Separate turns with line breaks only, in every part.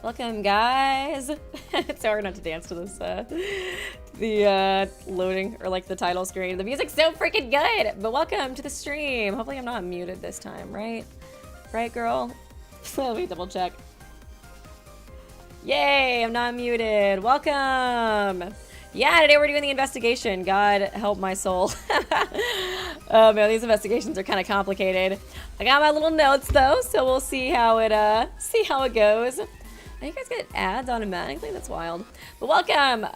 Welcome, guys. It's hard not to dance to this, the loading, or like the title screen. The music's so freaking good, but welcome to the stream. Hopefully I'm not muted this time, right? Right, girl? Let me double check. Yay, I'm not muted. Welcome. Yeah, today we're doing the investigation. God help my soul. Oh man, these investigations are kind of complicated. I got my little notes though, so we'll see how it goes. I think you guys get ads automatically. That's wild. But welcome.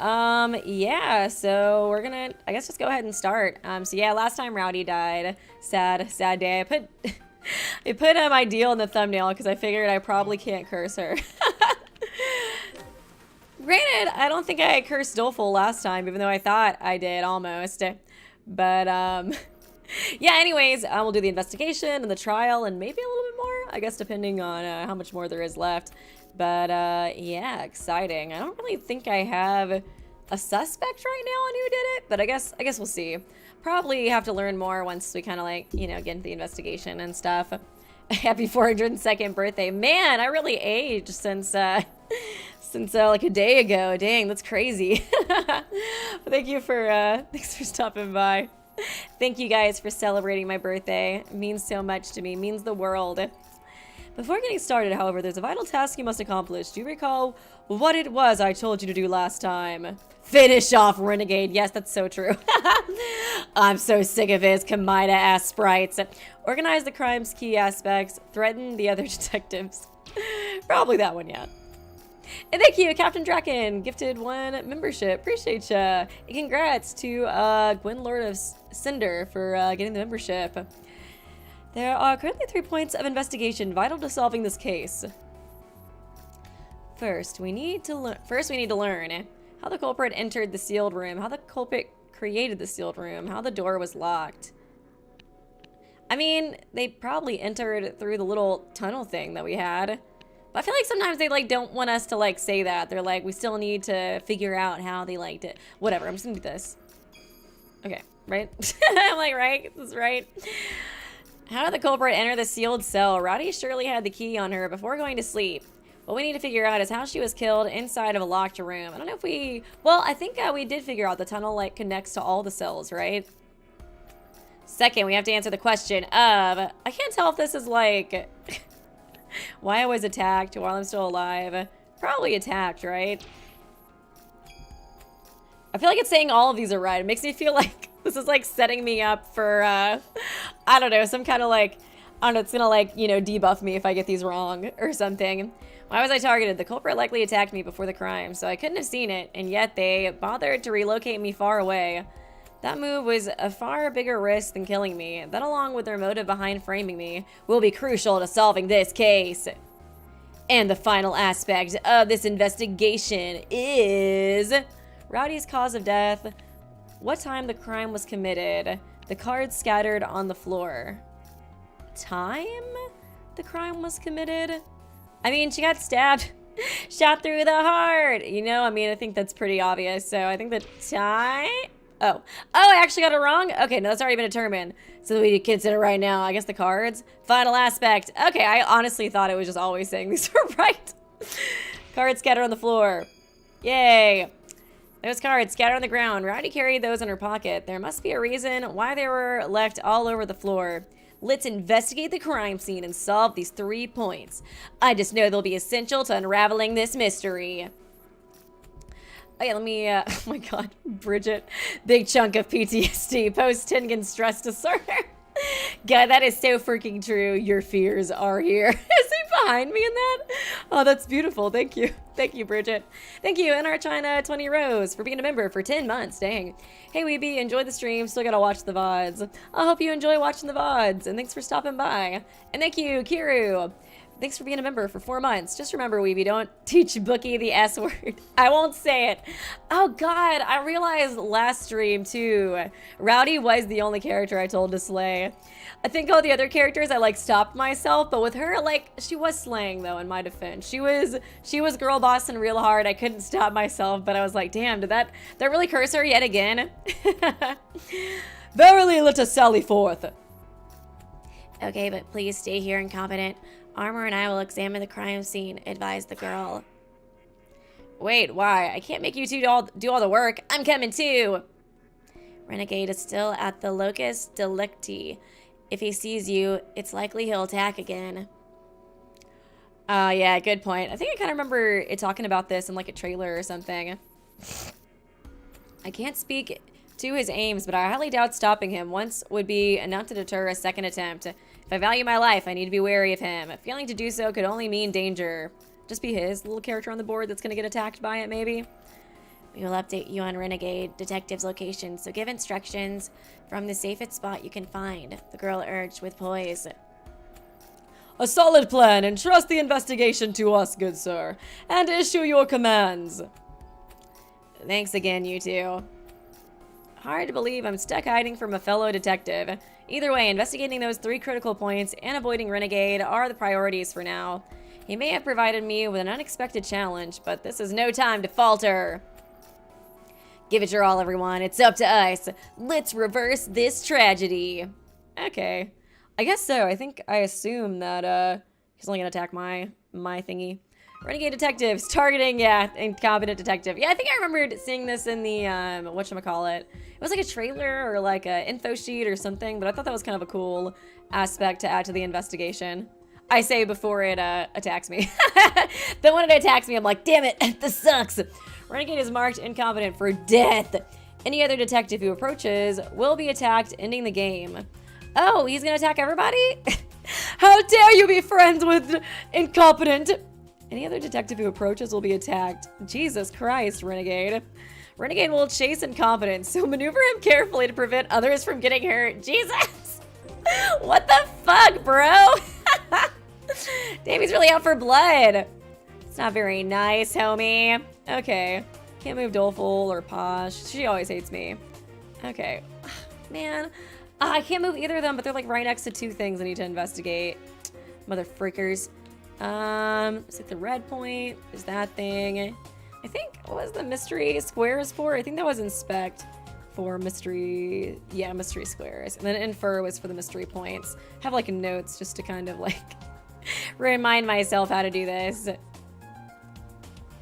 Yeah, so we're gonna, I guess, just go ahead and start. So yeah, last time Rowdy died. Sad day. I put my deal in the thumbnail because I figured I probably can't curse her. Granted, I don't think I cursed Doleful last time, even though I thought I did almost. But yeah, anyways, we'll do the investigation and the trial and maybe a little bit more, I guess, depending on how much more there is left. But yeah, exciting. I don't really think I have a suspect right now on who did it, but I guess we'll see. Probably have to learn more once we kind of like, you know, get into the investigation and stuff. Happy 402nd birthday. Man, I really aged since like a day ago. Dang, that's crazy. Thanks for stopping by. Thank you guys for celebrating my birthday. It means so much to me. It means the world. Before getting started, however, there's a vital task you must accomplish. Do you recall what it was I told you to do last time? Finish off Renegade. Yes, that's so true. I'm so sick of his Kamida-ass sprites. Organize the crime's key aspects. Threaten the other detectives. Probably that one, yeah. And thank you, Captain Draken. Gifted 1 membership. Appreciate ya. And congrats to Gwyn Lord of Cinder for getting the membership. There are currently 3 points of investigation vital to solving this case. First, we need to learn how the culprit entered the sealed room, how the culprit created the sealed room, how the door was locked. I mean, they probably entered through the little tunnel thing that we had. But I feel like sometimes they like don't want us to like say that. They're like, we still need to figure out how they liked it. Whatever, I'm just gonna do this. Okay, right? I'm like, right? This is right. How did the culprit enter the sealed cell? Rowdy surely had the key on her before going to sleep. What we need to figure out is how she was killed inside of a locked room. I don't know if we... Well, I think we did figure out the tunnel like connects to all the cells, right? Second, we have to answer the question of... I can't tell if this is like... why I was attacked while I'm still alive. Probably attacked, right? I feel like it's saying all of these are right. It makes me feel like this is like setting me up for, I don't know, some kind of like, I don't know, it's gonna like, you know, debuff me if I get these wrong or something. Why was I targeted? The culprit likely attacked me before the crime, so I couldn't have seen it, and yet they bothered to relocate me far away. That move was a far bigger risk than killing me. That, along with their motive behind framing me, will be crucial to solving this case. And the final aspect of this investigation is... Rowdy's cause of death, what time the crime was committed, the cards scattered on the floor. Time the crime was committed? I mean, she got stabbed, shot through the heart. You know, I mean, I think that's pretty obvious. So I think the time... Oh, I actually got it wrong? Okay, no, that's already been determined. So we consider right now, I guess the cards. Final aspect. Okay, I honestly thought it was just always saying these were right. Cards scattered on the floor. Yay. Those cards scattered on the ground. Rowdy carried those in her pocket. There must be a reason why they were left all over the floor. Let's investigate the crime scene and solve these 3 points. I just know they'll be essential to unraveling this mystery. Oh yeah, let me, oh my god, Bridget. Big chunk of PTSD, post-Tengen stress disorder. God, that is so freaking true. Your fears are here. Is he behind me in that? Oh, that's beautiful. Thank you. Thank you, Bridget. Thank you, NR China 20 Rose, for being a member for 10 months. Dang. Hey, Weeby, enjoy the stream. Still gotta watch the VODs. I hope you enjoy watching the VODs, and thanks for stopping by. And thank you, Kiru. Thanks for being a member for 4 months. Just remember, Weeby, don't teach Bookie the S word. I won't say it. Oh, God, I realized last stream, too. Rowdy was the only character I told to slay. I think all the other characters, I, like, stopped myself. But with her, like, she was slaying, though, in my defense. She was girl bossing real hard. I couldn't stop myself. But I was like, damn, did that really curse her yet again? Verily, let us sally forth. Okay, but please stay here incompetent. Armor and I will examine the crime scene, advised the girl. Wait, why? I can't make you two do all the work. I'm coming too. Renegade is still at the locus delicti. If he sees you, it's likely he'll attack again. Yeah, good point. I think I kind of remember it talking about this in like a trailer or something. I can't speak to his aims, but I highly doubt stopping him once would be enough to deter a second attempt. If I value my life, I need to be wary of him. Failing to do so could only mean danger. Just be his little character on the board that's going to get attacked by it, maybe. We will update you on Renegade Detective's location, so give instructions from the safest spot you can find, the girl urged with poise. A solid plan. Entrust the investigation to us, good sir, and issue your commands. Thanks again, you two. Hard to believe I'm stuck hiding from a fellow detective. Either way, investigating those 3 critical points and avoiding Renegade are the priorities for now. He may have provided me with an unexpected challenge, but this is no time to falter. Give it your all, everyone. It's up to us. Let's reverse this tragedy. Okay. I guess so. I assume that he's only gonna attack my thingy. Renegade detectives targeting, yeah, incompetent detective. Yeah, I think I remembered seeing this in the whatchamacallit. It was like a trailer or like a info sheet or something, but I thought that was kind of a cool aspect to add to the investigation. I say before it attacks me. Then when it attacks me, I'm like, damn it, this sucks. Renegade is marked incompetent for death. Any other detective who approaches will be attacked, ending the game. Oh, he's gonna attack everybody? How dare you be friends with incompetent? Any other detective who approaches will be attacked. Jesus Christ, Renegade. Renegade will chase incompetence, so maneuver him carefully to prevent others from getting hurt. Jesus! What the fuck, bro? Damn, he's really out for blood. It's not very nice, homie. Okay. Can't move Doleful or Posh. She always hates me. Okay. Man. I can't move either of them, but they're like right next to 2 things I need to investigate. Mother freakers. It's like the red point. There's that thing. I think, what was the mystery squares for? I think that was inspect for mystery, yeah, mystery squares. And then infer was for the mystery points. I have like notes just to kind of like remind myself how to do this.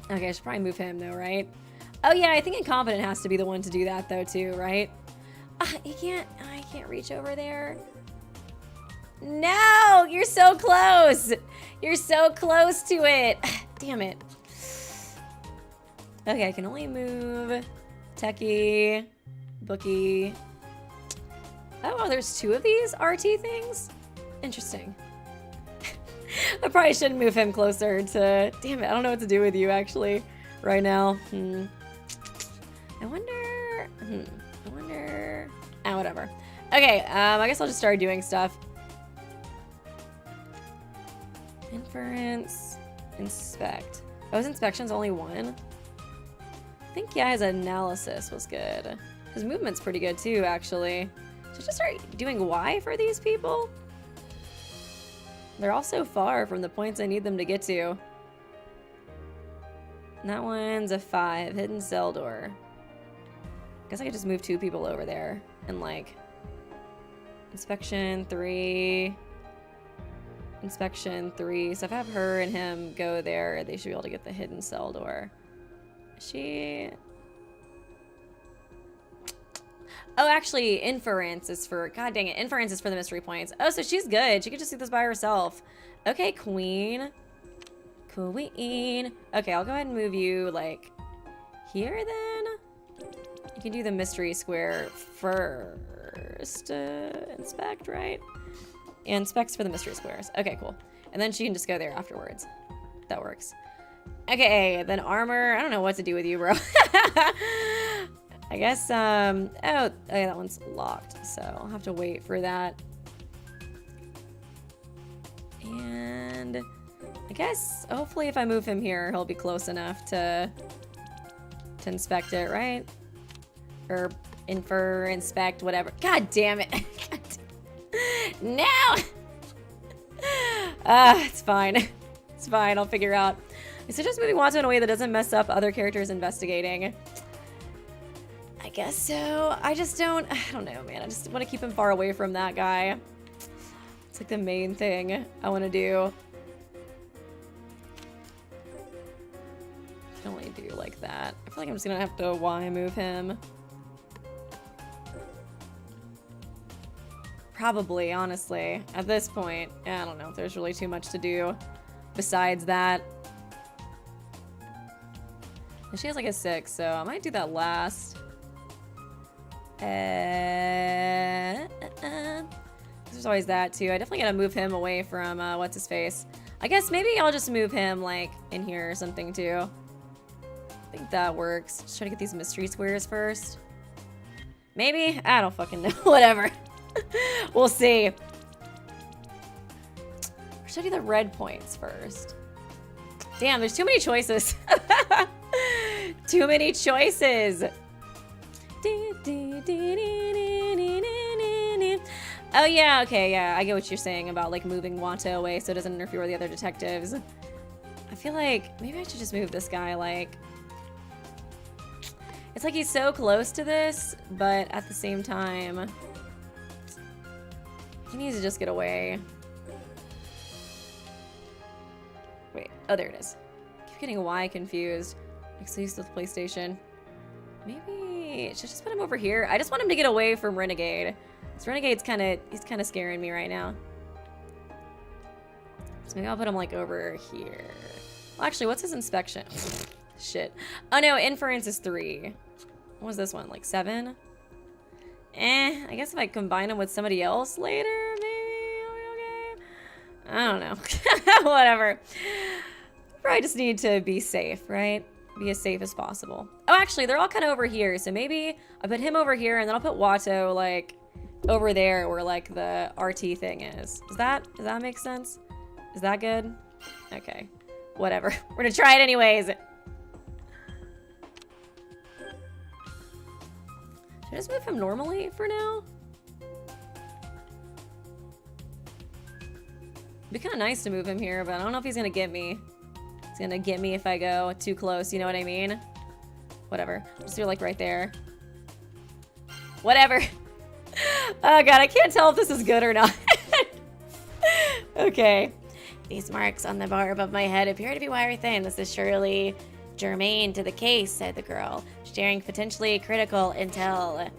Okay, I should probably move him though, right? Oh yeah, I think incompetent has to be the one to do that though too, right? I can't reach over there. No, you're so close. You're so close to it. Damn it. Okay, I can only move Techie, Bookie. Oh, there's 2 of these RT things? Interesting. I probably shouldn't move him closer to... Damn it, I don't know what to do with you, actually, right now. I wonder... Ah, whatever. Okay, I guess I'll just start doing stuff. Inference. Inspect. Oh, his inspection's only 1? I think, yeah, his analysis was good. His movement's pretty good, too, actually. Should I just start doing Y for these people? They're all so far from the points I need them to get to. And that one's a 5. Hidden cell door. Guess I could just move 2 people over there. And, like... Inspection 3... Inspection 3. So if I have her and him go there, they should be able to get the hidden cell door. She... Oh, actually, inference is for... God dang it. Inference is for the mystery points. Oh, so she's good. She could just do this by herself. Okay, queen. Queen. Okay, I'll go ahead and move you, like, here, then. You can do the mystery square first. Inspect, right? Inspects for the mystery squares. Okay, cool. And then she can just go there afterwards. That works. Okay, then armor. I don't know what to do with you, bro. I guess, oh, okay, that one's locked, so I'll have to wait for that. And I guess, hopefully if I move him here, he'll be close enough to inspect it, right? Or infer, inspect, whatever. God damn it. No! It's fine. It's fine, I'll figure out. I suggest moving Watto in a way that doesn't mess up other characters investigating. I guess so. I don't know, man. I just want to keep him far away from that guy. It's like the main thing I want to do. I can only do that. I feel like I'm just gonna have to Y move him. Probably, honestly. At this point, I don't know if there's really too much to do besides that. And she has like a 6, so I might do that last. There's always that too. I definitely gotta move him away from what's his face. I guess maybe I'll just move him like in here or something too. I think that works. Just try to get these mystery squares first. Maybe? I don't fucking know. Whatever. We'll see. Or should I do the red points first? Damn, there's too many choices. Too many choices. Oh yeah, okay, yeah, I get what you're saying about like moving Watto away so it doesn't interfere with the other detectives. I feel like maybe I should just move this guy, like... It's like he's so close to this, but at the same time... He needs to just get away. Wait, oh there it is. I keep getting Y confused. Next to the PlayStation. Maybe I should just put him over here. I just want him to get away from Renegade. This Renegade's he's kind of scaring me right now. So maybe I'll put him like over here. Well, actually, what's his inspection? Shit. Oh no, inference is 3. What was this one? Like 7? I guess if I combine him with somebody else later, maybe I'll be okay. I don't know. Whatever. Probably just need to be safe, right? Be as safe as possible. Oh, actually, they're all kind of over here, so maybe I put him over here, and then I'll put Watto, like, over there where, like, the RT thing is. Does that make sense? Is that good? Okay. Whatever. We're gonna try it anyways. Should I just move him normally for now? It'd be kind of nice to move him here, but I don't know if he's gonna get me. He's gonna get me if I go too close, you know what I mean? Whatever. Just do like right there. Whatever. Oh god, I can't tell if this is good or not. Okay. These marks on the bar above my head appear to be wire thin. This is surely germane to the case, said the girl, sharing potentially critical intel.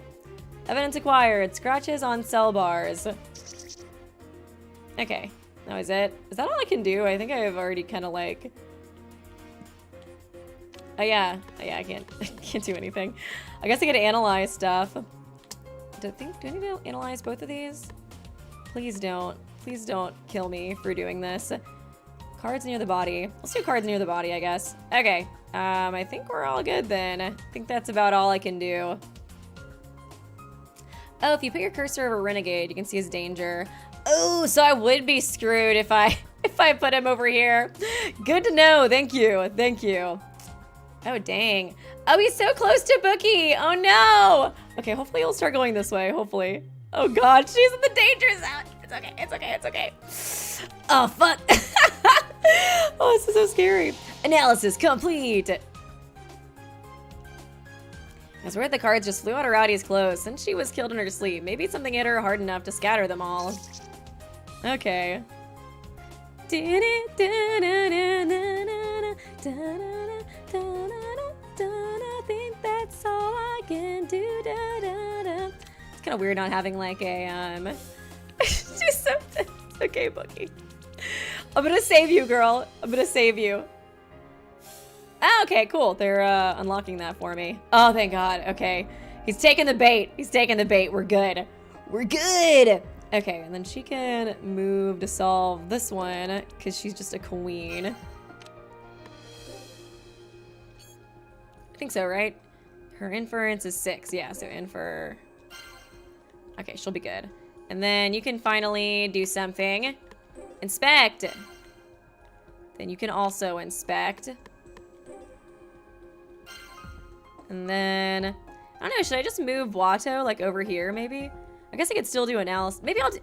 Evidence acquired. Scratches on cell bars. Okay. That was it. Is that all I can do? I think I've already kind of like... Oh yeah, I can't do anything. I guess I gotta analyze stuff. Do I need to analyze both of these? Please don't kill me for doing this. Cards near the body. Let's do cards near the body, I guess. Okay, I think we're all good then. I think that's about all I can do. Oh, if you put your cursor over Renegade, you can see his danger. Oh, so I would be screwed if I put him over here. Good to know. Thank you. Thank you. Oh, dang. Oh, he's so close to Bookie. Oh, no. Okay, hopefully he'll start going this way. Hopefully. Oh, God. She's in the danger zone. It's okay. It's okay. It's okay. Oh, fuck. Oh, this is so scary. Analysis complete. I swear the cards just flew out of Rowdy's clothes since she was killed in her sleep. Maybe something hit her hard enough to scatter them all. Okay. I think that's all I can do. It's kind of weird not having like a do something. It's okay, Bookie. I'm gonna save you, girl. I'm gonna save you. Oh, okay, cool. They're unlocking that for me. Oh, thank God. Okay. He's taking the bait. He's taking the bait. We're good. We're good. Okay, and then she can move to solve this one because she's just a queen. I think so, right? Her inference is 6. Yeah, so infer. Okay, she'll be good. And then you can finally do something. Inspect. Then you can also inspect. And then, I don't know, should I just move Watto, like, over here, maybe? I guess I could still do analysis. Maybe I'll do...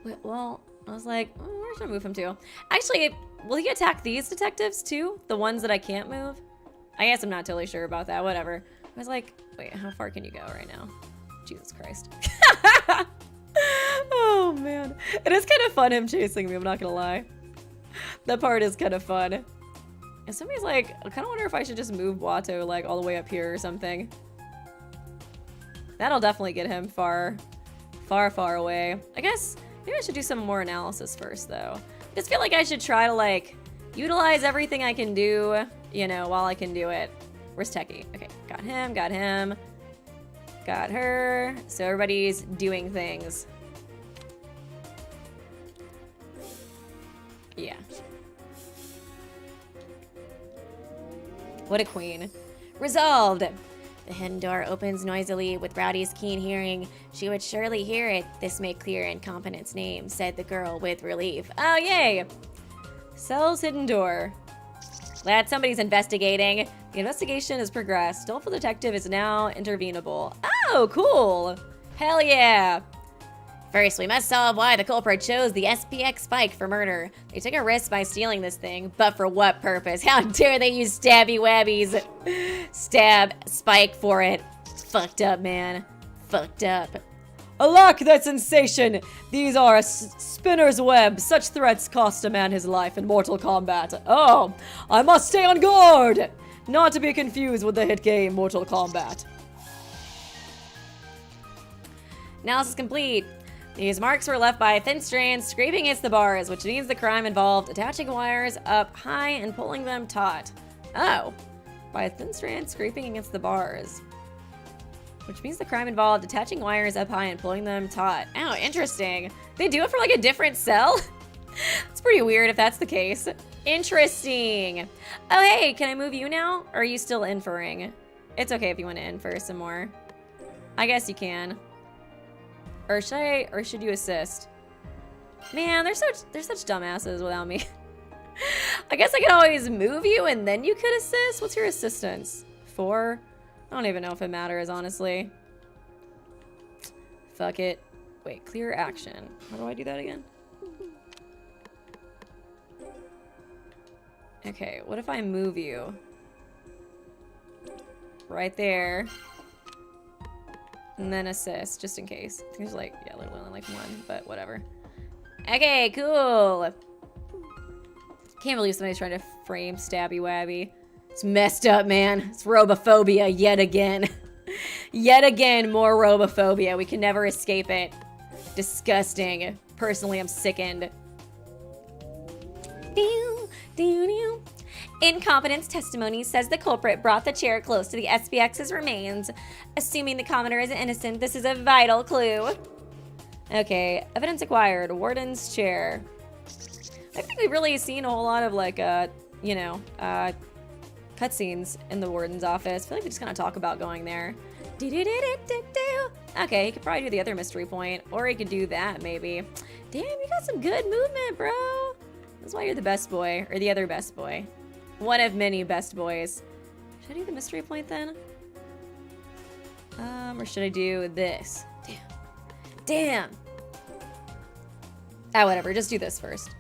Wait, well, I was like, oh, where should I move him to? Actually, will he attack these detectives, too? The ones that I can't move? I guess I'm not totally sure about that. Whatever. I was like, wait, how far can you go right now? Jesus Christ. Oh, man. It is kind of fun, him chasing me. I'm not gonna lie. That part is kind of fun. And somebody's like, I kind of wonder if I should just move Watto like all the way up here or something. That'll definitely get him far, far, far away. I guess maybe I should do some more analysis first though. I just feel like I should try to like utilize everything I can do, you know, while I can do it. Where's Techie? Okay, got him, got her. So everybody's doing things. Yeah. What a queen. Resolved. The hidden door opens noisily. With Rowdy's keen hearing, she would surely hear it. This made clear Incompetent's name, said the girl with relief. Oh, yay! Cell's hidden door. Glad somebody's investigating. The investigation has progressed. Doleful Detective is now intervenable. Oh, cool! Hell yeah! First, we must solve why the culprit chose the SPX spike for murder. They took a risk by stealing this thing, but for what purpose? How dare they use stabby wabbies? Stab spike for it. Fucked up, man. Fucked up. Alack, that sensation! These are a spinner's web. Such threats cost a man his life in Mortal Kombat. Oh, I must stay on guard! Not to be confused with the hit game Mortal Kombat. Analysis complete. These marks were left by thin strands scraping against the bars, which means the crime involved attaching wires up high and pulling them taut. Oh, by a thin strand scraping against the bars. Which means the crime involved attaching wires up high and pulling them taut. Oh, interesting. They do it for like a different cell? It's pretty weird if that's the case. Interesting. Oh, hey, can I move you now? Or are you still inferring? It's okay if you want to infer some more. I guess you can. Or should you assist? Man, they're such dumbasses without me. I guess I can always move you and then you could assist. What's your assistance? 4? I don't even know if it matters, honestly. Fuck it. Wait, clear action. How do I do that again? Okay, what if I move you? Right there. And then assist, just in case. I think there's like, yeah, literally only like 1, but whatever. Okay, cool. Can't believe somebody's trying to frame Stabby Wabby. It's messed up, man. It's robophobia yet again. Yet again, more robophobia. We can never escape it. Disgusting. Personally, I'm sickened. Incompetence testimony says the culprit brought the chair close to the SPX's remains. Assuming the commoner is innocent, this is a vital clue. Okay, evidence acquired. Warden's chair. I think we've really seen a whole lot of like, you know, cutscenes in the warden's office. I feel like we just kind of talk about going there. Okay, he could probably do the other mystery point, or he could do that maybe. Damn, you got some good movement, bro. That's why you're the best boy, or the other best boy. One of many best boys. Should I do the mystery point then? Or should I do this? Damn. Ah, whatever. Just do this first.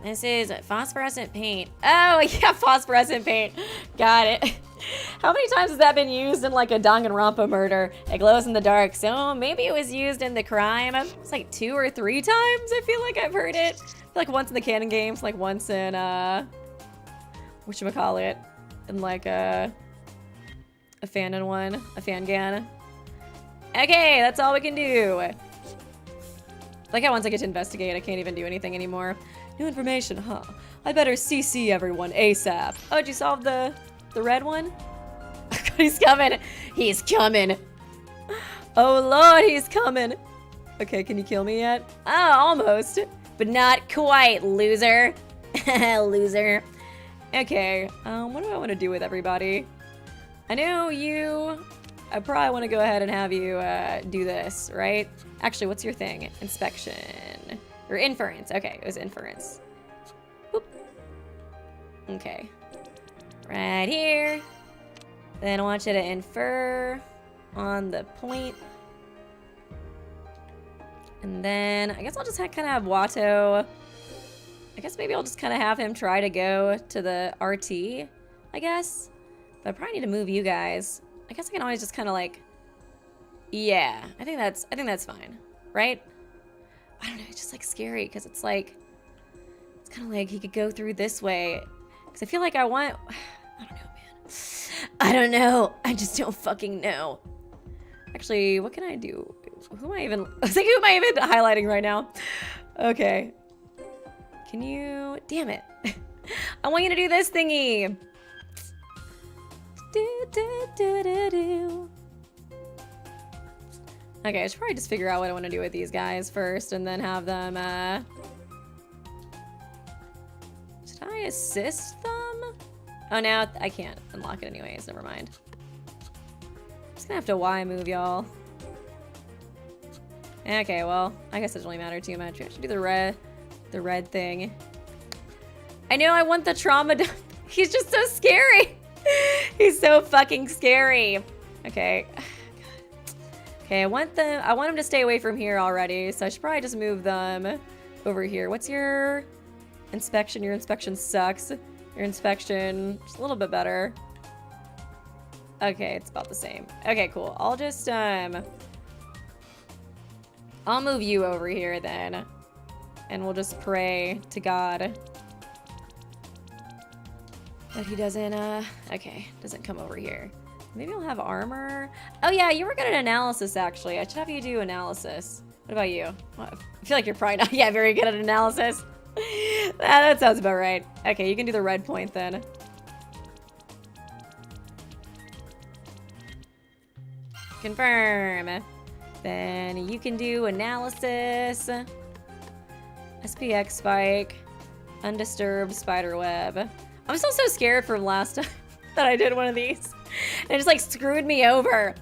This is phosphorescent paint. Oh, yeah, phosphorescent paint. Got it. How many times has that been used in like a Danganronpa murder? It glows in the dark, so maybe it was used in the crime. It's like 2 or 3 times I feel like I've heard it. Like once in the canon games, like once in, whatchamacallit, in like a fanon one, a fangan. Okay, that's all we can do. Like how once I get to investigate, I can't even do anything anymore. New information, huh? I better CC everyone ASAP. Oh, did you solve the red one? He's coming. He's coming. Oh, Lord, he's coming. Okay, can you kill me yet? Oh, almost. But not quite, loser. Loser. Okay, what do I want to do with everybody? I know you... I probably want to go ahead and have you do this, right? Actually, what's your thing? Inspection. Or inference. Okay, it was inference. Boop. Okay. Right here. Then I want you to infer on the point. And then I guess I'll just kind of have Watto. I guess maybe I'll just kind of have him try to go to the RT, I guess. But I probably need to move you guys. I guess I can always just kind of like, yeah, I think that's fine, right? I don't know, it's just like scary because it's like, it's kind of like he could go through this way. Because I feel like I want, I don't know, man. I don't know. I just don't fucking know. Actually, what can I do? Who am I even, I was like, who am I even highlighting right now? Okay. Can you, damn it. I want you to do this thingy. Okay, I should probably just figure out what I want to do with these guys first and then have them, should I assist them? Oh, now I can't unlock it anyways, never mind. I'm just gonna have to Y move, y'all. Okay, well, I guess it doesn't really matter too much. I should do the red thing. I know I want the trauma. He's just so scary. He's so fucking scary. Okay. Okay, I want him to stay away from here already, so I should probably just move them over here. What's your inspection? Your inspection sucks. Your inspection is a little bit better. Okay, it's about the same. Okay, cool. I'll just I'll move you over here then. And we'll just pray to God that he doesn't, doesn't come over here. Maybe I'll have armor. Oh yeah, you were good at analysis actually. I should have you do analysis. What about you? Well, I feel like you're probably not, yeah, very good at analysis. That sounds about right. Okay, you can do the red point then. Confirm. Then you can do analysis. SPX spike. Undisturbed spider web. I'm still so scared from last time that I did one of these. It just like screwed me over.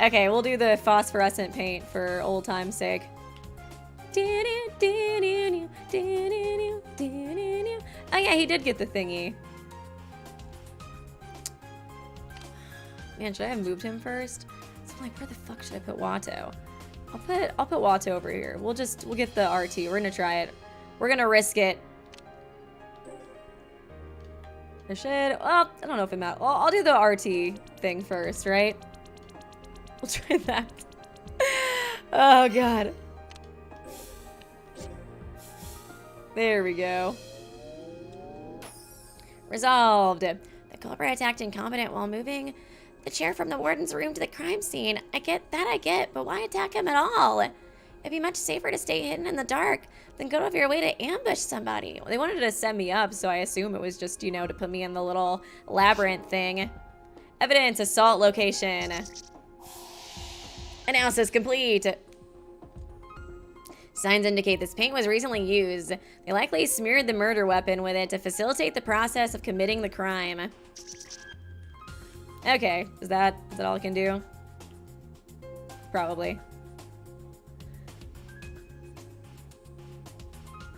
Okay, we'll do the phosphorescent paint for old time's sake. Oh yeah, he did get the thingy. Man, should I have moved him first? So I'm like, where the fuck should I put Watto? I'll put Watto over here. We'll get the RT. We're gonna try it. We're gonna risk it. I should, well, I don't know if it matters. Well, I'll do the RT thing first, right? We'll try that. Oh god. There we go. Resolved. The culprit attacked incompetent while moving the chair from the warden's room to the crime scene. I get, but why attack him at all? It'd be much safer to stay hidden in the dark than go out of your way to ambush somebody. Well, they wanted to set me up, so I assume it was just, you know, to put me in the little labyrinth thing. Evidence, assault location. Analysis complete. Signs indicate this paint was recently used. They likely smeared the murder weapon with it to facilitate the process of committing the crime. Okay, is that all I can do? Probably.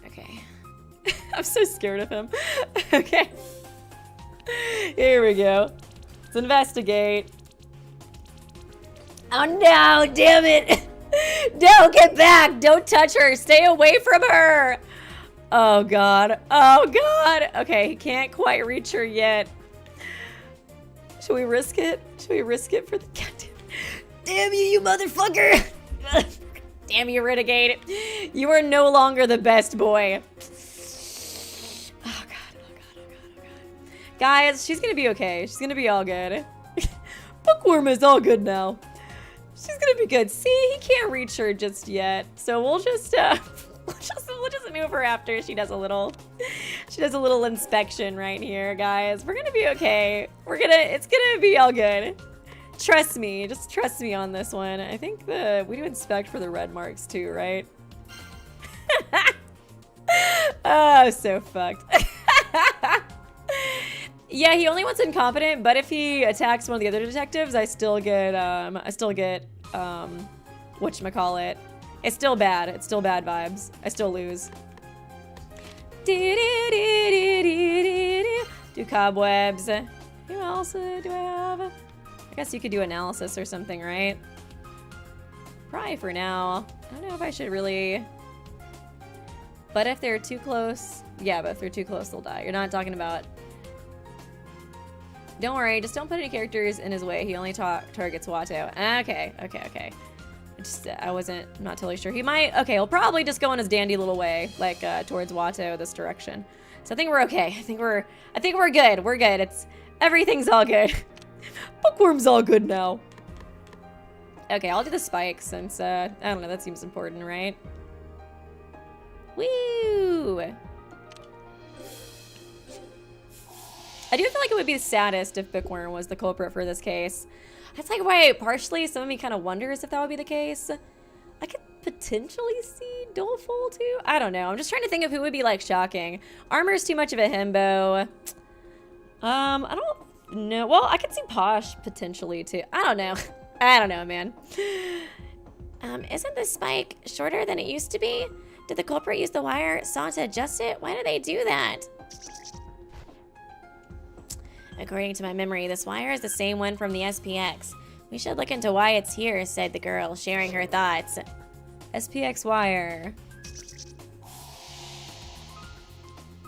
Okay. I'm so scared of him. Okay. Here we go. Let's investigate. Oh no, damn it! Don't get back! Don't touch her! Stay away from her! Oh god. Oh god! Okay, he can't quite reach her yet. Should we risk it? Should we risk it for the goddamn... Damn you, you motherfucker! Damn you, Renegade. You are no longer the best boy. Oh god, oh god, oh god, oh god. Guys, she's gonna be okay. She's gonna be all good. Bookworm is all good now. She's gonna be good. See, he can't reach her just yet. So we'll just we'll just move her after she does a little inspection right here, guys. We're gonna be okay. It's gonna be all good. Trust me, just trust me on this one. I think we do inspect for the red marks too, right? Oh, so fucked. Yeah, he only wants incompetent, but if he attacks one of the other detectives, I still get whatchamacallit. It's still bad. It's still bad vibes. I still lose. Do cobwebs. Who else do I have? I guess you could do analysis or something, right? Probably for now. I don't know if I should really... But if they're too close... Yeah, but if they're too close, they'll die. You're not talking about... Don't worry, just don't put any characters in his way. He only targets Watto. Okay. I'm not totally sure. He might, okay, he'll probably just go in his dandy little way, like towards Watto this direction. So I think we're okay. I think we're good. We're good. Everything's all good. Bookworm's all good now. Okay, I'll do the spike since, I don't know, that seems important, right? Woo! I do feel like it would be the saddest if Bookworm was the culprit for this case. That's like why partially some of me kind of wonders if that would be the case. I could potentially see Doleful too. I don't know. I'm just trying to think of who would be like shocking. Armor's too much of a himbo. I don't know. Well, I could see Posh potentially too. I don't know. I don't know, man. Isn't the spike shorter than it used to be? Did the culprit use the wire saw to adjust it? Why did they do that? According to my memory, this wire is the same one from the SPX. We should look into why it's here, said the girl, sharing her thoughts. SPX wire.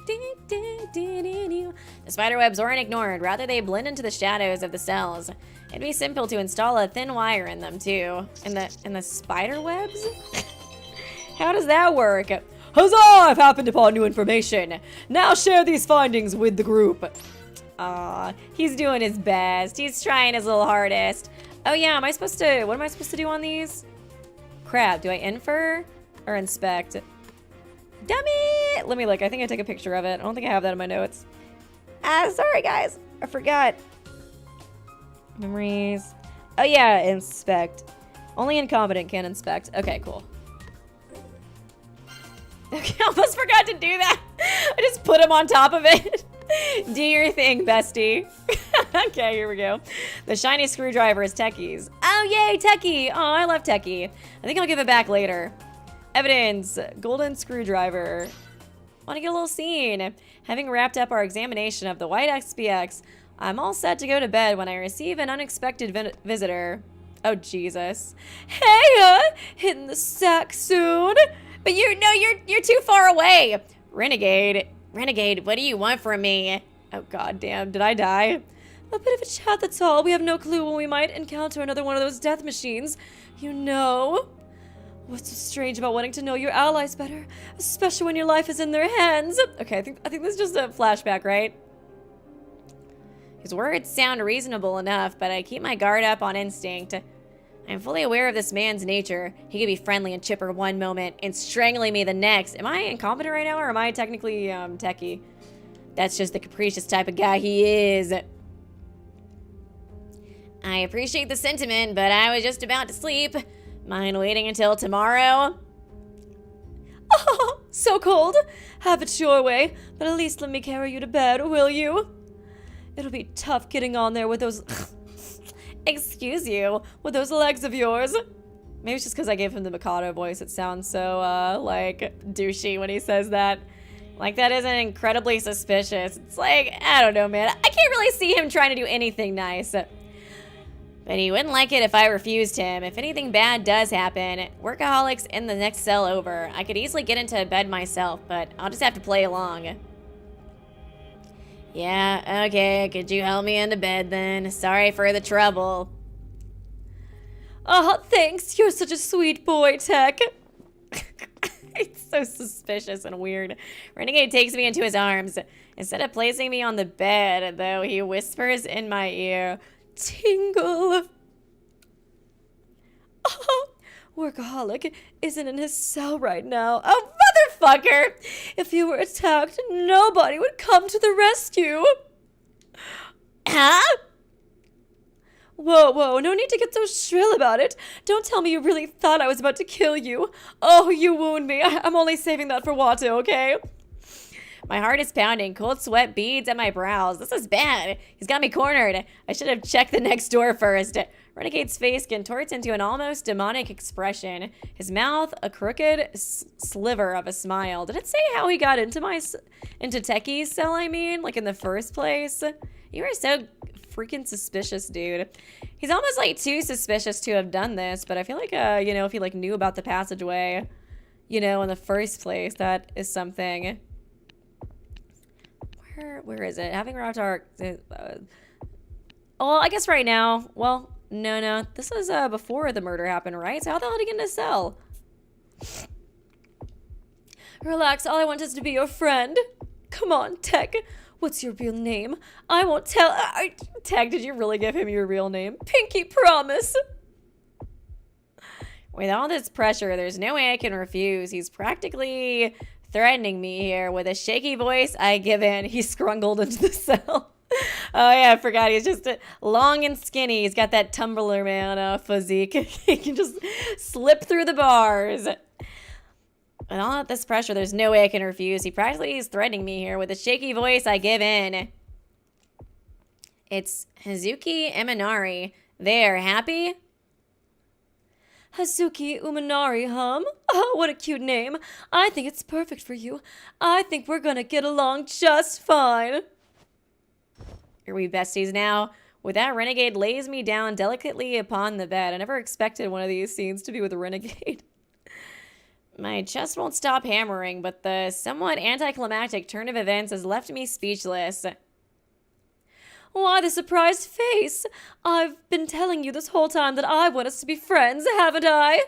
The spider webs aren't ignored. Rather, they blend into the shadows of the cells. It'd be simple to install a thin wire in them, too. In the spider webs? How does that work? Huzzah! I've happened upon new information. Now share these findings with the group. Aw, he's doing his best. He's trying his little hardest. Oh yeah, what am I supposed to do on these? Crap, do I infer or inspect? Dummy! Let me look, I think I took a picture of it. I don't think I have that in my notes. Sorry guys, I forgot. Memories. Oh yeah, inspect. Only incompetent can inspect. Okay, cool. Okay, I almost forgot to do that. I just put him on top of it. Do your thing, bestie. Okay, here we go. The shiny screwdriver is Techie's. Oh, yay, Techie. Oh, I love Techie. I think I'll give it back later. Evidence. Golden screwdriver. Want to get a little scene. Having wrapped up our examination of the white SPX, I'm all set to go to bed when I receive an unexpected visitor. Oh, Jesus. Hey, hitting the sack soon. But you're too far away. Renegade, what do you want from me? Oh, god damn, did I die? A bit of a chat, that's all. We have no clue when we might encounter another one of those death machines. You know? What's so strange about wanting to know your allies better? Especially when your life is in their hands. Okay, I think this is just a flashback, right? His words sound reasonable enough, but I keep my guard up on instinct. I'm fully aware of this man's nature. He could be friendly and chipper one moment and strangling me the next. Am I incompetent right now, or am I technically techie? That's just the capricious type of guy he is. I appreciate the sentiment, but I was just about to sleep. Mind waiting until tomorrow? Oh, so cold. Have it your way, but at least let me carry you to bed, will you? It'll be tough getting on there with those... Excuse you, with those legs of yours. Maybe it's just because I gave him the Mikado voice. It sounds so, like, douchey when he says that. Like, that isn't incredibly suspicious. It's like, I don't know, man. I can't really see him trying to do anything nice. But he wouldn't like it if I refused him. If anything bad does happen, workaholics in the next cell over. I could easily get into bed myself, but I'll just have to play along. Yeah, okay, could you help me into bed then? Sorry for the trouble. Oh, thanks. You're such a sweet boy, Tech. It's so suspicious and weird. Renegade takes me into his arms. Instead of placing me on the bed, though, he whispers in my ear, Tingle. Oh, Workaholic isn't in his cell right now. Oh, motherfucker! If you were attacked, nobody would come to the rescue. Huh? Whoa, no need to get so shrill about it. Don't tell me you really thought I was about to kill you. Oh, you wound me. I'm only saving that for Watto, okay? My heart is pounding. Cold sweat beads at my brows. This is bad. He's got me cornered. I should have checked the next door first. Renegade's face contorts into an almost demonic expression. His mouth, a crooked sliver of a smile. Did it say how he got into Techie's cell, I mean? Like in the first place? You are so freaking suspicious, dude. He's almost like too suspicious to have done this, but I feel like, you know, if he like knew about the passageway, you know, in the first place, that is something. Where is it? Having wrapped our... well, I guess right now, well, No. This was before the murder happened, right? So how the hell did he get in a cell? Relax, all I want is to be your friend. Come on, Tech. What's your real name? I won't tell. Tech, did you really give him your real name? Pinky promise. With all this pressure, there's no way I can refuse. He's practically threatening me here. With a shaky voice, I give in. He scrungled into the cell. Oh yeah, I forgot. He's just long and skinny. He's got that Tumblr man physique. He can just slip through the bars. With all this pressure, there's no way I can refuse. He practically is threatening me here. With a shaky voice, I give in. It's Hazuki Imanari. There, happy? Hazuki Umanari, Oh, what a cute name. I think it's perfect for you. I think we're gonna get along just fine. Are we besties now? With that, Renegade lays me down delicately upon the bed. I never expected one of these scenes to be with a Renegade. My chest won't stop hammering, but the somewhat anticlimactic turn of events has left me speechless. Why the surprised face? I've been telling you this whole time that I want us to be friends, haven't I?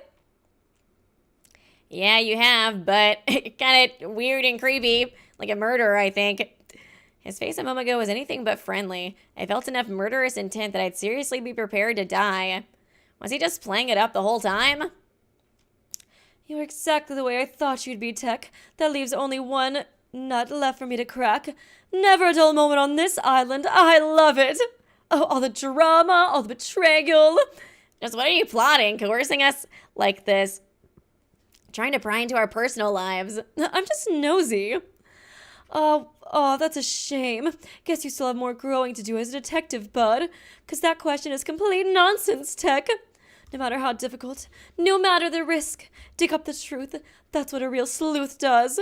Yeah, you have, but kind of weird and creepy. Like a murderer, I think. His face a moment ago was anything but friendly. I felt enough murderous intent that I'd seriously be prepared to die. Was he just playing it up the whole time? You're exactly the way I thought you'd be, Tech. That leaves only one nut left for me to crack. Never a dull moment on this island. I love it. Oh, all the drama, all the betrayal. Just what are you plotting? Coercing us like this? Trying to pry into our personal lives. I'm just nosy. Oh, that's a shame. Guess you still have more growing to do as a detective, bud. 'Cause that question is complete nonsense, Tech. No matter how difficult, no matter the risk, dig up the truth. That's what a real sleuth does.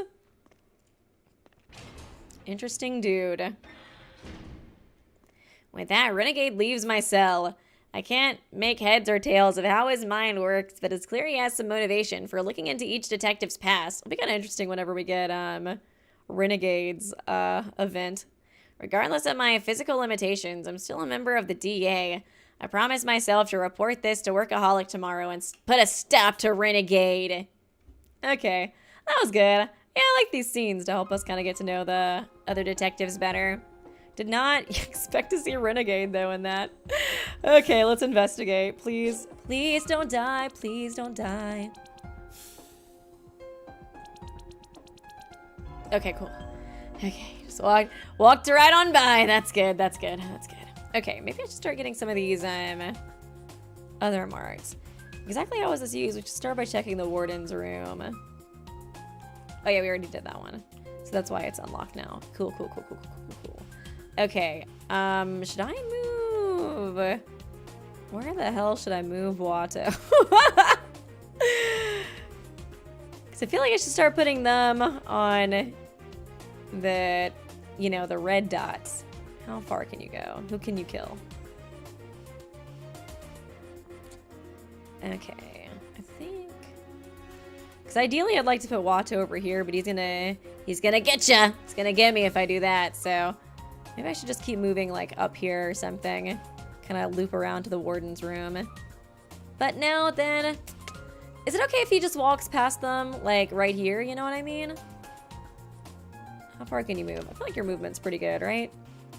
Interesting dude. With that, Renegade leaves my cell. I can't make heads or tails of how his mind works, but it's clear he has some motivation for looking into each detective's past. It'll be kind of interesting whenever we get Renegade's event. Regardless of my physical limitations, I'm still a member of the DA. I promised myself to report this to Workaholic tomorrow and put a stop to Renegade. Okay, that was good. Yeah, I like these scenes to help us kind of get to know the other detectives better. Did not expect to see Renegade, though, in that. Okay, let's investigate. Please, please don't die. Please don't die. Okay, cool. Okay, just walked right on by. That's good, that's good, that's good. Okay, maybe I should start getting some of these other marks. Exactly how was this used? We should start by checking the warden's room. Oh yeah, we already did that one. So that's why it's unlocked now. Cool. Okay, should I move? Where the hell should I move Watto? Because I feel like I should start putting them on the, you know, the red dots. How far can you go? Who can you kill? Okay, I think... Because ideally I'd like to put Watto over here, but he's gonna get ya! He's gonna get me if I do that, so... Maybe I should just keep moving, like, up here or something. Kind of loop around to the warden's room. But now, then... Is it okay if he just walks past them, like, right here? You know what I mean? How far can you move? I feel like your movement's pretty good, right?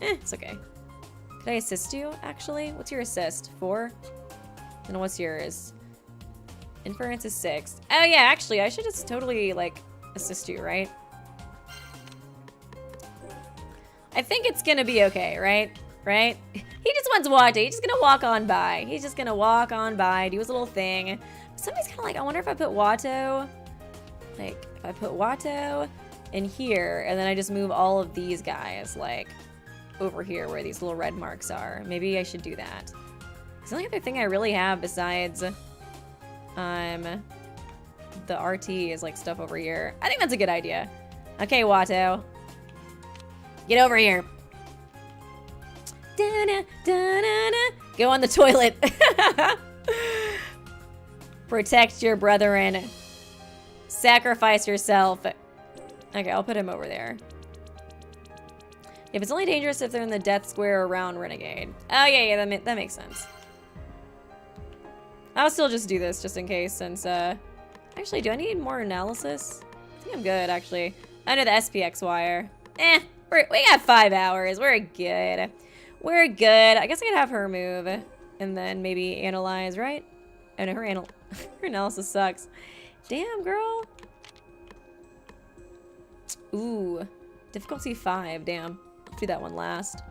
It's okay. Could I assist you, actually? What's your assist? 4? And what's yours? Inference is 6. Oh, yeah, actually, I should just totally, like, assist you, right? I think it's gonna be okay, right? Right? He just wants Watto. He's just gonna walk on by. He's just gonna walk on by, do his little thing. Somebody's kind of like, I wonder if I put Watto... Like, if I put Watto in here, and then I just move all of these guys, like... over here where these little red marks are. Maybe I should do that. It's the only other thing I really have besides the RT is like stuff over here. I think that's a good idea. Okay, Watto. Get over here. Da-na, da-na-na. Go on the toilet. Protect your brethren. Sacrifice yourself. Okay, I'll put him over there. If it's only dangerous if they're in the death square around Renegade. Oh, yeah, that makes sense. I'll still just do this just in case since, actually, do I need more analysis? I think I'm good, actually. Under the SPX wire. We got 5 hours. We're good. We're good. I guess I could have her move and then maybe analyze, right? Oh no, her analysis sucks. Damn, girl. Ooh. Difficulty 5, damn. I'll do that one last.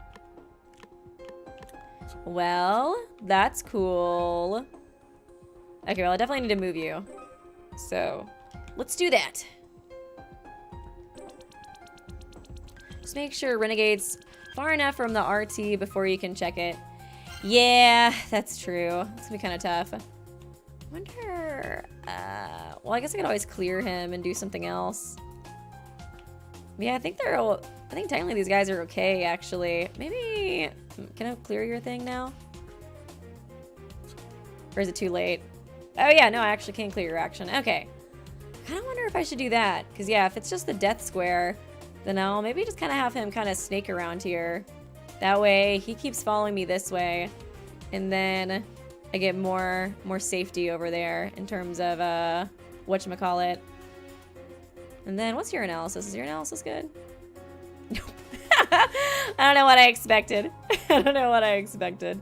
Well, that's cool. Okay, well, I definitely need to move you. So, let's do that. Just make sure Renegade's far enough from the RT before you can check it. Yeah, that's true. It's gonna be kind of tough. I wonder... well, I guess I could always clear him and do something else. Yeah, I think technically these guys are okay, actually. Maybe... Can I clear your thing now? Or is it too late? Oh yeah, no, I actually can clear your action. Okay. I kind of wonder if I should do that. Because yeah, if it's just the death square, then I'll maybe just kind of have him kind of snake around here. That way, he keeps following me this way. And then I get more safety over there in terms of, whatchamacallit. And then, what's your analysis? Is your analysis good? Nope. I don't know what I expected. I don't know what I expected.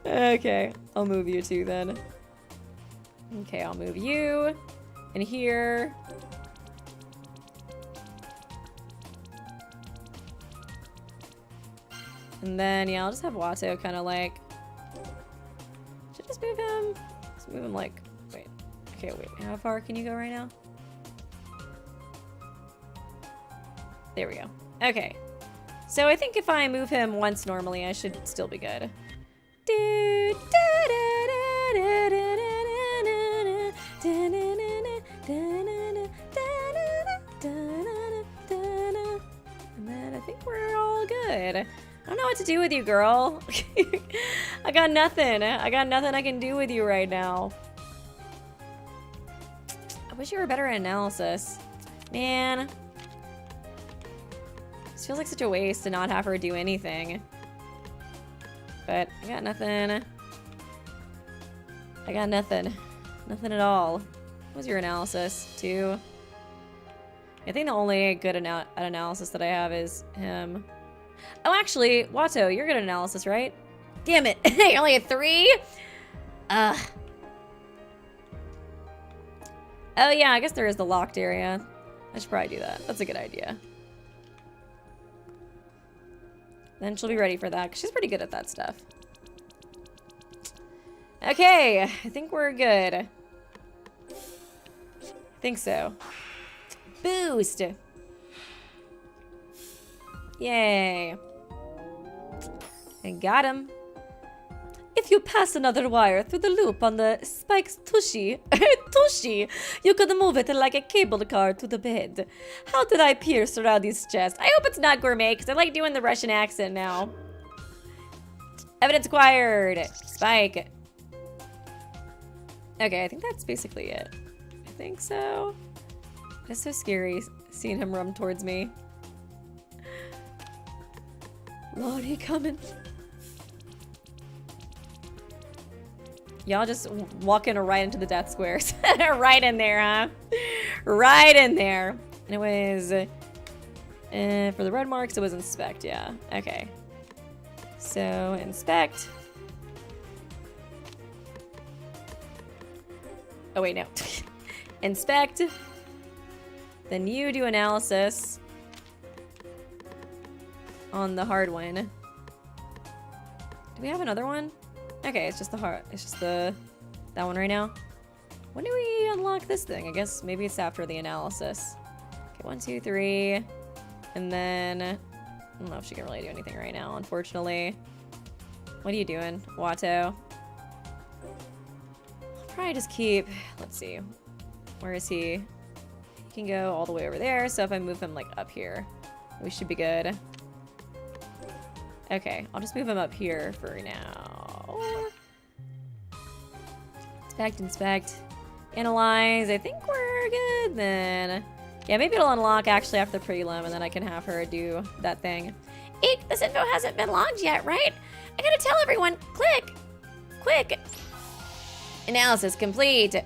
Okay, I'll move you too then. Okay, I'll move you. And here. And then, yeah, I'll just have Watto kind of like... Should I just move him? Let's move him like... Wait. Okay, wait. How far can you go right now? There we go. Okay. So I think if I move him once normally, I should still be good. And then I think we're all good. I don't know what to do with you, girl. I got nothing. I got nothing I can do with you right now. I wish you were better at analysis. Man. This feels like such a waste to not have her do anything. But I got nothing. I got nothing. Nothing at all. What was your analysis? 2? I think the only good analysis that I have is him. Oh, actually, Watto, you're good at analysis, right? Damn it. You're only at 3? Oh, yeah, I guess there is the locked area. I should probably do that. That's a good idea. Then she'll be ready for that, because she's pretty good at that stuff. Okay, I think we're good. I think so. Boost! Yay. I got him. If you pass another wire through the loop on the spike's tushy, you could move it like a cable car to the bed. How did I pierce around his chest? I hope it's not gourmet, because I like doing the Russian accent now. Evidence acquired. Spike. Okay, I think that's basically it. I think so. It's so scary seeing him run towards me. Lord, he coming. Y'all just walking right into the death squares. Right in there, huh? Right in there. And it was... for the red marks, it was inspect, yeah. Okay. So, inspect. Oh, wait, no. Inspect. Then you do analysis. On the hard one. Do we have another one? Okay, it's just the hard. It's just that one right now. When do we unlock this thing? I guess maybe it's after the analysis. Okay, 1, 2, 3. And then... I don't know if she can really do anything right now, unfortunately. What are you doing, Watto? I'll probably just keep... Let's see. Where is he? He can go all the way over there, so if I move him, like, up here, we should be good. Okay, I'll just move him up here for now. Inspect. Analyze. I think we're good then. Yeah, maybe it'll unlock actually after the prelim, and then I can have her do that thing. Eek, this info hasn't been logged yet, right? I gotta tell everyone. Click. Quick. Analysis complete.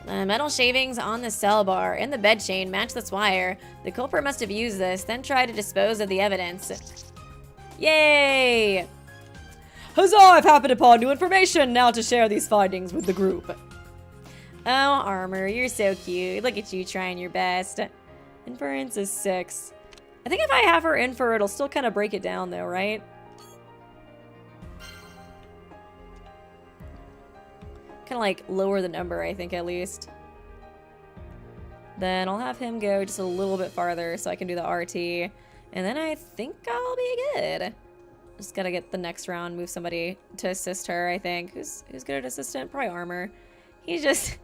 The metal shavings on the cell bar and the bed chain match this wire. The culprit must have used this, then tried to dispose of the evidence. Yay! Huzzah! I've happened upon new information now to share these findings with the group. Oh, Armor, you're so cute. Look at you trying your best. Inference is 6. I think if I have her infer, it'll still kind of break it down though, right? Kind of like lower the number, I think, at least. Then I'll have him go just a little bit farther so I can do the RT. And then I think I'll be good. Just gotta get the next round, move somebody to assist her, I think. Who's good at assistant? Probably Armor. He's just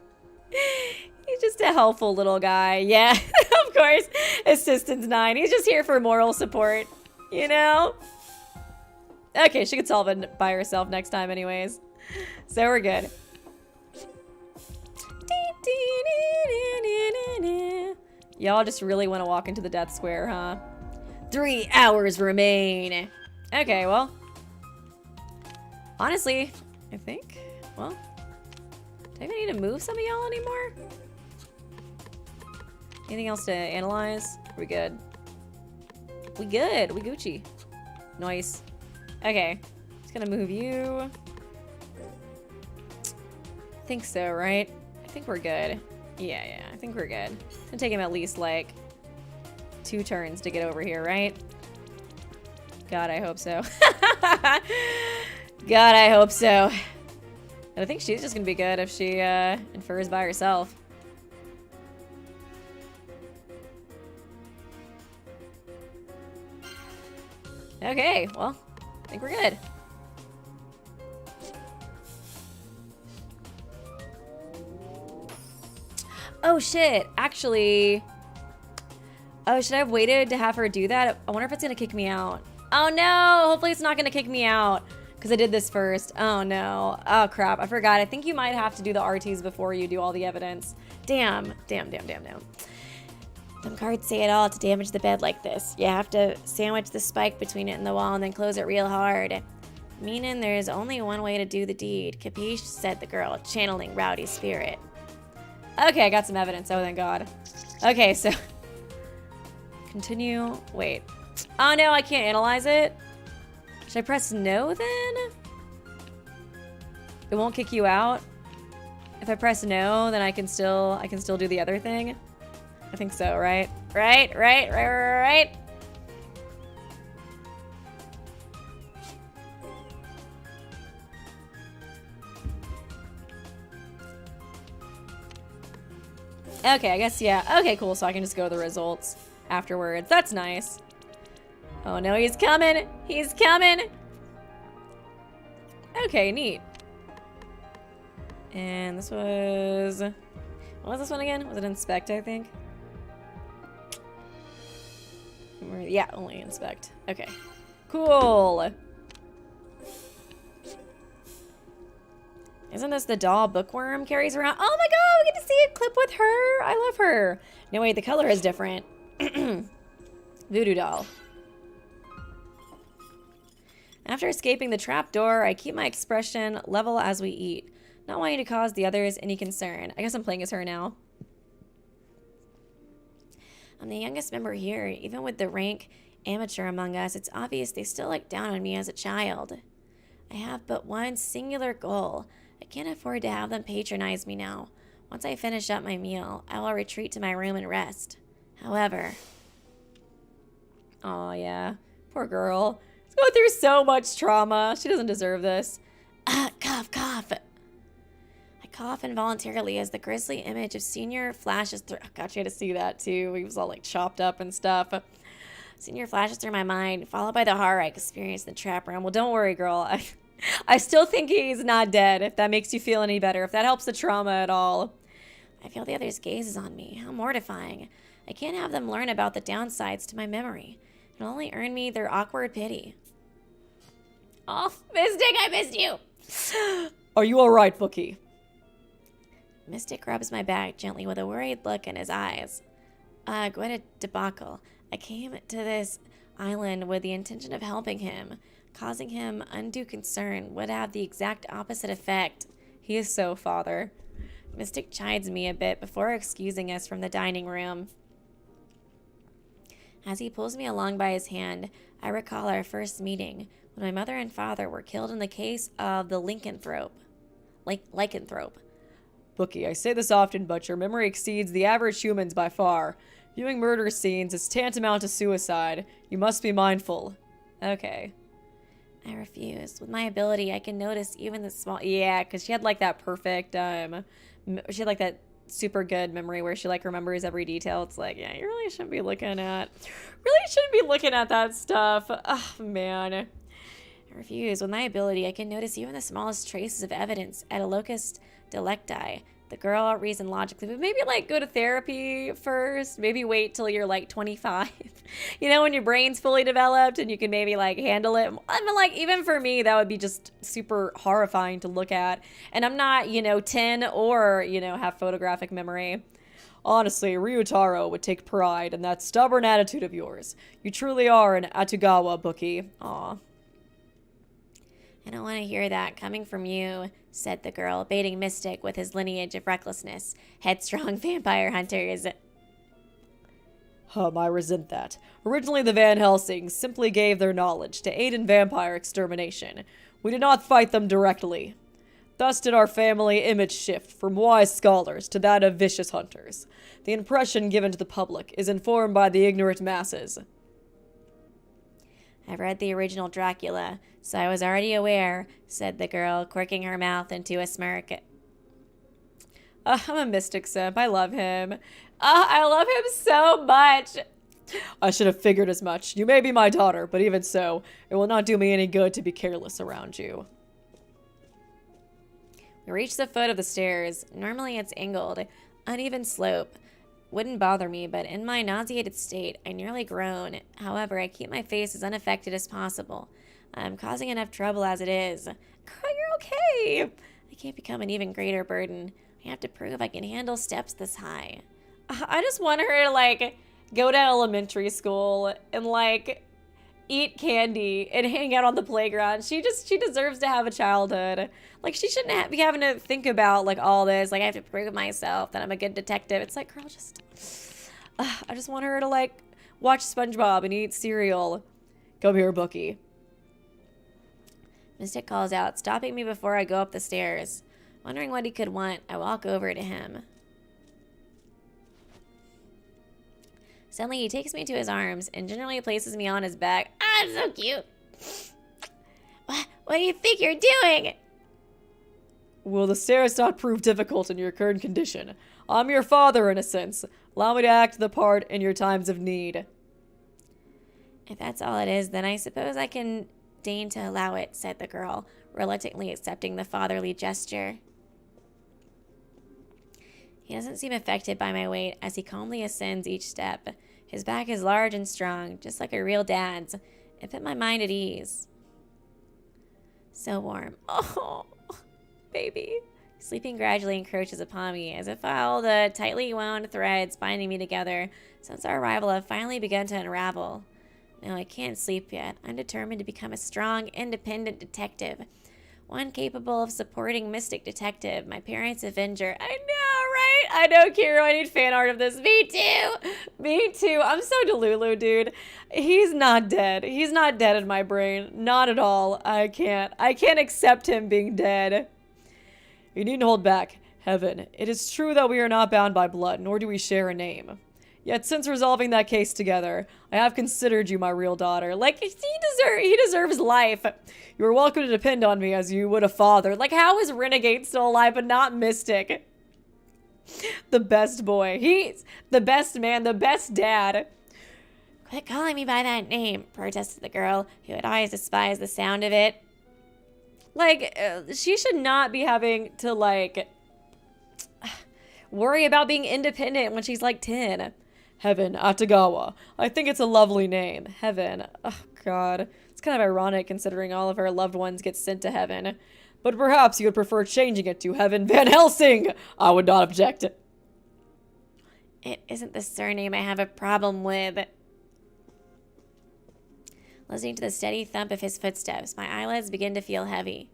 a helpful little guy. Yeah, of course. Assistant's 9. He's just here for moral support, you know? Okay, she could solve it by herself next time anyways. So we're good. Y'all just really want to walk into the death square, huh? 3 hours remain. Okay, well. Honestly, I think, well, do I even need to move some of y'all anymore? Anything else to analyze? We good? We good. We Gucci. Nice. Okay. Just gonna move you. I think so, right? I think we're good. Yeah, I think we're good. It's gonna take him at least, like, 2 turns to get over here, right? God, I hope so. God, I hope so. And I think she's just gonna be good if she infers by herself. Okay, well, I think we're good. Oh shit, actually. Oh, should I have waited to have her do that? I wonder if it's gonna kick me out. Oh no, hopefully it's not gonna kick me out because I did this first. Oh no, oh crap, I forgot. I think you might have to do the RTs before you do all the evidence. Damn. Some cards say it all to damage the bed like this. You have to sandwich the spike between it and the wall and then close it real hard. Meaning there's only one way to do the deed. Capiche? Said the girl, channeling Rowdy's spirit. Okay, I got some evidence. Oh, thank God. Okay, so... Continue. Wait. Oh, no, I can't analyze it. Should I press no, then? It won't kick you out? If I press no, then I can still do the other thing? I think so, right? Right. Okay, I guess, yeah. Okay, cool, so I can just go to the results afterwards. That's nice. Oh no, he's coming! He's coming! Okay, neat. And this was... What was this one again? Was it inspect, I think? Yeah, only inspect. Okay. Cool! Isn't this the doll Bookworm carries around? Oh my god, we get to see a clip with her! I love her! No, wait, the color is different. Voodoo doll. After escaping the trapdoor, I keep my expression level as we eat, not wanting to cause the others any concern. I guess I'm playing as her now. I'm the youngest member here. Even with the rank amateur among us, it's obvious they still look down on me as a child. I have but one singular goal. I can't afford to have them patronize me now. Once I finish up my meal, I will retreat to my room and rest. However... Oh yeah, poor girl. She's going through so much trauma. She doesn't deserve this. Cough. I cough involuntarily as the grisly image of Senior flashes through... Oh, God, you had to see that too. He was all like chopped up and stuff. Senior flashes through my mind, followed by the horror I experienced in the trap room. Well, don't worry, girl. I still think he's not dead, if that makes you feel any better, if that helps the trauma at all. I feel the others' gazes on me. How mortifying. I can't have them learn about the downsides to my memory. It'll only earn me their awkward pity. Oh, Mystic, I missed you. Are you all right, Bookie? Mystic rubs my back gently with a worried look in his eyes. Quite a debacle. I came to this island with the intention of helping him. Causing him undue concern would have the exact opposite effect. He is so father. Mystic chides me a bit before excusing us from the dining room. As he pulls me along by his hand, I recall our first meeting when my mother and father were killed in the case of the lycanthrope.
Bookie, I say this often, but your memory exceeds the average human's by far. Viewing murder scenes is tantamount to suicide. You must be mindful.
Okay. I refuse. With my ability, I can notice even the small... Yeah, because she had like that perfect... she had like that super good memory where she like remembers every detail. It's like, yeah, you really shouldn't be looking at... that stuff. Oh, man. I refuse. With my ability, I can notice even the smallest traces of evidence at a locus delicti. The girl reasoned logically, but maybe like go to therapy first. Maybe wait till you're like 25. You know, when your brain's fully developed and you can maybe like handle it. I mean, like even for me, that would be just super horrifying to look at. And I'm not, 10 or, have photographic memory.
Honestly, Ryutaro would take pride in that stubborn attitude of yours. You truly are an Atugawa, Bookie.
Aw. I don't want to hear that coming from you, said the girl, baiting Mystic with his lineage of recklessness. Headstrong vampire hunters.
I resent that. Originally, the Van Helsings simply gave their knowledge to aid in vampire extermination. We did not fight them directly. Thus did our family image shift from wise scholars to that of vicious hunters. The impression given to the public is informed by the ignorant masses.
I've read the original Dracula, so I was already aware, said the girl, quirking her mouth into a smirk.
I'm a Mystic simp. I love him. I love him so much. I should have figured as much. You may be my daughter, but even so, it will not do me any good to be careless around you.
We reached the foot of the stairs. Normally it's angled, uneven slope. Wouldn't bother me, but in my nauseated state, I nearly groan. However, I keep my face as unaffected as possible. I'm causing enough trouble as it is. Girl, you're okay. I can't become an even greater burden. I have to prove I can handle steps this high. I just want her to, like, go to elementary school and, like, eat candy and hang out on the playground. She deserves to have a childhood. Like, she shouldn't be having to think about, like, all this. Like, I have to prove myself that I'm a good detective. It's like, girl, I just want her to, like, watch SpongeBob and eat cereal.
Come here, Bookie.
Mystic calls out, stopping me before I go up the stairs. Wondering what he could want, I walk over to him. Suddenly, he takes me to his arms and generally places me on his back. Ah, it's so cute. What do you think you're doing?
Will the stairs not prove difficult in your current condition? I'm your father, in a sense. Allow me to act the part in your times of need.
If that's all it is, then I suppose I can deign to allow it, said the girl, reluctantly accepting the fatherly gesture. He doesn't seem affected by my weight as he calmly ascends each step. His back is large and strong, just like a real dad's. It put my mind at ease. So warm. Oh, baby. Sleeping gradually encroaches upon me, as if all the tightly wound threads binding me together since our arrival have finally begun to unravel. No, I can't sleep yet. I'm determined to become a strong, independent detective. One capable of supporting Mystic Detective, my parents' avenger. I know, right? I know, Kiro, I need fan art of this. Me too! Me too. I'm so Delulu, dude. He's not dead. He's not dead in my brain. Not at all. I can't accept him being dead.
You needn't hold back. Heaven, it is true that we are not bound by blood, nor do we share a name. Yet since resolving that case together, I have considered you my real daughter. Like, he deserves life. You are welcome to depend on me as you would a father. Like, how is Renegade still alive but not Mystic? The best boy. He's the best man, the best dad.
Quit calling me by that name, protested the girl, who had always despised the sound of it.
Like, she should not be having to, like, worry about being independent when she's, like, 10. Heaven, Atagawa. I think it's a lovely name. Heaven. Oh, God. It's kind of ironic considering all of her loved ones get sent to heaven. But perhaps you would prefer changing it to Heaven Van Helsing. I would not object.
It isn't the surname I have a problem with. Listening to the steady thump of his footsteps, my eyelids begin to feel heavy.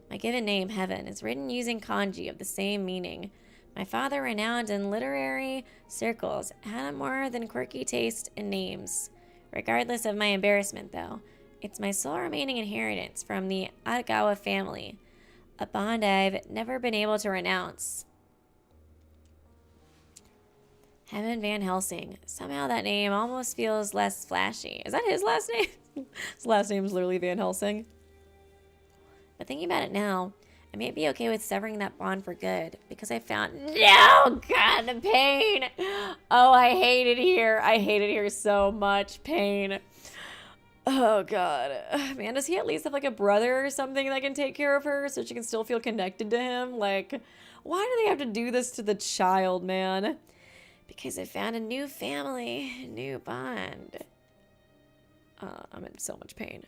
My given name, Heaven, is written using kanji of the same meaning. My father, renowned in literary circles, had a more than quirky taste in names. Regardless of my embarrassment, though, it's my sole remaining inheritance from the Atagawa family, a bond I've never been able to renounce. Heaven Van Helsing. Somehow that name almost feels less flashy. Is that his last name?
His last name is literally Van Helsing.
But thinking about it now, I may be okay with severing that bond for good, because I found... No! God, the pain! Oh, I hate it here. I hate it here so much. Pain.
Oh, God. Man, does he at least have, like, a brother or something that can take care of her so she can still feel connected to him? Like, why do they have to do this to the child, man?
Because I found a new family, a new bond.
I'm in so much pain.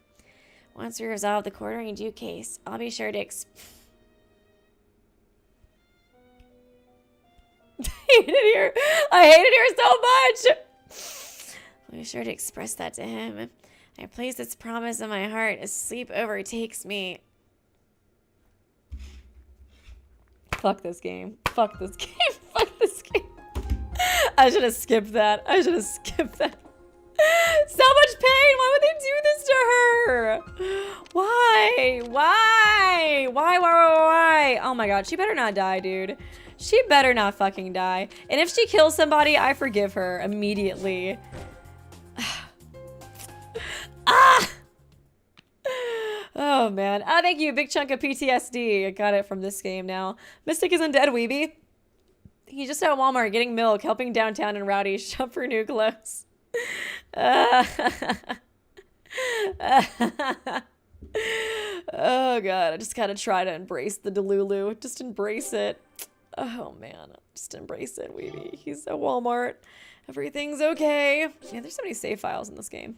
Once we resolve the quartering due case, I'll be sure to
I hate it here. I hate it here so much.
I'll be sure to express that to him. I place this promise in my heart as sleep overtakes me.
Fuck this game. Fuck this game. Fuck this game. I should have skipped that. I should have skipped that. So much pain. Why would they do this to her? Why? Why? Why? Oh my god. She better not die, dude. She better not fucking die. And if she kills somebody, I forgive her immediately. Ah! Oh man. Oh, thank you. Big chunk of PTSD. I got it from this game now. Mystic isn't dead, weeby. He's just at Walmart getting milk, helping downtown and Rowdy shop for new clothes. Oh god, I just gotta try to embrace the Delulu. Just embrace it. Oh man, just embrace it, weeby. He's at Walmart. Everything's okay. Man, there's so many save files in this game.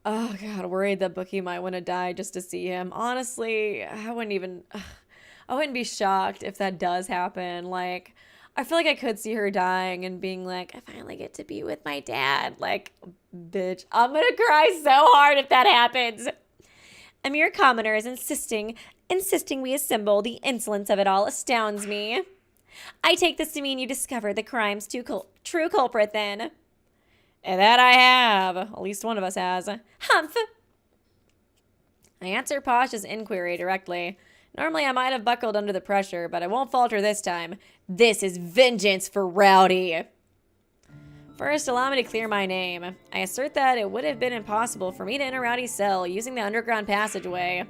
Oh god, worried that Bookie might want to die just to see him. Honestly, I wouldn't be shocked if that does happen. Like, I feel like I could see her dying and being like, I finally get to be with my dad. Like, bitch, I'm gonna cry so hard if that happens. A mere commoner is insisting we assemble. The insolence of it all astounds me. I take this to mean you discovered the crime's true culprit then. And that I have. At least one of us has. Humph! I answer Posh's inquiry directly. Normally I might have buckled under the pressure, but I won't falter this time. This is vengeance for Rowdy. First, allow me to clear my name. I assert that it would have been impossible for me to enter Rowdy's cell using the underground passageway.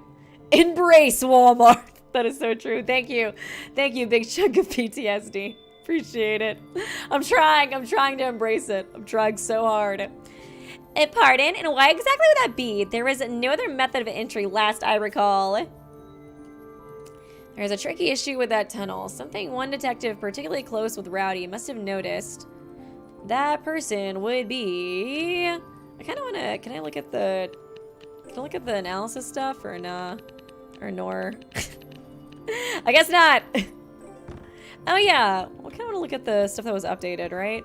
Embrace Walmart. That is so true. Thank you. Thank you, big chunk of PTSD. Appreciate it. I'm trying to embrace it. I'm trying so hard. Pardon? And why exactly would that be? There was no other method of entry last I recall. There's a tricky issue with that tunnel. Something one detective particularly close with Rowdy must have noticed. That person would be... I kind of want to... Can I look at the analysis stuff or nah? Or nor? I guess not. Oh yeah. I kind of want to look at the stuff that was updated, right?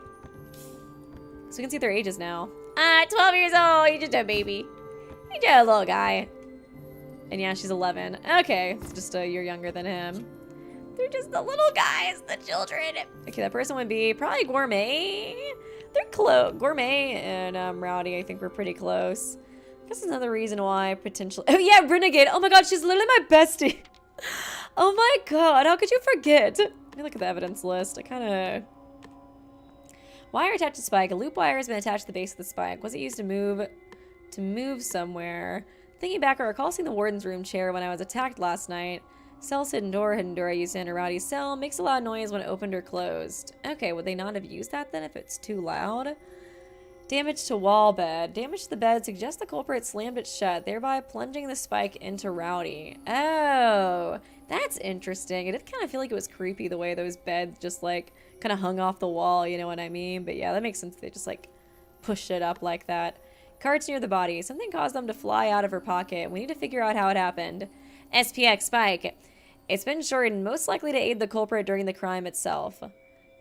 So we can see their ages now. 12 years old. You're just a baby. You're just a little guy. And yeah, she's 11. Okay, it's just a year younger than him. They're just the little guys, the children. Okay, that person would be probably Gourmet. They're close. Gourmet and Rowdy, I think we're pretty close. I guess another reason why potentially... Oh yeah, Renegade. Oh my god, she's literally my bestie. Oh my god, how could you forget? Let me look at the evidence list. I kind of... Wire attached to spike. A loop wire has been attached to the base of the spike. Was it used to move somewhere? Thinking back, I recall seeing the warden's room chair when I was attacked last night. Cell's hidden door I used to enter Rowdy's cell. Makes a loud noise when it opened or closed. Okay, would they not have used that then if it's too loud? Damage to wall bed. Damage to the bed suggests the culprit slammed it shut, thereby plunging the spike into Rowdy. Oh, that's interesting. It did kind of feel like it was creepy the way those beds just like kind of hung off the wall, you know what I mean? But yeah, that makes sense. They just like pushed it up like that. Cards near the body. Something caused them to fly out of her pocket. We need to figure out how it happened. SPX spike. It's been shortened, most likely to aid the culprit during the crime itself.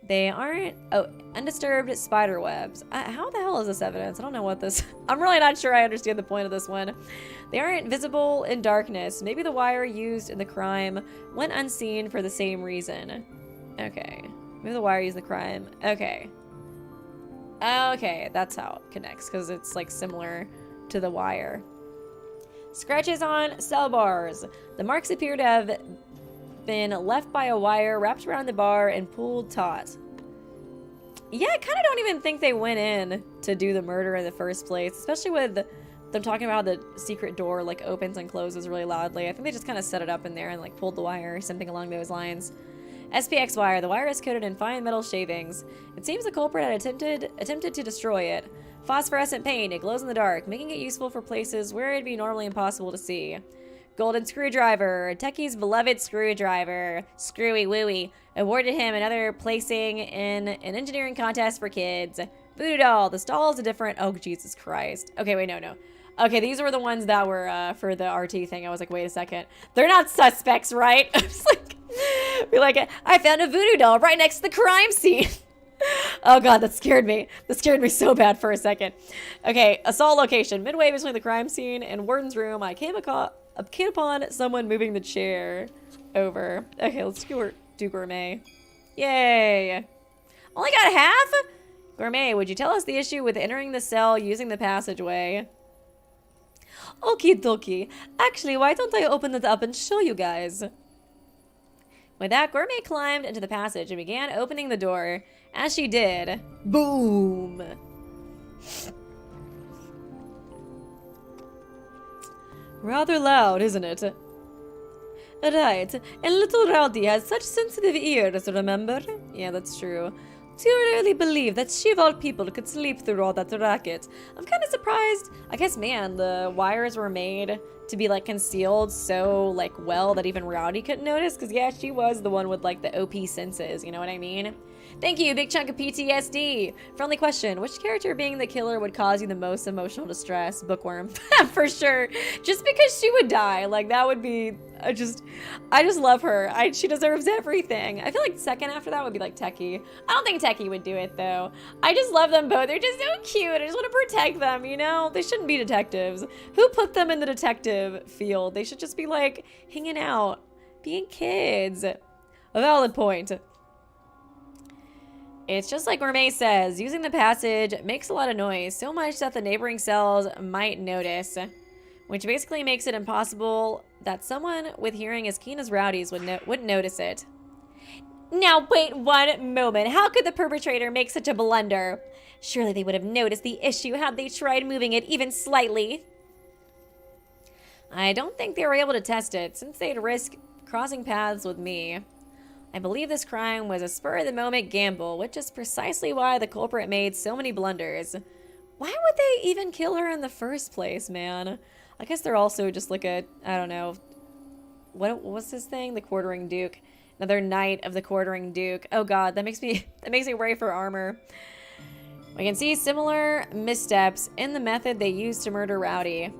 They aren't... Oh, undisturbed spider webs. How the hell is this evidence? I don't know what this... I'm really not sure I understand the point of this one. They aren't visible in darkness. Maybe the wire used in the crime went unseen for the same reason. Okay. Maybe the wire used in the crime. Okay. Okay, that's how it connects, because it's, like, similar to the wire. Scratches on cell bars. The marks appear to have been left by a wire wrapped around the bar and pulled taut. Yeah, I kind of don't even think they went in to do the murder in the first place, especially with them talking about how the secret door like opens and closes really loudly. I think they just kind of set it up in there and like pulled the wire or something along those lines. SPX wire. The wire is coated in fine metal shavings. It seems the culprit had attempted to destroy it. Phosphorescent paint. It glows in the dark, making it useful for places where it'd be normally impossible to see. Golden screwdriver. Techie's beloved screwdriver. Screwy wooey. Awarded him another placing in an engineering contest for kids. Voodoo doll. The stall is a different... Oh, Jesus Christ. Okay, wait, no. Okay, these were the ones that were for the RT thing. I was like, wait a second. They're not suspects, right? I was like... Be like, I found a voodoo doll right next to the crime scene. Oh god, that scared me. That scared me so bad for a second. Okay, assault location. Midway between the crime scene and Warden's room, I came upon someone moving the chair over. Okay, let's do gourmet. Yay. Only got half? Gourmet, would you tell us the issue with entering the cell using the passageway? Okie dokie. Actually, why don't I open it up and show you guys? With that, Gourmet climbed into the passage and began opening the door. As she did, boom! Rather loud, isn't it? Right. And little Rowdy has such sensitive ears, remember? Yeah, that's true. Do you really believe that she of all people could sleep through all that racket? I'm kind of surprised. I guess, man, the wires were made to be, like, concealed so, like, well that even Rowdy couldn't notice. Because, yeah, she was the one with, like, the OP senses, you know what I mean? Thank you, big chunk of PTSD. Friendly question. Which character being the killer would cause you the most emotional distress? Bookworm. For sure. Just because she would die. Like, that would be... I just love her. She deserves everything. I feel like second after that would be, like, Techie. I don't think Techie would do it, though. I just love them both. They're just so cute. I just want to protect them, you know? They shouldn't be detectives. Who put them in the detective field? They should just be, like, hanging out. Being kids. A valid point. It's just like Gourmet says, using the passage makes a lot of noise, so much that the neighboring cells might notice, which basically makes it impossible that someone with hearing as keen as Rowdy's wouldn't notice it. Now wait one moment, how could the perpetrator make such a blunder? Surely they would have noticed the issue had they tried moving it even slightly. I don't think they were able to test it, since they'd risk crossing paths with me. I believe this crime was a spur-of-the-moment gamble, which is precisely why the culprit made so many blunders. Why would they even kill her in the first place, man? I guess they're also just like a, I don't know, what's this thing? The Quartering Duke. Another Knight of the Quartering Duke. Oh god, that makes me worry for armor. We can see similar missteps in the method they used to murder Rowdy.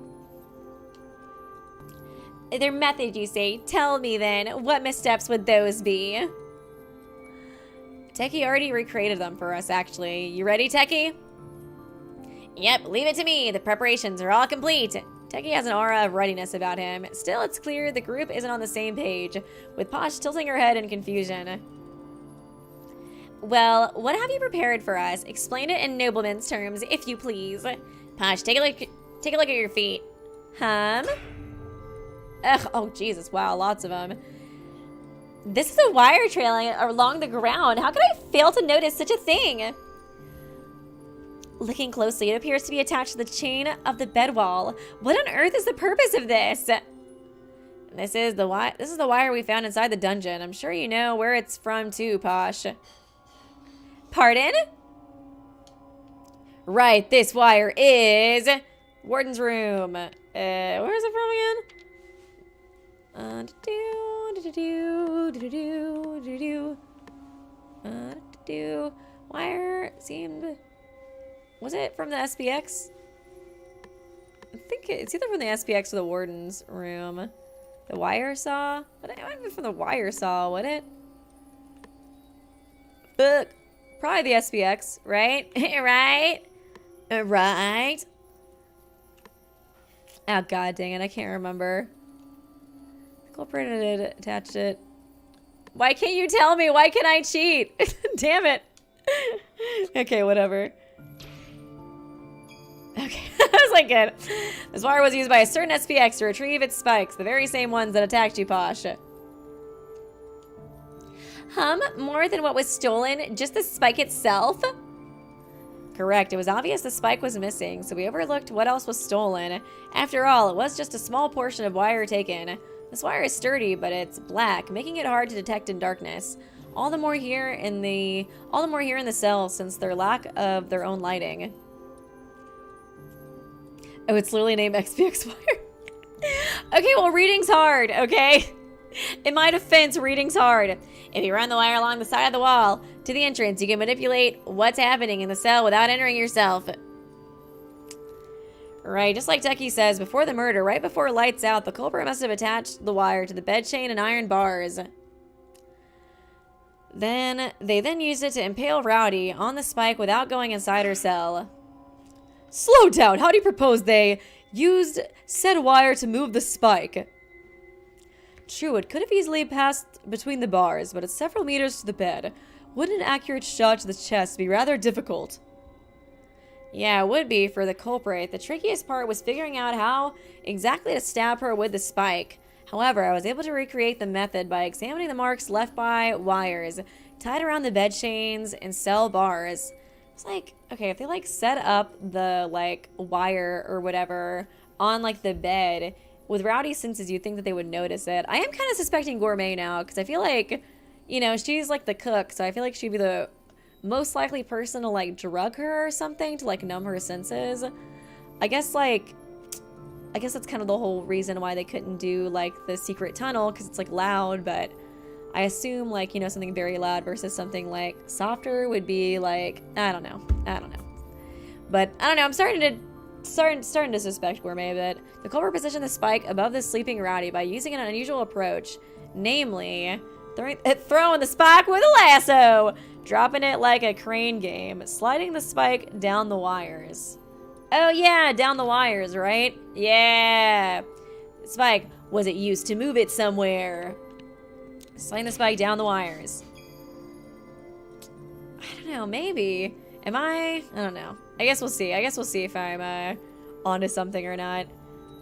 Their method, you say? Tell me then, what missteps would those be? Techie already recreated them for us, actually. You ready, Techie? Yep, leave it to me. The preparations are all complete. Techie has an aura of readiness about him. Still, it's clear the group isn't on the same page, with Posh tilting her head in confusion. Well, what have you prepared for us? Explain it in nobleman's terms, if you please. Posh, take a look at your feet. Ugh, oh Jesus, wow, lots of them. This is a wire trailing along the ground. How could I fail to notice such a thing? Looking closely, it appears to be attached to the chain of the bed wall. What on earth is the purpose of this? This is the wire we found inside the dungeon. I'm sure you know where it's from too, Posh. Pardon? Right, this wire is Warden's room. Where is it from again? Wire seemed... Was it from the SPX? I think it's either from the SPX or the Warden's room. The wire saw? But it might be from the wire saw, would it? book. Probably the SPX, right? Right? Right? Oh, god dang it. I can't remember. Culprit attached it. Why can't you tell me? Why can I cheat? Damn it. Okay, whatever. Okay, I was like, good. This wire was used by a certain SPX to retrieve its spikes, the very same ones that attacked you, Posh. More than what was stolen? Just the spike itself? Correct. It was obvious the spike was missing, so we overlooked what else was stolen. After all, it was just a small portion of wire taken. This wire is sturdy, but it's black, making it hard to detect in darkness. All the more here in the cell since their lack of their own lighting. Oh, it's literally named XPX wire. Okay, well, reading's hard, okay? In my defense, reading's hard. If you run the wire along the side of the wall to the entrance, you can manipulate what's happening in the cell without entering yourself. Right, just like Ducky says, before the murder, right before lights out, the culprit must have attached the wire to the bed chain and iron bars. They then used it to impale Rowdy on the spike without going inside her cell.
Slow down! How do you propose they used said wire to move the spike? True, it could have easily passed between the bars, but it's several meters to the bed. Wouldn't an accurate shot to the chest be rather difficult?
Yeah, it would be for the culprit. The trickiest part was figuring out how exactly to stab her with the spike. However, I was able to recreate the method by examining the marks left by wires tied around the bed chains and cell bars. It's like, okay, if they like set up the like wire or whatever on like the bed with Rowdy's senses, you'd think that they would notice it. I am kind of suspecting Gourmet now because I feel like, you know, she's like the cook, so I feel like she'd be the most likely person to like drug her or something to like numb her senses. I guess that's kind of the whole reason why they couldn't do like the secret tunnel, because it's like loud, but I assume like, you know, something very loud versus something like softer would be like, I don't know. But I don't know, I'm starting to suspect Gourmet a bit. The culprit positioned the spike above the sleeping Rowdy by using an unusual approach, namely throwing the spike with a lasso, dropping it like a crane game, sliding the spike down the wires. Oh yeah, down the wires, right? Yeah. Spike, was it used to move it somewhere? Sliding the spike down the wires. I don't know, maybe. I don't know. I guess we'll see. If I'm onto something or not.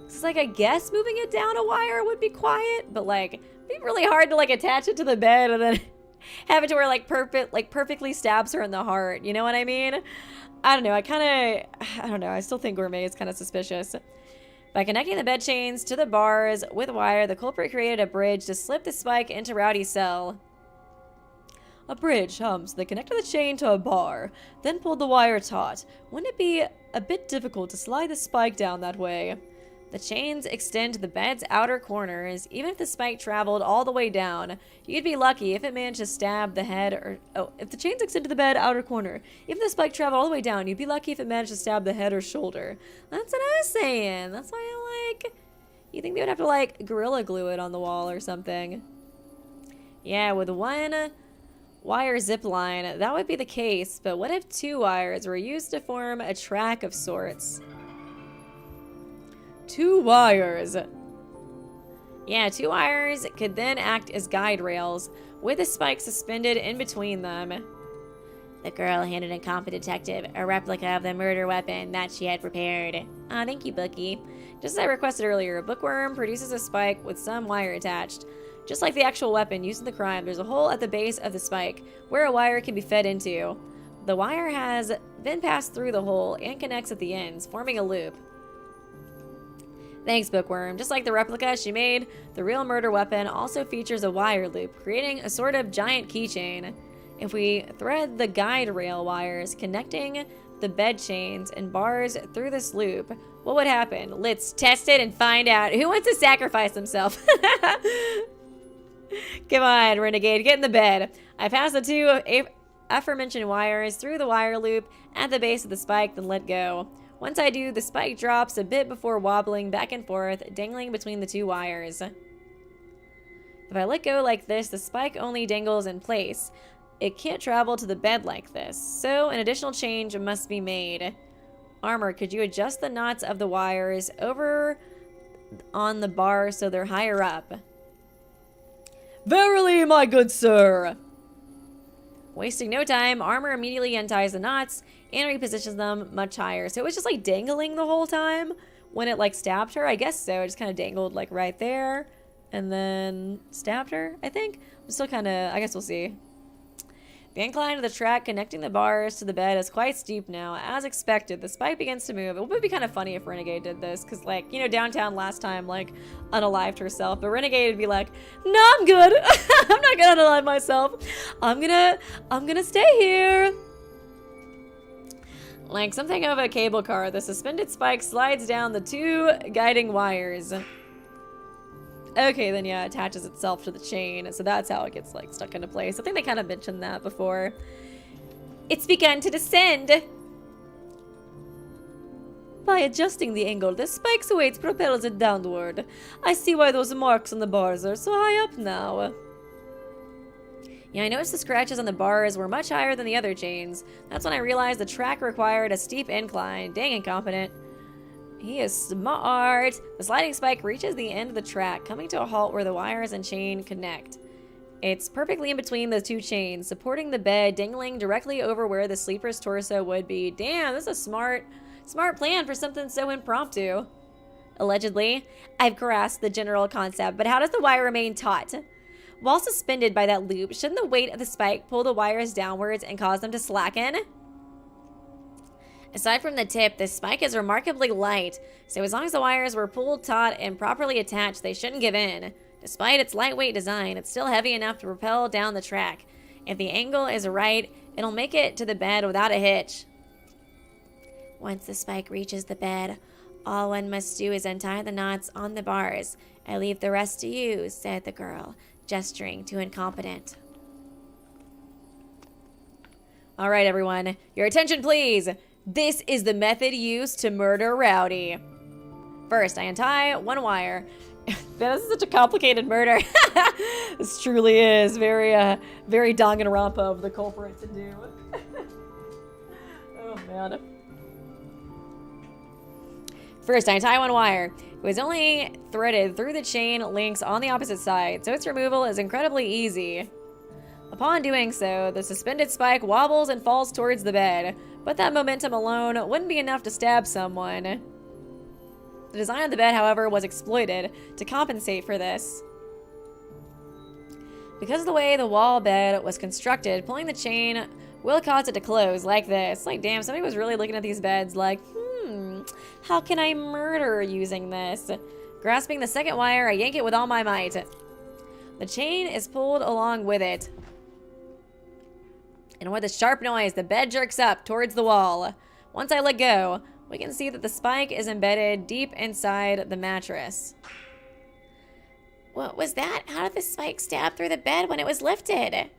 It's like, I guess moving it down a wire would be quiet, but like, it'd be really hard to like attach it to the bed and then have it to where like perfectly stabs her in the heart. You know what I mean? I don't know. I don't know. I still think Gourmet is kind of suspicious. By connecting the bed chains to the bars with wire, the culprit created a bridge to slip the spike into Rowdy's cell.
A bridge, so they connected the chain to a bar, then pulled the wire taut. Wouldn't it be a bit difficult to slide the spike down that way?
The chains extend to the bed's outer corners. Even if the spike traveled all the way down, you'd be lucky if it managed to stab the head or...
Oh, if the chains extend to the bed outer corner, even if the spike traveled all the way down, you'd be lucky if it managed to stab the head or shoulder.
That's what I was saying. That's why I'm like... You think they would have to, like, Gorilla Glue it on the wall or something? Yeah, with one wire zip line, that would be the case. But what if two wires were used to form a track of sorts?
2 wires.
Yeah, 2 wires could then act as guide rails, with a spike suspended in between them. The girl handed a confident detective a replica of the murder weapon that she had prepared. Ah, thank you, Bookie. Just as I requested earlier, Bookworm produces a spike with some wire attached. Just like the actual weapon used in the crime, there's a hole at the base of the spike, where a wire can be fed into. The wire has been passed through the hole and connects at the ends, forming a loop. Thanks, Bookworm. Just like the replica she made, the real murder weapon also features a wire loop, creating a sort of giant keychain. If we thread the guide rail wires connecting the bed chains and bars through this loop, what would happen? Let's test it and find out. Who wants to sacrifice himself? Come on, Renegade, get in the bed. I pass the 2 aforementioned wires through the wire loop at the base of the spike, then let go. Once I do, the spike drops a bit before wobbling back and forth, dangling between the 2 wires. If I let go like this, the spike only dangles in place. It can't travel to the bed like this, so an additional change must be made. Armor, could you adjust the knots of the wires over on the bar so they're higher up?
Verily, my good sir.
Wasting no time, Armor immediately unties the knots and repositions them much higher. So it was just like dangling the whole time when it like stabbed her. I guess so. It just kind of dangled like right there and then stabbed her, I think. I'm still kind of, I guess we'll see. The incline of the track connecting the bars to the bed is quite steep now. As expected, the spike begins to move. It would be kind of funny if Renegade did this, because, like, you know, Downtown last time, like, unalived herself. But Renegade would be like, no, I'm good. I'm not gonna unalive myself. I'm gonna stay here. Like something of a cable car, the suspended spike slides down the 2 guiding wires. Okay, then yeah, it attaches itself to the chain, so that's how it gets like stuck into place. I think they kind of mentioned that before. It's begun to descend. By adjusting the angle, the spike's weight propels it downward. I see why those marks on the bars are so high up now. Yeah, I noticed the scratches on the bars were much higher than the other chains. That's when I realized the track required a steep incline. Dang incompetent. He is smart. The sliding spike reaches the end of the track, coming to a halt where the wires and chain connect. It's perfectly in between the 2 chains, supporting the bed, dangling directly over where the sleeper's torso would be. Damn, this is a smart plan for something so impromptu. Allegedly, I've grasped the general concept, but how does the wire remain taut? While suspended by that loop, shouldn't the weight of the spike pull the wires downwards and cause them to slacken? Aside from the tip, this spike is remarkably light, so as long as the wires were pulled taut and properly attached, they shouldn't give in. Despite its lightweight design, it's still heavy enough to propel down the track. If the angle is right, it'll make it to the bed without a hitch. Once the spike reaches the bed, all one must do is untie the knots on the bars. I leave the rest to you, said the girl, gesturing to incompetent. All right, everyone, your attention, please. This is the method used to murder Rowdy. First, I untie 1 wire. This is such a complicated murder. This truly is very Danganronpa of the culprit to do. Oh, man. First, I untie 1 wire. It was only threaded through the chain links on the opposite side, so its removal is incredibly easy. Upon doing so, the suspended spike wobbles and falls towards the bed, but that momentum alone wouldn't be enough to stab someone. The design of the bed, however, was exploited to compensate for this. Because of the way the wall bed was constructed, pulling the chain will cause it to close like this. Like, damn, somebody was really looking at these beds like, how can I murder using this? Grasping the 2nd wire, I yank it with all my might. The chain is pulled along with it. And with a sharp noise, the bed jerks up towards the wall. Once I let go, we can see that the spike is embedded deep inside the mattress. What was that? How did the spike stab through the bed when it was lifted?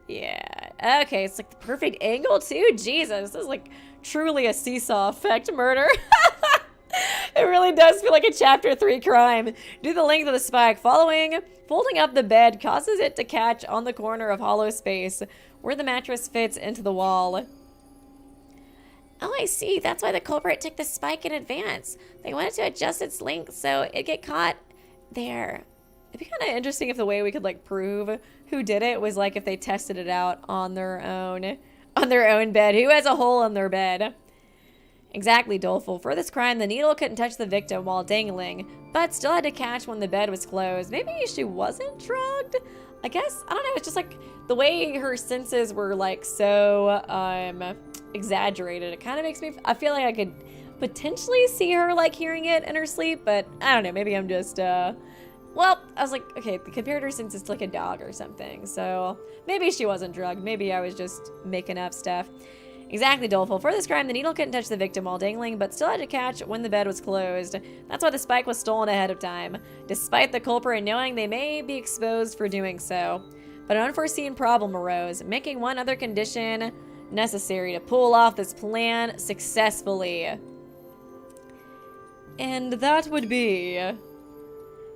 Yeah. Okay, it's like the perfect angle too. Jesus, this is like truly a seesaw effect murder. It really does feel like a chapter 3 crime. Due to the length of the spike, folding up the bed causes it to catch on the corner of hollow space where the mattress fits into the wall. Oh, I see. That's why the culprit took the spike in advance. They wanted to adjust its length so it'd get caught there. It'd be kind of interesting if the way we could like prove who did it was like if they tested it out on their own bed. Who has a hole in their bed? Exactly, Doleful. For this crime, the needle couldn't touch the victim while dangling, but still had to catch when the bed was closed. Maybe she wasn't drugged? I guess, I don't know, it's just like the way her senses were like so exaggerated. It kind of makes me, I feel like I could potentially see her like hearing it in her sleep, but I don't know, maybe I'm just, well, I was like, okay, compared her senses to like a dog or something, so maybe she wasn't drugged. Maybe I was just making up stuff. Exactly, Doleful. For this crime, the needle couldn't touch the victim while dangling, but still had to catch when the bed was closed. That's why the spike was stolen ahead of time, despite the culprit knowing they may be exposed for doing so. But an unforeseen problem arose, making one other condition necessary to pull off this plan successfully. And that would be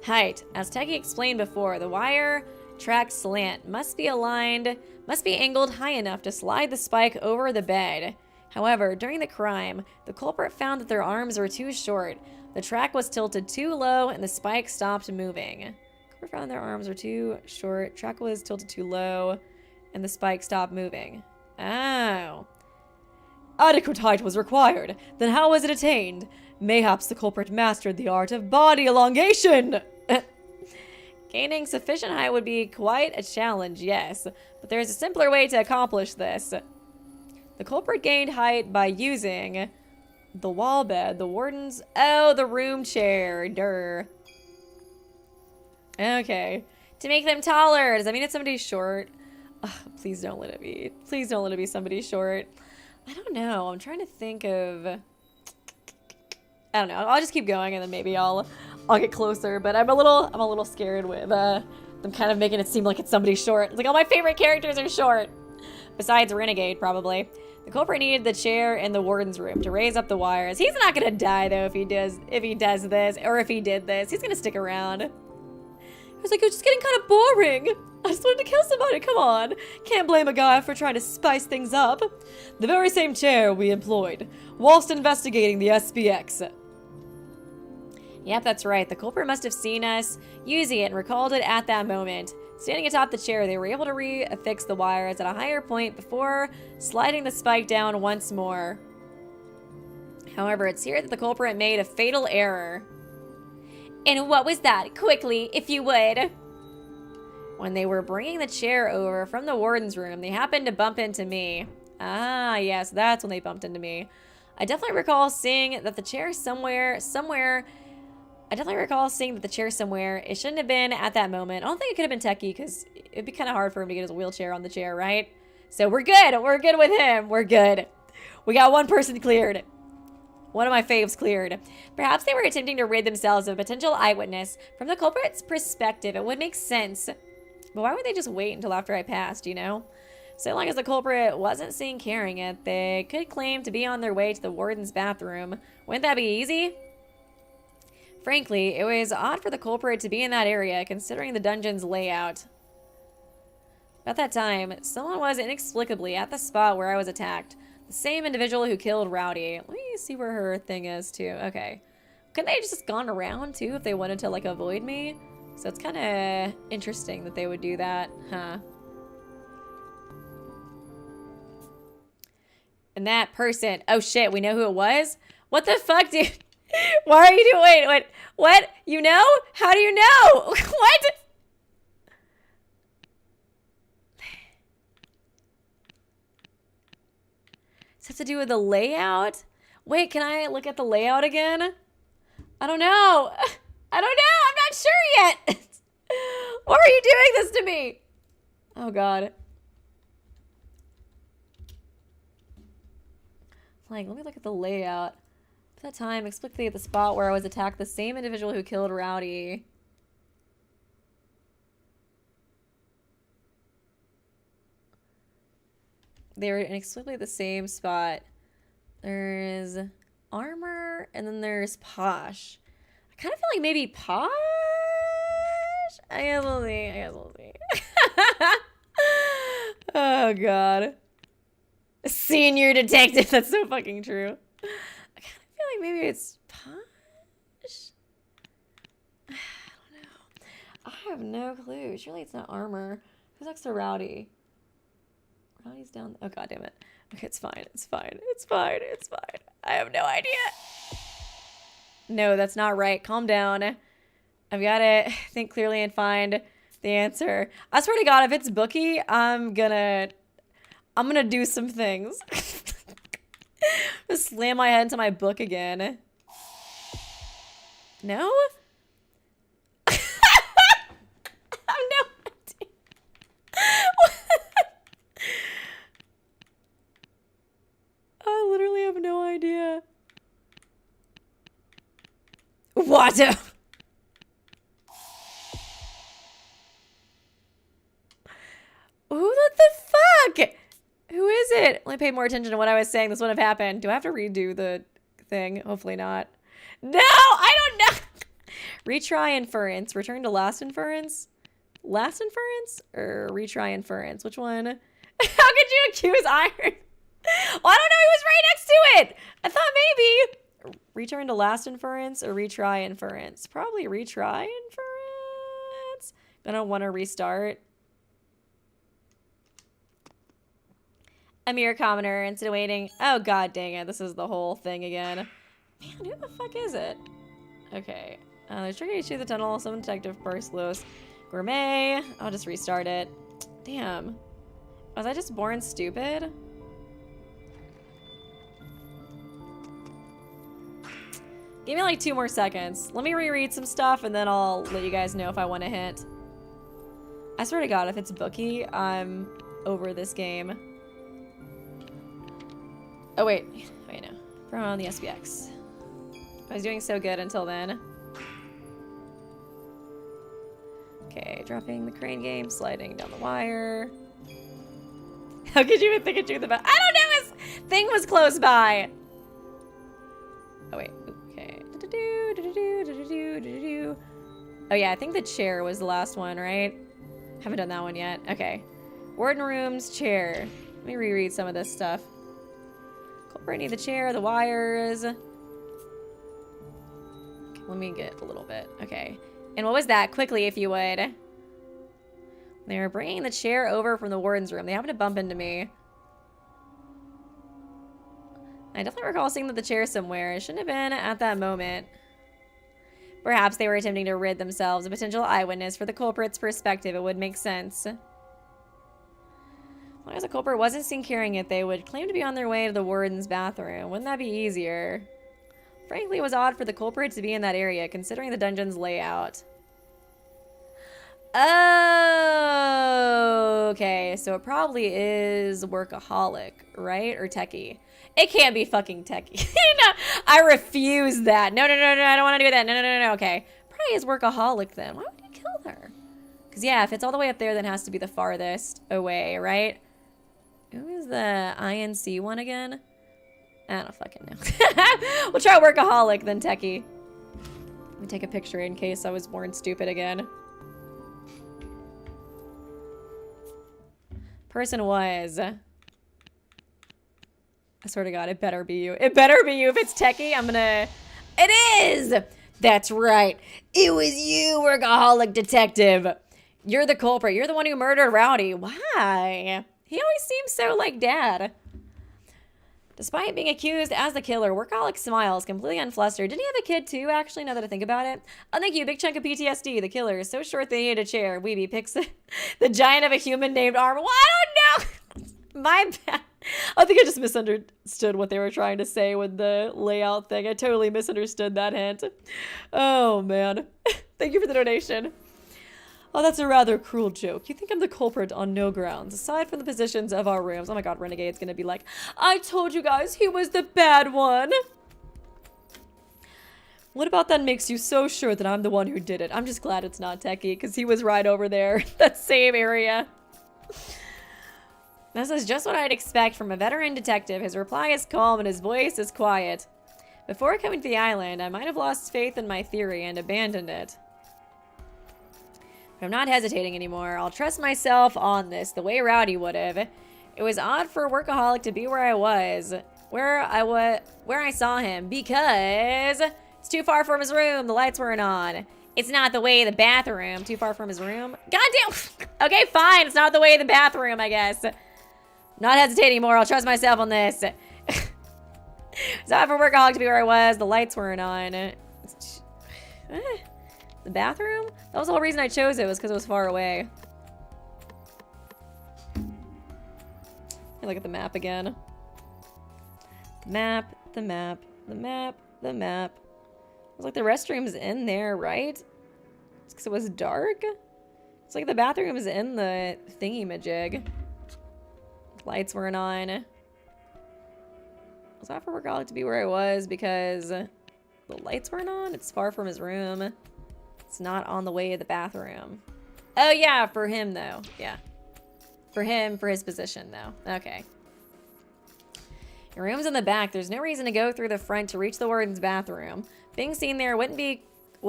height. As Techie explained before, the wire track slant. Must be angled high enough to slide the spike over the bed. However, during the crime, the culprit found that their arms were too short. The track was tilted too low and the spike stopped moving. Culprit found their arms were too short. Track was tilted too low and the spike stopped moving. Oh.
Adequate height was required. Then how was it attained? Mayhaps the culprit mastered the art of body elongation.
Gaining sufficient height would be quite a challenge, yes. But there's a simpler way to accomplish this. The culprit gained height by using the wall bed, the warden's... Oh, the room chair. Durr. Okay. To make them taller. Does that mean it's somebody short? Ugh, please don't let it be. Please don't let it be somebody short. I don't know. I'm trying to think of... I don't know. I'll just keep going and then maybe I'll get closer. But I'm a little scared with them kind of making it seem like it's somebody short. It's like all my favorite characters are short. Besides Renegade, probably. The culprit needed the chair in the warden's room to raise up the wires. He's not gonna die though if he does this, or if he did this. He's gonna stick around. He was like, it was just getting kind of boring. I just wanted to kill somebody, come on. Can't blame a guy for trying to spice things up. The very same chair we employed, whilst investigating the SPX. Yep, that's right. The culprit must have seen us using it and recalled it at that moment. Standing atop the chair, they were able to re-affix the wires at a higher point before sliding the spike down once more. However, it's here that the culprit made a fatal error. And what was that? Quickly, if you would. When they were bringing the chair over from the warden's room, they happened to bump into me. Ah, yes, that's when they bumped into me. I definitely recall seeing that the chair somewhere. It shouldn't have been at that moment. I don't think it could have been Techie because it'd be kind of hard for him to get his wheelchair on the chair, right? So we're good. We're good with him. We're good. We got one person cleared. One of my faves cleared. Perhaps they were attempting to rid themselves of a potential eyewitness. From the culprit's perspective, it would make sense. But why would they just wait until after I passed, you know? So long as the culprit wasn't seen carrying it, they could claim to be on their way to the warden's bathroom. Wouldn't that be easy? Frankly, it was odd for the culprit to be in that area, considering the dungeon's layout. At that time, someone was inexplicably at the spot where I was attacked. The same individual who killed Rowdy. Let me see where her thing is, too. Okay. Couldn't they have just gone around, too, if they wanted to, like, avoid me? So it's kind of interesting that they would do that, huh? And that person... Oh, shit, we know who it was? What the fuck, dude? Why are you doing... Wait, what? You know? How do you know? What? Does it have to do with the layout? Wait, can I look at the layout again? I don't know. I don't know. I'm not sure yet. Why are you doing this to me? Oh, God. Like, let me look at the layout. At that time, explicitly at the spot where I was attacked, the same individual who killed Rowdy. They were inexplicably at the same spot. There's armor, and then there's Posh. I kind of feel like maybe Posh? I guess we'll see. Oh, God. Senior detective. That's so fucking true. I kind of feel like maybe it's Posh? I don't know. I have no clue. Surely it's not armor. Who's next to Rowdy? Rowdy's down. Oh, God damn it. Okay, it's fine. It's fine. It's fine. It's fine. I have no idea. No, that's not right. Calm down. I've got to think clearly and find the answer. I swear to God, if it's Bookie, I'm gonna do some things. Just slam my head into my book again. No? I have no idea. I literally have no idea. What? Who the fuck? Who is it? Let me pay more attention to what I was saying. This wouldn't have happened. Do I have to redo the thing? Hopefully not. No, I don't know. Retry inference. Return to last inference. Last inference or retry inference? Which one? How could you accuse iron? Well, I don't know. He was right next to it. I thought maybe. Return to last inference or retry inference? Probably retry inference. I don't want to restart. A mere commoner insinuating. Oh, god dang it. This is the whole thing again. Man, who the fuck is it? Okay. There's tricky to the tunnel. Some detective burst loose. Gourmet. I'll just restart it. Damn. Was I just born stupid? Give me like 2 more seconds. Let me reread some stuff and then I'll let you guys know if I want a hint. I swear to god, if it's bookie, I'm over this game. Oh wait. Wait, no. From on the SPX. I was doing so good until then. Okay, dropping the crane game, sliding down the wire. How could you even think of doing the best? I don't know, his thing was close by. Oh wait, okay. Oh yeah, I think the chair was the last one, right? Haven't done that one yet. Okay. Warden rooms, chair. Let me reread some of this stuff. Culprit need the chair, the wires. Okay, let me get a little bit. Okay. And what was that? Quickly, if you would. They were bringing the chair over from the warden's room. They happened to bump into me. I definitely recall seeing the chair somewhere. It shouldn't have been at that moment. Perhaps they were attempting to rid themselves of a potential eyewitness. For the culprit's perspective, it would make sense. As long as the culprit wasn't seen carrying it, they would claim to be on their way to the warden's bathroom. Wouldn't that be easier? Frankly, it was odd for the culprit to be in that area, considering the dungeon's layout. Oh, okay. So it probably is workaholic, right? Or techie. It can't be fucking techie. No, I refuse that. No, I don't want to do that. No. Okay. Probably is workaholic then. Why would he kill her? Because, yeah, if it's all the way up there, then it has to be the farthest away, right? Who is the INC one again? I don't fucking know. We'll try workaholic, then techie. Let me take a picture in case I was born stupid again. Person was. I swear to god, it better be you. It better be you. If it's techie, I'm gonna... It is! That's right. It was you, workaholic detective. You're the culprit. You're the one who murdered Rowdy. Why? He always seems so like dad. Despite being accused as the killer, Workaholic smiles, completely unflustered. Didn't he have a kid too, actually, now that I think about it? Oh, thank you. Big chunk of PTSD. The killer is so short they need a chair. Weeby picks the giant of a human named Armor. Well, I don't know. My bad. I think I just misunderstood what they were trying to say with the layout thing. I totally misunderstood that hint. Oh, man. Thank you for the donation. Oh, that's a rather cruel joke. You think I'm the culprit on no grounds, aside from the positions of our rooms. Oh my god, Renegade's gonna be like, I told you guys he was the bad one. What about that makes you so sure that I'm the one who did it? I'm just glad it's not Techie, because he was right over there. That same area. This is just what I'd expect from a veteran detective. His reply is calm and his voice is quiet. Before coming to the island, I might have lost faith in my theory and abandoned it. I'm not hesitating anymore. I'll trust myself on this, the way Rowdy would have. It was odd for Workaholic to be where I was, where I saw him, because it's too far from his room. The lights weren't on. It's not the way of the bathroom. Too far from his room. Goddamn. Okay, fine. It's not the way of the bathroom, I guess. Not hesitating anymore. I'll trust myself on this. It's odd for Workaholic to be where I was. The lights weren't on. The bathroom? That was the whole reason I chose it, was because it was far away. Look at the map again. The map. It's like the restroom's in there, right? It's because it was dark? It's like the bathroom is in the thingy-majig. Lights weren't on. I was off for Workaholic to be where I was because the lights weren't on. It's far from his room. It's not on the way to the bathroom. Oh, yeah, for him, though. Yeah. For him, for his position, though. Okay. Your room's in the back. There's no reason to go through the front to reach the warden's bathroom. Being seen there would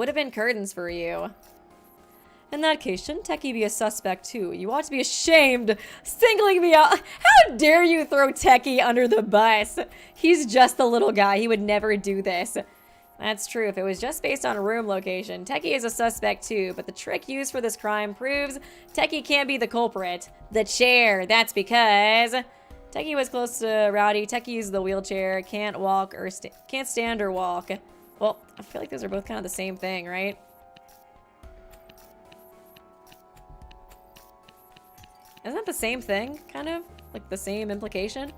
have been curtains for you.
In that case, shouldn't Techie be a suspect too? You ought to be ashamed, singling me out. How dare you throw Techie under the bus? He's just a little guy. He would never do this. That's true. If it was just based on room location, Techie is a suspect too, but the trick used for this crime proves Techie can't be the culprit. The chair. That's because Techie was close to Rowdy. Techie used the wheelchair, can't walk or can't stand or walk. Well, I feel like those are both kind of the same thing, right? Isn't that the same thing, kind of? Like the same implication?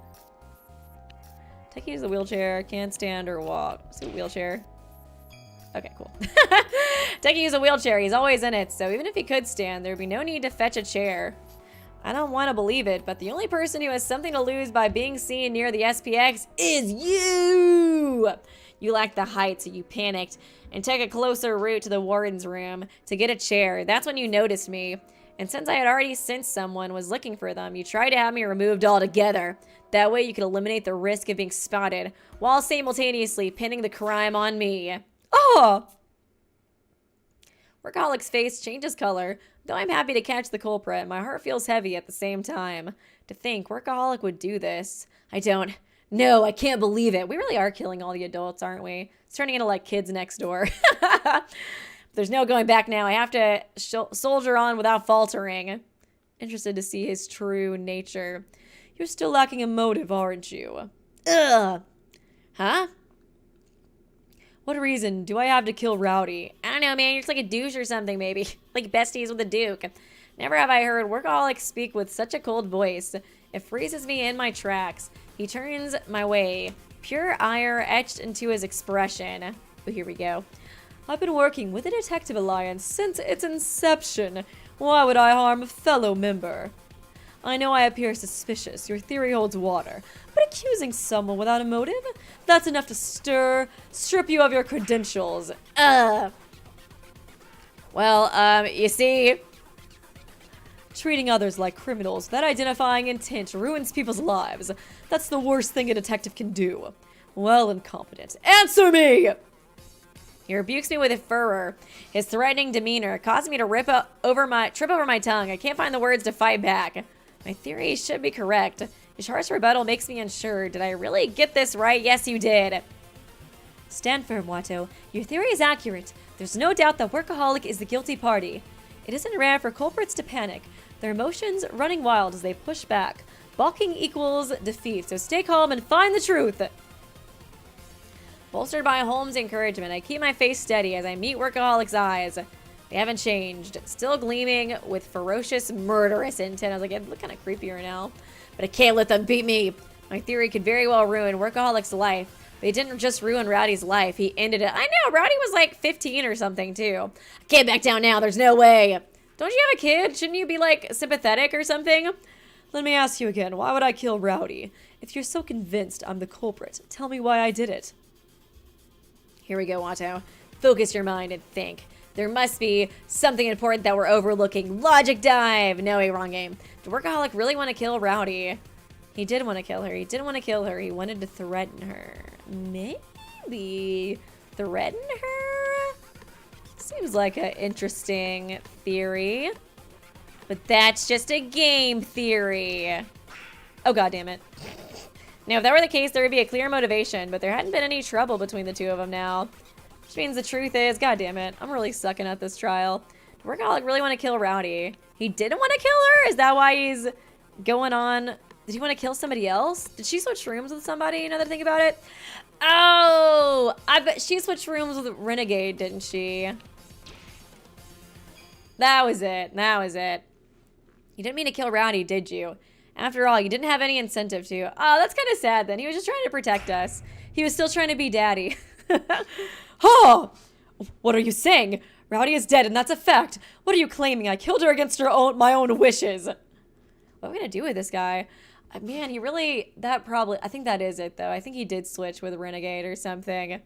Techie used the wheelchair, can't stand or walk. So wheelchair. Okay, cool. Techie used a wheelchair. He's always in it, so even if he could stand, there'd be no need to fetch a chair. I don't want to believe it, but the only person who has something to lose by being seen near the SPX is you! You lacked the height, so you panicked and took a closer route to the warden's room to get a chair. That's when you noticed me. And since I had already sensed someone was looking for them, you tried to have me removed altogether. That way you could eliminate the risk of being spotted, while simultaneously pinning the crime on me. Oh! Workaholic's face changes color. Though I'm happy to catch the culprit, my heart feels heavy at the same time. To think Workaholic would do this. No, I can't believe it. We really are killing all the adults, aren't we? It's turning into like kids next door. There's no going back now. I have to soldier on without faltering. Interested to see his true nature. You're still lacking a motive, aren't you? Ugh. Huh? What reason do I have to kill Rowdy? I don't know, man. You're just like a douche or something, maybe. Like besties with a duke. Never have I heard Workaholic speak with such a cold voice. It freezes me in my tracks. He turns my way. Pure ire etched into his expression. Oh, here we go. I've been working with the Detective Alliance since its inception. Why would I harm a fellow member? I know I appear suspicious. Your theory holds water. But accusing someone without a motive? That's enough to strip you of your credentials. Well, you see, treating others like criminals without identifying intent ruins people's lives. That's the worst thing a detective can do. Well, incompetent. Answer me! He rebukes me with a furor. His threatening demeanor caused me to trip over my tongue. I can't find the words to fight back. My theory should be correct. His harsh rebuttal makes me unsure. Did I really get this right? Yes, you did. Stand firm, Watto. Your theory is accurate. There's no doubt that Workaholic is the guilty party. It isn't rare for culprits to panic, their emotions running wild as they push back. Balking equals defeat, so stay calm and find the truth. Bolstered by Holmes' encouragement, I keep my face steady as I meet Workaholic's eyes. They haven't changed, still gleaming with ferocious, murderous intent. I was like, it look kind of creepier now. But I can't let them beat me. My theory could very well ruin Workaholic's life. But he didn't just ruin Rowdy's life, he ended it. I know, Rowdy was like 15 or something too. I can't back down now, there's no way. Don't you have a kid? Shouldn't you be like sympathetic or something? Let me ask you again, why would I kill Rowdy? If you're so convinced I'm the culprit, tell me why I did it. Here we go, Watto. Focus your mind and think. There must be something important that we're overlooking. Logic dive! No, wrong game. Did Workaholic really want to kill Rowdy? He did want to kill her. He didn't want to kill her. He wanted to threaten her. Maybe threaten her? Seems like an interesting theory. But that's just a game theory. Oh, God damn it. Now, if that were the case, there would be a clear motivation, but there hadn't been any trouble between the two of them now. Which means the truth is, God damn it, I'm really sucking at this trial. Did Workaholic really want to kill Rowdy? He didn't want to kill her? Is that why he's going on? Did he want to kill somebody else? Did she switch rooms with somebody, now that I think about it? Oh, I bet she switched rooms with Renegade, didn't she? That was it. That was it. You didn't mean to kill Rowdy, did you? After all, you didn't have any incentive to. Oh, that's kind of sad then. He was just trying to protect us. He was still trying to be daddy. Oh! What are you saying? Rowdy is dead and that's a fact. What are you claiming? I killed her against my own wishes. What are we gonna do with this guy? Man, he really, I think that is it though. I think he did switch with Renegade or something.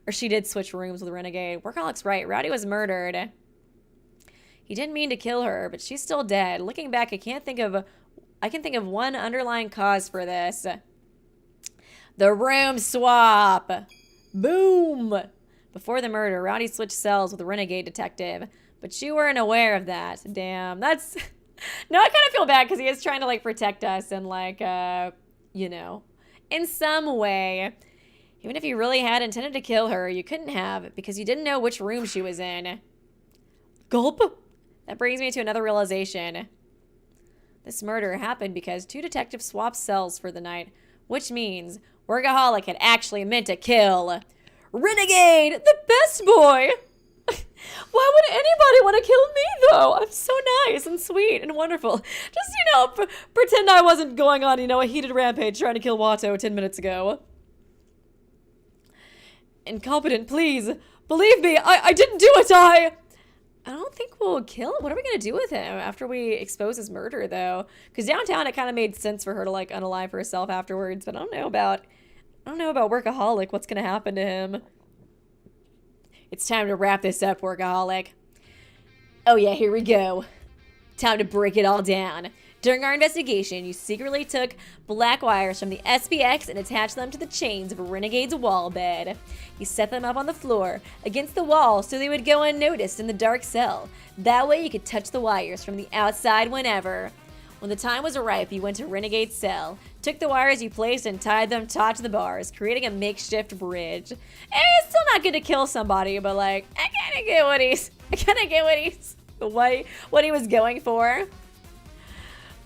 Or she did switch rooms with Renegade. Workaholic's right. Rowdy was murdered. He didn't mean to kill her, but she's still dead. Looking back, I can think of one underlying cause for this. The room swap. Boom. Before the murder, Rowdy switched cells with a Renegade detective.
But you weren't aware of that. Damn, that's... No, I kind of feel bad because he is trying to, like, protect us and, like, you know, in some way. Even if you really had intended to kill her, you couldn't have because you didn't know which room she was in. Gulp? That brings me to another realization. This murder happened because 2 detectives swapped cells for the night, which means Workaholic had actually meant to kill Renegade, the best boy. Why would anybody want to kill me, though? I'm so nice and sweet and wonderful. Just, you know, pretend I wasn't going on, you know, a heated rampage trying to kill Watto 10 minutes ago. Incompetent, please. Believe me, I didn't do it, I don't think we'll kill him. What are we going to do with him after we expose his murder, though? Because downtown, it kind of made sense for her to, like, unalive herself afterwards, but I don't know about Workaholic. What's going to happen to him? It's time to wrap this up, Workaholic. Oh yeah, here we go. Time to break it all down. During our investigation, you secretly took black wires from the SPX and attached them to the chains of Renegade's wall bed. You set them up on the floor, against the wall, so they would go unnoticed in the dark cell. That way you could touch the wires from the outside whenever. When the time was ripe, you went to Renegade's cell, took the wires you placed and tied them taut to the bars, creating a makeshift bridge. And it's still not good to kill somebody, but like, I kinda get what he was going for.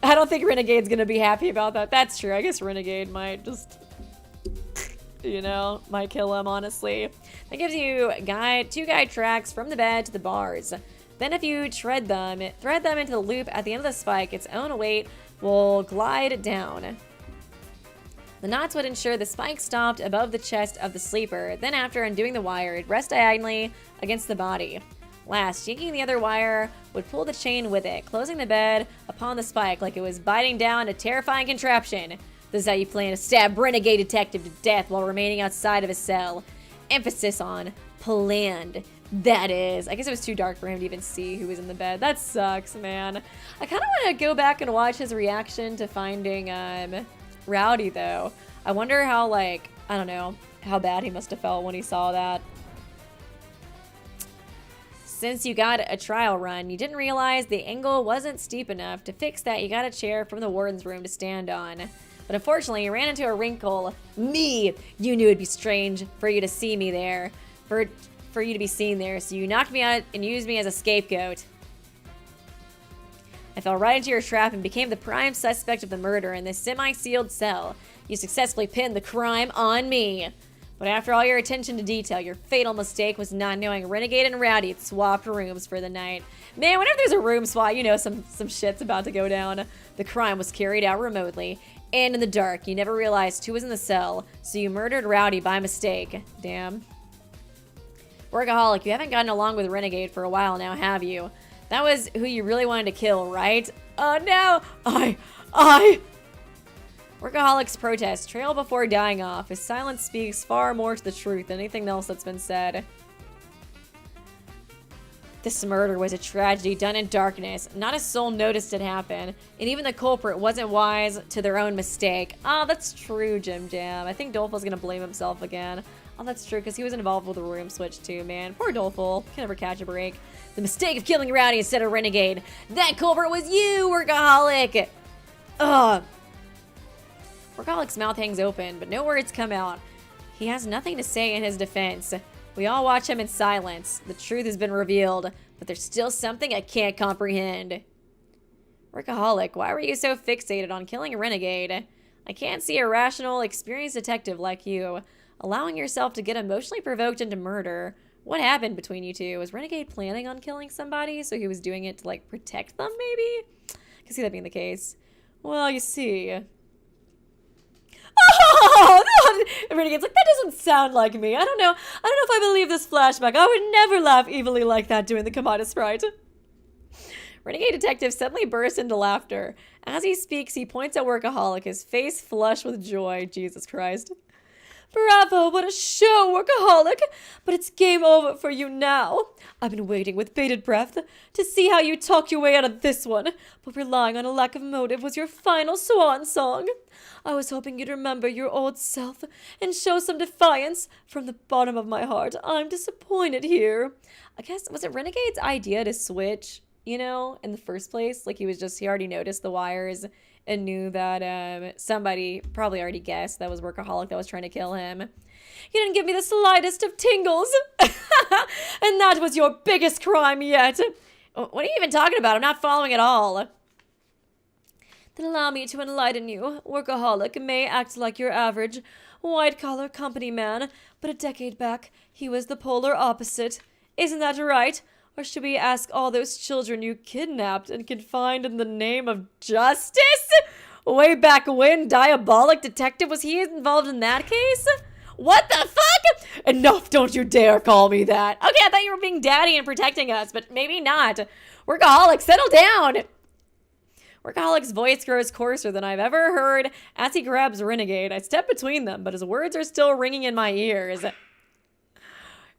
I don't think Renegade's gonna be happy about that. That's true. I guess Renegade might just, you know, might kill him, honestly. That gives you 2 guide tracks from the bed to the bars. Then if you thread them into the loop at the end of the spike, its own weight will glide down. The knots would ensure the spike stopped above the chest of the sleeper. Then after undoing the wire, it'd rest diagonally against the body. Last, yanking the other wire would pull the chain with it, closing the bed upon the spike like it was biting down a terrifying contraption. This is how you plan to stab Renegade Detective to death while remaining outside of his cell. Emphasis on planned. That is. I guess it was too dark for him to even see who was in the bed. That sucks, man. I kind of want to go back and watch his reaction to finding Rowdy, though. I wonder how, like, I don't know, how bad he must have felt when he saw that. Since you got a trial run, you didn't realize the angle wasn't steep enough. To fix that, you got a chair from the warden's room to stand on. But unfortunately, you ran into a wrinkle. Me! You knew it'd be strange for you to see me there. For you to be seen there, so you knocked me out and used me as a scapegoat. I fell right into your trap and became the prime suspect of the murder in this semi-sealed cell. You successfully pinned the crime on me. But after all your attention to detail, your fatal mistake was not knowing Renegade and Rowdy had swapped rooms for the night. Man, whenever there's a room swap, you know some shit's about to go down. The crime was carried out remotely and in the dark. You never realized who was in the cell, so you murdered Rowdy by mistake. Damn. Workaholic, you haven't gotten along with Renegade for a while now, have you? That was who you really wanted to kill, right? Oh no! Workaholic's protest trail before dying off. His silence speaks far more to the truth than anything else that's been said. This murder was a tragedy done in darkness. Not a soul noticed it happen. And even the culprit wasn't wise to their own mistake. Oh, that's true, Jim Jam. I think Doleful's gonna blame himself again. Oh, that's true, because he was involved with the room switch too, man. Poor Doleful. Can never catch a break. The mistake of killing Rowdy instead of Renegade. That culprit was you, Workaholic! Ugh. Workaholic's mouth hangs open, but no words come out. He has nothing to say in his defense. We all watch him in silence. The truth has been revealed, but there's still something I can't comprehend. Workaholic, why were you so fixated on killing a Renegade? I can't see a rational, experienced detective like you allowing yourself to get emotionally provoked into murder. What happened between you two? Was Renegade planning on killing somebody, so he was doing it to, like, protect them, maybe? I can see that being the case. Well, you see... Oh, Renegade's like, that doesn't sound like me. I don't know if I believe this flashback. I would never laugh evilly like that doing the Kamada sprite. Renegade Detective suddenly bursts into laughter. As he speaks, he points at Workaholic, his face flushed with joy. Jesus Christ.
Bravo, what a show, workaholic! But it's game over for you now. I've been waiting with bated breath to see how you talk your way out of this one, but relying on a lack of motive was your final swan song. I was hoping you'd remember your old self and show some defiance. From the bottom of my heart, I'm disappointed here. I guess, was it Renegade's idea to switch, in the first place? Like, he already noticed the wires and knew that somebody probably already guessed that was Workaholic that was trying to kill him. You didn't give me the slightest of tingles. And that was your biggest crime yet.
What are you even talking about? I'm not following at all.
Then allow me to enlighten you. Workaholic may act like your average white-collar company man, but a decade back, he was the polar opposite. Isn't that right? Or should we ask all those children you kidnapped and confined in the name of justice? Way back when, Diabolic Detective, was he involved in that case?
What the fuck?
Enough, don't you dare call me that.
Okay, I thought you were being daddy and protecting us, but maybe not. Workaholic, settle down. Workaholic's voice grows coarser than I've ever heard as he grabs Renegade. I step between them, but his words are still ringing in my ears.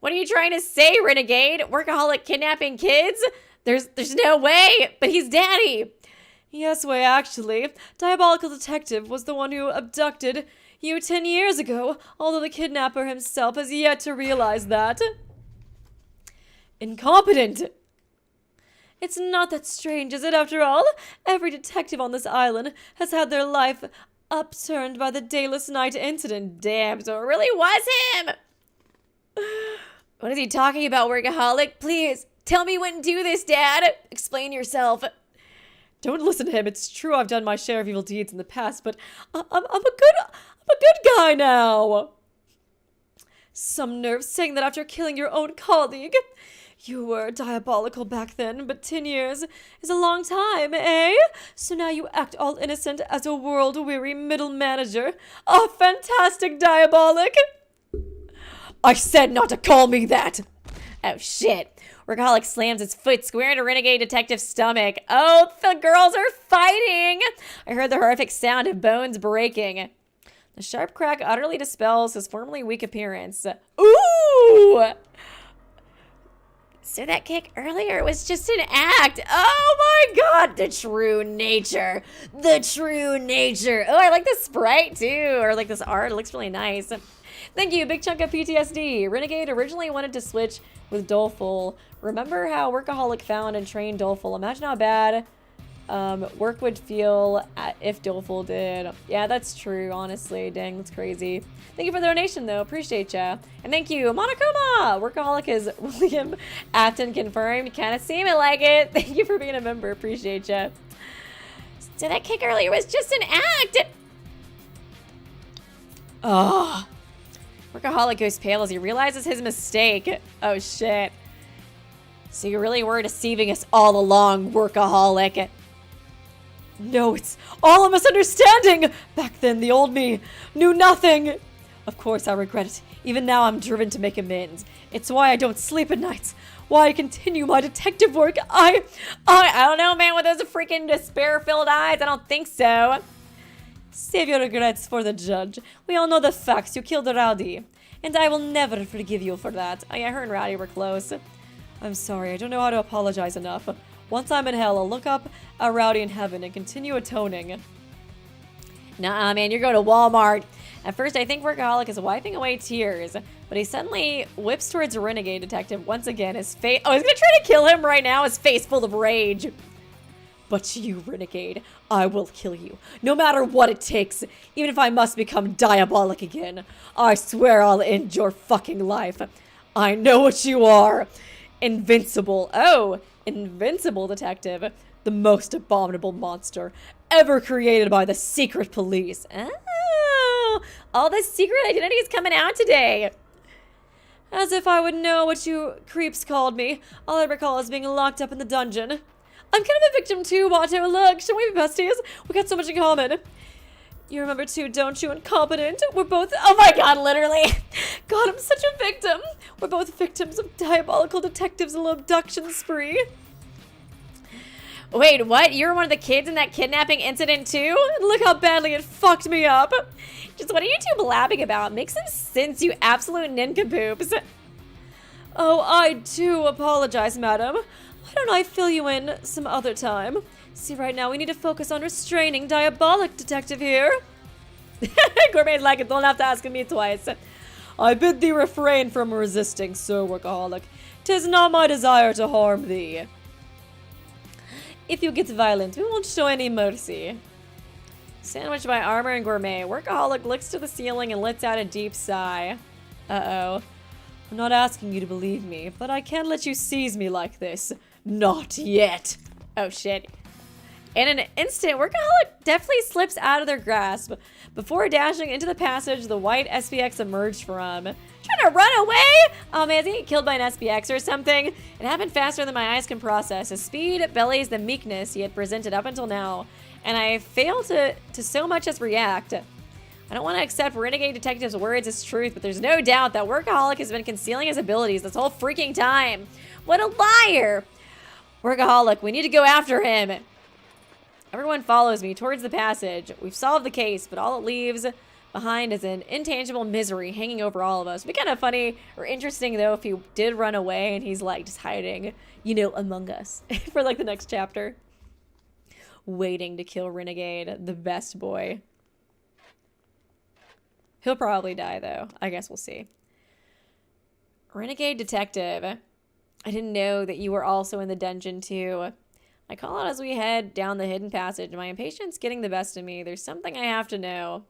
What are you trying to say, Renegade? Workaholic kidnapping kids? There's no way, but he's daddy.
Yes way, actually. Diabolical Detective was the one who abducted you 10 years ago, although the kidnapper himself has yet to realize that. Incompetent! It's not that strange, is it, after all? Every detective on this island has had their life upturned by the Dayless Night incident.
Damn, so it really was him! What is he talking about, Workaholic? Please, tell me when to do this, Dad. Explain yourself.
Don't listen to him. It's true I've done my share of evil deeds in the past, but I'm a good guy now. Some nerve saying that after killing your own colleague. You were diabolical back then, but 10 years is a long time, eh? So now you act all innocent as a world-weary middle manager. Oh, fantastic, Diabolic! I said not to call me that!
Oh, shit. Workaholic slams his foot square into Renegade Detective's stomach. Oh, the girls are fighting! I heard the horrific sound of bones breaking. The sharp crack utterly dispels his formerly weak appearance. Ooh! So that kick earlier was just an act. Oh my god, the true nature. The true nature. Oh, I like the sprite too, or like this art. It looks really nice. Thank you, big chunk of PTSD. Renegade originally wanted to switch with Doleful. Remember how Workaholic found and trained Doleful? Imagine how bad work would feel if Doleful did. Yeah, that's true, honestly. Dang, that's crazy. Thank you for the donation, though. Appreciate ya. And thank you, Monokuma! Workaholic is William Afton confirmed. Kinda seeming like it. Thank you for being a member. Appreciate ya. So that kick earlier was just an act! Oh. Workaholic goes pale as he realizes his mistake. Oh, shit. So you really were deceiving us all along, Workaholic.
No, it's all a misunderstanding! Back then, the old me knew nothing! Of course, I regret it. Even now, I'm driven to make amends. It's why I don't sleep at nights. Why I continue my detective work. I
don't know, man, with those freaking despair-filled eyes. I don't think so.
Save your regrets for the judge. We all know the facts. You killed Rowdy. And I will never forgive you for that.
Oh, yeah, her and Rowdy were close.
I'm sorry. I don't know how to apologize enough. Once I'm in hell, I'll look up a Rowdy in heaven and continue atoning.
Nah, man, you're going to Walmart. At first, I think Workaholic is wiping away tears, but he suddenly whips towards a Renegade Detective once again. His face... Oh, he's going to try to kill him right now. His face full of rage.
But you, Renegade, I will kill you. No matter what it takes. Even if I must become diabolic again. I swear I'll end your fucking life. I know what you are. Invincible.
Oh, Invincible Detective.
The most abominable monster ever created by the secret police.
Oh, all the secret identities coming out today.
As if I would know what you creeps called me. All I recall is being locked up in the dungeon. I'm kind of a victim too, Watto. Look, should we be besties? We got so much in common. You remember too, don't you? Incompetent. We're both...
Oh my god, literally.
God, I'm such a victim. We're both victims of diabolical detectives' little abduction spree.
Wait, what? You were one of the kids in that kidnapping incident too?
Look how badly it fucked me up.
Just what are you two blabbing about? Make some sense, you absolute nincompoops.
Oh, I do apologize, madam. Why don't I fill you in some other time? See, right now we need to focus on restraining Diabolic Detective here.
Gourmet's like, don't have to ask me twice.
I bid thee refrain from resisting, Sir Workaholic. 'Tis not my desire to harm thee. If you get violent, we won't show any mercy.
Sandwiched by Armor and Gourmet, Workaholic looks to the ceiling and lets out a deep sigh. Uh-oh.
I'm not asking you to believe me, but I can't let you seize me like this. Not yet.
Oh, shit. In an instant, Workaholic definitely slips out of their grasp. Before dashing into the passage, the white SPX emerged from. Trying to run away? Oh man, is he getting killed by an SPX or something? It happened faster than my eyes can process. His speed belies the meekness he had presented up until now, and I fail to so much as react. I don't want to accept Renegade Detective's words as truth, but there's no doubt that Workaholic has been concealing his abilities this whole freaking time. What a liar! Workaholic, we need to go after him. Everyone follows me towards the passage. We've solved the case, but all it leaves behind is an intangible misery hanging over all of us. It'd be kind of funny or interesting, though, if he did run away and he's, like, just hiding, you know, among us for, like, the next chapter. Waiting to kill Renegade, the best boy. He'll probably die, though. I guess we'll see. Renegade Detective. I didn't know that you were also in the dungeon, too. I call out as we head down the hidden passage. My impatience getting the best of me. There's something I have to know.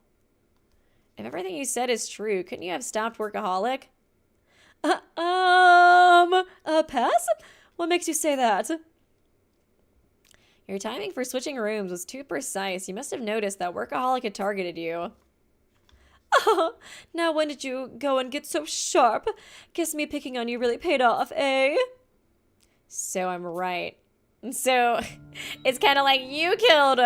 If everything you said is true, couldn't you have stopped Workaholic?
Pass? What makes you say that?
Your timing for switching rooms was too precise. You must have noticed that Workaholic had targeted you.
Oh, now when did you go and get so sharp? Guess me picking on you really paid off, eh?
So I'm right. So it's kind of like you killed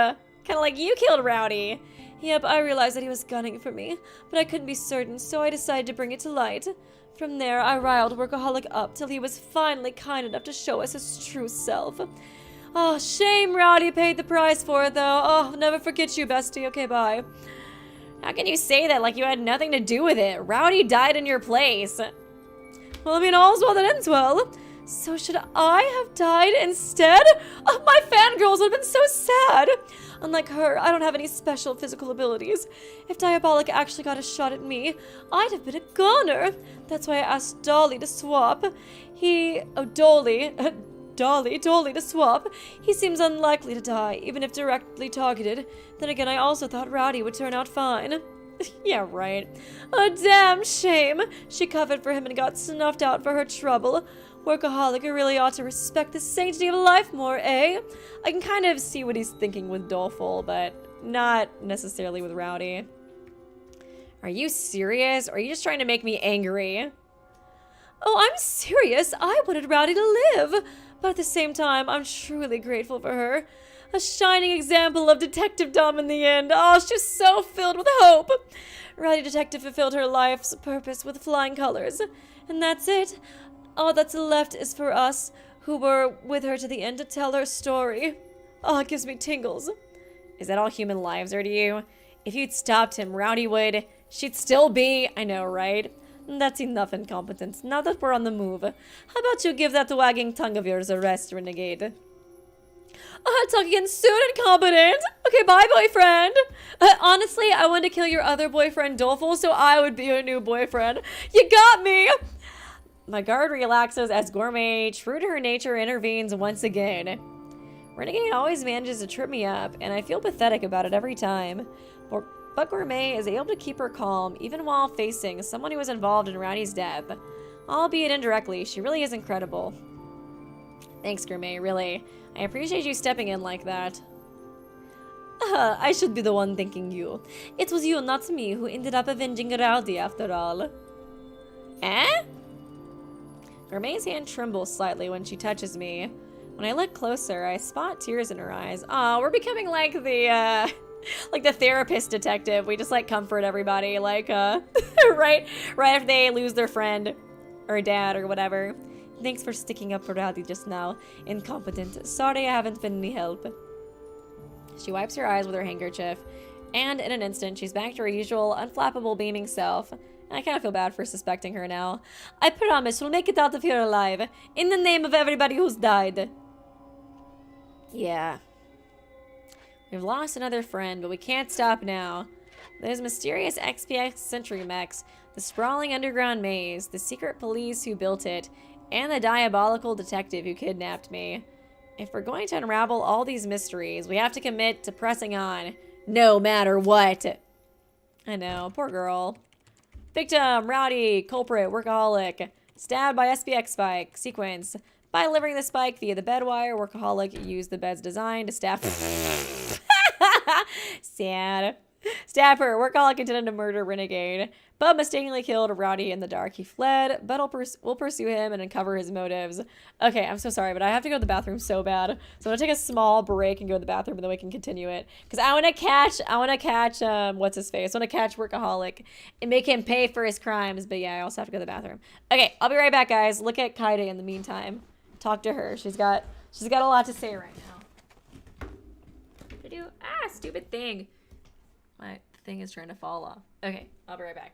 Rowdy.
Yep, I realized that he was gunning for me, but I couldn't be certain, so I decided to bring it to light. From there, I riled Workaholic up till he was finally kind enough to show us his true self. Oh, shame Rowdy paid the price for it, though. Oh, never forget you, bestie. Okay, bye.
How can you say that like you had nothing to do with it? Rowdy died in your place.
Well, I mean, all's well that ends well. So should I have died instead? Oh, my fangirls would have been so sad. Unlike her, I don't have any special physical abilities. If Diabolic actually got a shot at me, I'd have been a goner. That's why I asked Dolly to swap. Dolly to swap. He seems unlikely to die, even if directly targeted. Then again, I also thought Rowdy would turn out fine.
Yeah, right.
A damn shame. She covered for him and got snuffed out for her trouble. Workaholic really ought to respect the sanctity of life more, eh?
I can kind of see what he's thinking with Doleful, but not necessarily with Rowdy. Are you serious? Or are you just trying to make me angry?
Oh, I'm serious. I wanted Rowdy to live. But at the same time, I'm truly grateful for her. A shining example of detective dom in the end. Oh, she's so filled with hope. Rowdy Detective fulfilled her life's purpose with flying colors. And that's it. All that's left is for us, who were with her to the end, to tell her story. Oh, it gives me tingles.
Is that all human lives are to you? If you'd stopped him, Rowdy would... She'd still be... I know, right?
That's enough incompetence. Now that we're on the move, how about you give that wagging tongue of yours a rest, Renegade? I'll talk again soon, incompetent! Okay, bye, boyfriend! Honestly, I wanted to kill your other boyfriend, Doleful, so I would be your new boyfriend. You got me!
My guard relaxes as Gourmet, true to her nature, intervenes once again. Renegade always manages to trip me up, and I feel pathetic about it every time. But Gourmet is able to keep her calm, even while facing someone who was involved in Rowdy's death. Albeit indirectly, she really is incredible. Thanks, Gourmet, really. I appreciate you stepping in like that.
I should be the one thanking you. It was you, not me, who ended up avenging Rowdy after all.
Eh? Gourmet's hand trembles slightly when she touches me. When I look closer, I spot tears in her eyes. Aw, we're becoming like the, like the therapist detective. We just, like, comfort everybody, like, right after they lose their friend or dad or whatever. Thanks for sticking up for Rowdy just now. Incompetent. Sorry I haven't been any help. She wipes her eyes with her handkerchief, and in an instant, she's back to her usual unflappable, beaming self. I kind of feel bad for suspecting her now. I promise we'll make it out of here alive. In the name of everybody who's died. Yeah. We've lost another friend, but we can't stop now. Those mysterious XPX Century mechs, the sprawling underground maze, the secret police who built it, and the diabolical detective who kidnapped me. If we're going to unravel all these mysteries, we have to commit to pressing on, no matter what. I know, poor girl. Victim, rowdy, culprit, workaholic, stabbed by SPX spike, sequence. By delivering the spike via the bed wire, workaholic used the bed's design to stab. Sad. Stab her. Workaholic intended to murder Renegade, but mistakenly killed Rowdy in the dark. He fled, but we'll pursue him and uncover his motives. Okay, I'm so sorry, but I have to go to the bathroom so bad. So I'm gonna take a small break and go to the bathroom, and then we can continue it. Because I wanna catch, what's his face? I wanna catch Workaholic and make him pay for his crimes. But yeah, I also have to go to the bathroom. Okay, I'll be right back, guys. Look at Kaide in the meantime. Talk to her. She's got a lot to say right now. Stupid thing. My thing is trying to fall off. Okay, I'll be right back.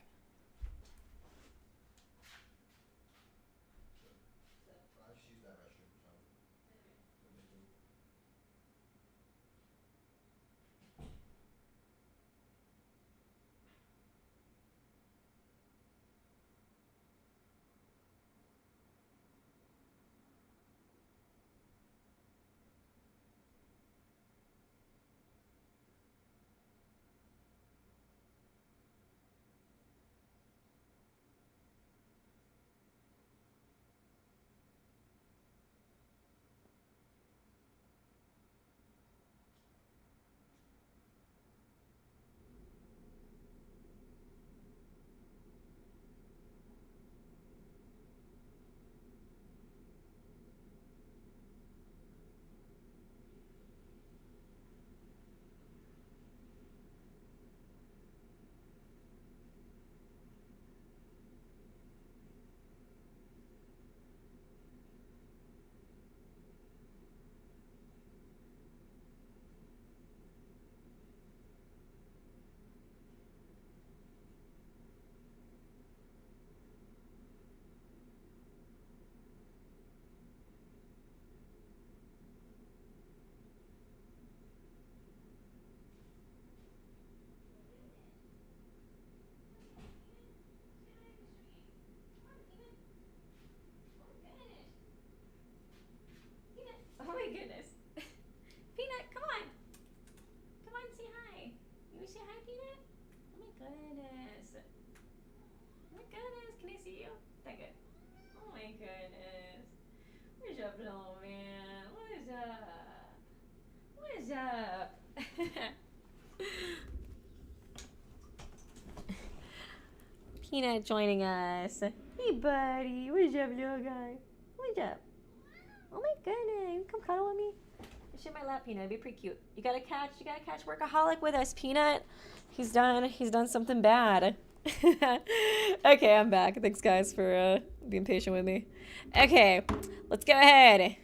Oh my goodness. Peanut, come on. Come on, say hi. You want to say hi, Peanut? Oh my goodness. Oh my goodness. Can I see you? That good. Oh my goodness. What's up, little man? What's up? What's up? Peanut joining us. Hey, buddy. What's up, little guy? What's up? Oh my goodness, you come cuddle with me. Shit my lap, Peanut. It'd be pretty cute. You gotta catch Workaholic with us, Peanut. He's done something bad. Okay, I'm back. Thanks guys for being patient with me. Okay, let's go ahead.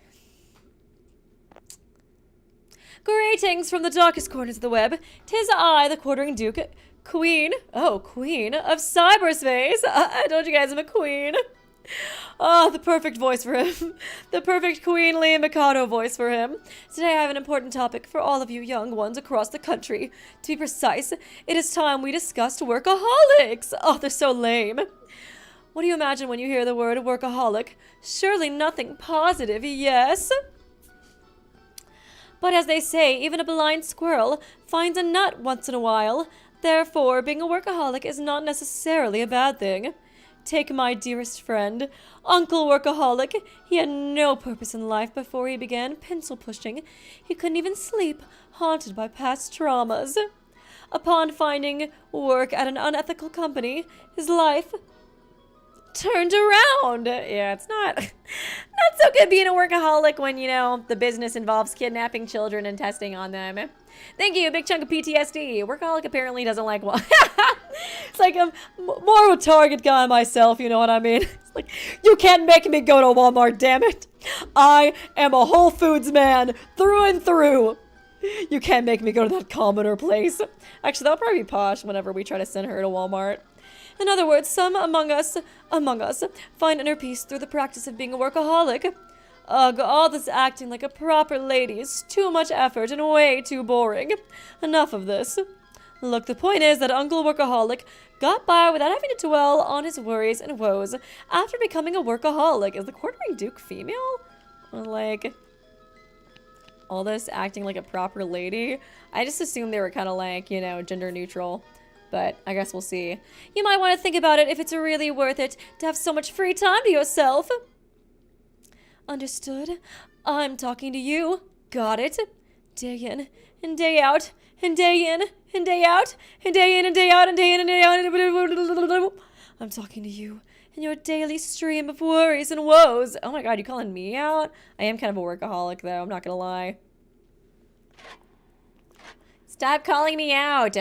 Greetings from the darkest corners of the web. 'Tis I, the quartering duke, queen of cyberspace. I told you guys I'm a queen. Oh, the perfect voice for him. The perfect queenly Mikado voice for him. Today I have an important topic for all of you young ones across the country. To be precise, it is time we discussed workaholics. Oh, they're so lame. What do you imagine when you hear the word workaholic? Surely nothing positive, yes? But as they say, even a blind squirrel finds a nut once in a while. Therefore, being a workaholic is not necessarily a bad thing. Take my dearest friend, Uncle Workaholic. He had no purpose in life before he began pencil pushing. He couldn't even sleep, haunted by past traumas. Upon finding work at an unethical company, his life turned around. Yeah, it's not so good being a workaholic when, you know, the business involves kidnapping children and testing on them. Thank you, big chunk of PTSD. Workaholic apparently doesn't like
It's like I'm more of a Target guy myself, you know what I mean? It's like, you can't make me go to Walmart, damn it. I am a Whole Foods man through and through. You can't make me go to that commoner place. Actually, that'll probably be Posh whenever we try to send her to Walmart. In other words, some among us, find inner peace through the practice of being a workaholic. Ugh, all this acting like a proper lady is too much effort and way too boring. Enough of this. Look, the point is that Uncle Workaholic got by without having to dwell on his worries and woes after becoming a workaholic. Is the quartering Duke female? Or like, all this acting like a proper lady? I just assumed they were kind of like, you know, gender neutral. But I guess we'll see. You might want to think about it if it's really worth it to have so much free time to yourself. Understood. I'm talking to you. Got it? Day in and day out and day in and day out and day in and day out and day in and day out. I'm talking to you and your daily stream of worries and woes. Oh my god, you calling me out? I am kind of a workaholic though, I'm not gonna lie. Stop calling me out.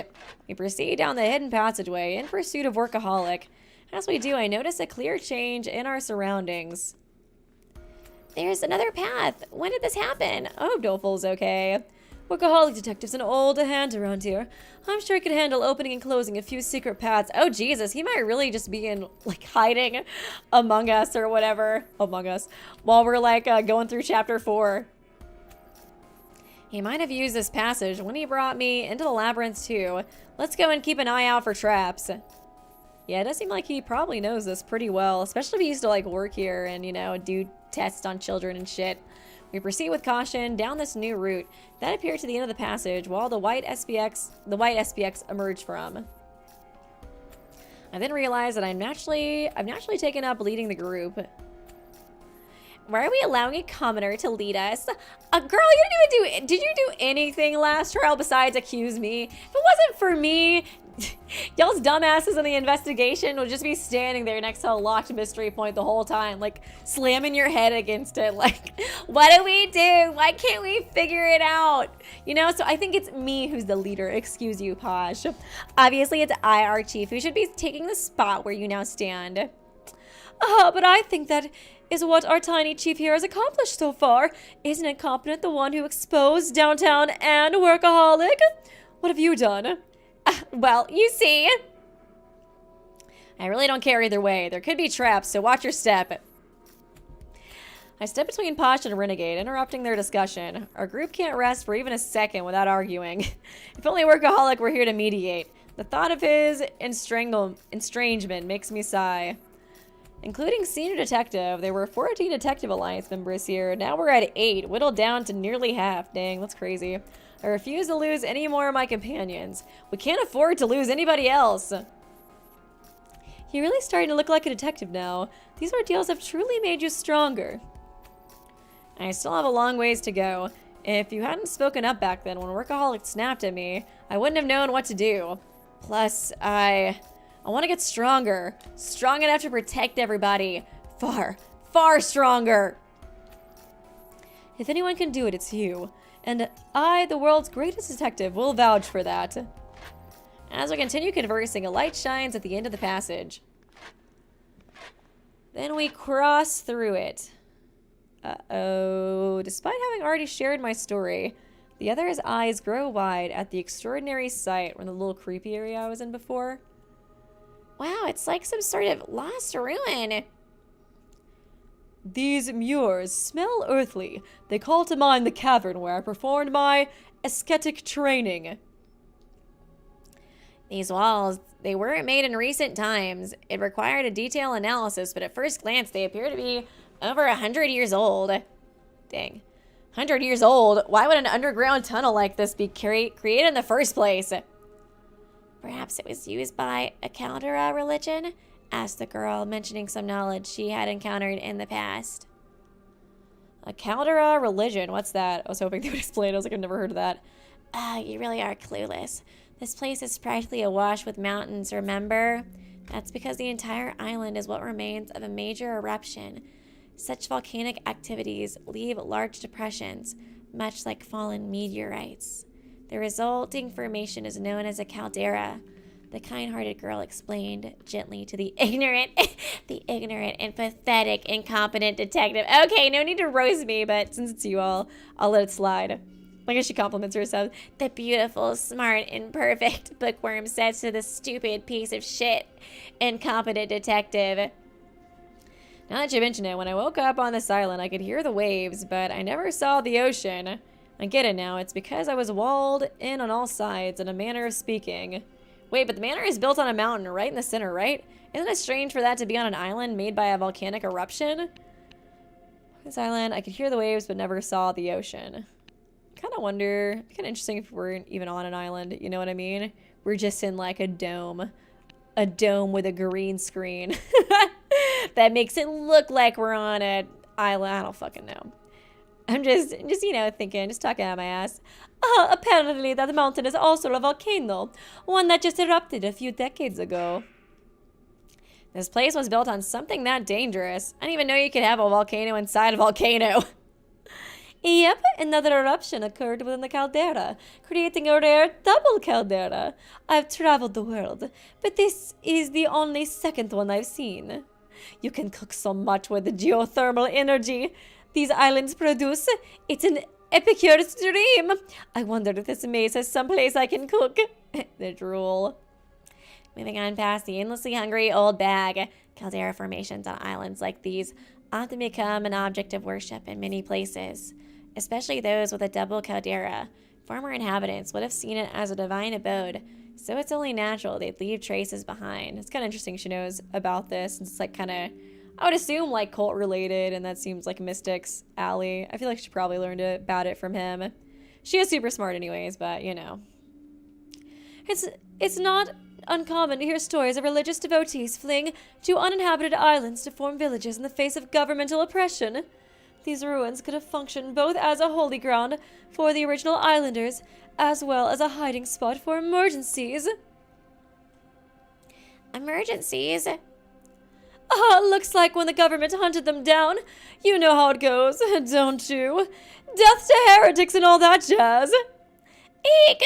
We proceed down the hidden passageway in pursuit of Workaholic. As we do, I notice a clear change in our surroundings. There's another path. When did this happen? I hope Doleful's okay. Workaholic detective's an old hand around here. I'm sure he could handle opening and closing a few secret paths. Oh, Jesus, he might really just be in, like, hiding among us or whatever. Among us. While we're, like, going through chapter 4. He might have used this passage when he brought me into the labyrinth, too. Let's go and keep an eye out for traps. Yeah, it does seem like he probably knows this pretty well, especially if he used to, like, work here and, you know, do tests on children and shit. We proceed with caution down this new route that appeared to the end of the passage while the white SPX emerged from. I then realized that I've naturally taken up leading the group. Why are we allowing a commoner to lead us? Girl, did you do anything last trial besides accuse me? If it wasn't for me, y'all's dumbasses in the investigation would just be standing there next to a locked mystery point the whole time, like slamming your head against it. Like, what do we do? Why can't we figure it out? You know, so I think it's me who's the leader. Excuse you, Posh. Obviously, it's I, our chief, who should be taking the spot where you now stand. But I think that is what our tiny chief here has accomplished so far. Isn't incompetent the one who exposed downtown and Workaholic? What have you done? Well, you see. I really don't care either way. There could be traps, so watch your step. I step between Posh and Renegade, interrupting their discussion. Our group can't rest for even a second without arguing. If only Workaholic were here to mediate. The thought of his estrangement makes me sigh. Including Senior Detective, there were 14 Detective Alliance members here. Now we're at 8, whittled down to nearly half. Dang, that's crazy. I refuse to lose any more of my companions. We can't afford to lose anybody else. You're really starting to look like a detective now. These ordeals have truly made you stronger. I still have a long ways to go. If you hadn't spoken up back then when Workaholic snapped at me, I wouldn't have known what to do. Plus, I want to get stronger. Strong enough to protect everybody. Far, far stronger. If anyone can do it, it's you. And I, the world's greatest detective, will vouch for that. As we continue conversing, a light shines at the end of the passage. Then we cross through it. Uh-oh. Despite having already shared my story, the other's eyes grow wide at the extraordinary sight from the little creepy area I was in before. Wow, it's like some sort of lost ruin. These mures smell earthly. They call to mind the cavern where I performed my ascetic training.
These walls, they weren't made in recent times. It required a detailed analysis, but at first glance, they appear to be over 100 years old. Dang. 100 years old? Why would an underground tunnel like this be created in the first place? Perhaps it was used by a Caldera religion? Asked the girl, mentioning some knowledge she had encountered in the past. A Caldera religion? What's that? I was hoping they would explain. I was like, I've never heard of that. You really are clueless. This place is practically awash with mountains, remember? That's because the entire island is what remains of a major eruption. Such volcanic activities leave large depressions, much like fallen meteorites. The resulting formation is known as a caldera. The kind-hearted girl explained gently to the ignorant and pathetic, incompetent detective. Okay, no need to roast me, but since it's you all, I'll let it slide. I guess she compliments herself. The beautiful, smart, and perfect bookworm says to the stupid piece of shit, incompetent detective. Now that you mention it, when I woke up on this island, I could hear the waves, but I never saw the ocean. I get it now. It's because I was walled in on all sides, in a manner of speaking. Wait, but the manor is built on a mountain right in the center, right? Isn't it strange for that to be on an island made by a volcanic eruption? This island, I could hear the waves, but never saw the ocean. Kind of wonder, kind of interesting if we're even on an island, you know what I mean? We're just in like a dome with a green screen that makes it look like we're on an island. I don't fucking know. I'm just you know, thinking, just talking out of my ass. Apparently that mountain is also a volcano, one that just erupted a few decades ago. This place was built on something that dangerous. I didn't even know you could have a volcano inside a volcano. Yep, another eruption occurred within the caldera, creating a rare double caldera. I've traveled the world, but this is the only second one I've seen. You can cook so much with the geothermal energy these islands produce. It's an epicure's dream. I wonder if this maze has someplace I can cook. The drool. Moving on past the endlessly hungry old bag, caldera formations on islands like these often become an object of worship in many places, especially those with a double caldera. Former inhabitants would have seen it as a divine abode, so it's only natural they'd leave traces behind. It's kind of interesting she knows about this. It's like kind of, I would assume like cult related, and that seems like Mystic's alley. I feel like she probably learned about it from him. She is super smart anyways, but you know. It's not uncommon to hear stories of religious devotees fleeing to uninhabited islands to form villages in the face of governmental oppression. These ruins could have functioned both as a holy ground for the original islanders, as well as a hiding spot for emergencies. Emergencies? Looks like when the government hunted them down. You know how it goes, don't you? Death to heretics and all that jazz. Eek!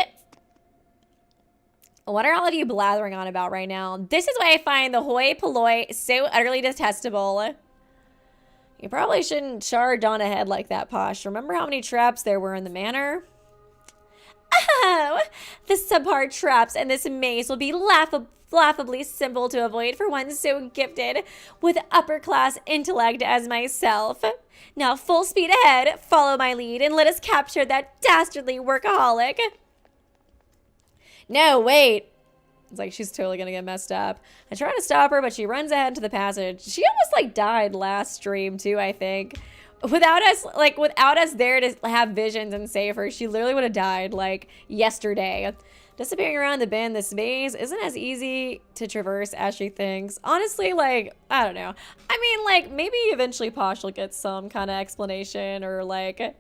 What are all of you blathering on about right now? This is why I find the hoi polloi so utterly detestable. You probably shouldn't charge on ahead like that, Posh. Remember how many traps there were in the manor? Oh, the subpar traps in this maze will be laughably simple to avoid for one so gifted with upper-class intellect as myself. Now full speed ahead, follow my lead, and let us capture that dastardly workaholic. No, wait. It's like she's totally gonna get messed up. I try to stop her, but she runs ahead to the passage. She almost like died last stream too, I think. Without us there to have visions and save her, she literally would have died like yesterday. Disappearing around the bend, this maze isn't as easy to traverse as she thinks. Honestly, like, I don't know. I mean, like, maybe eventually Posh will get some kind of explanation or like,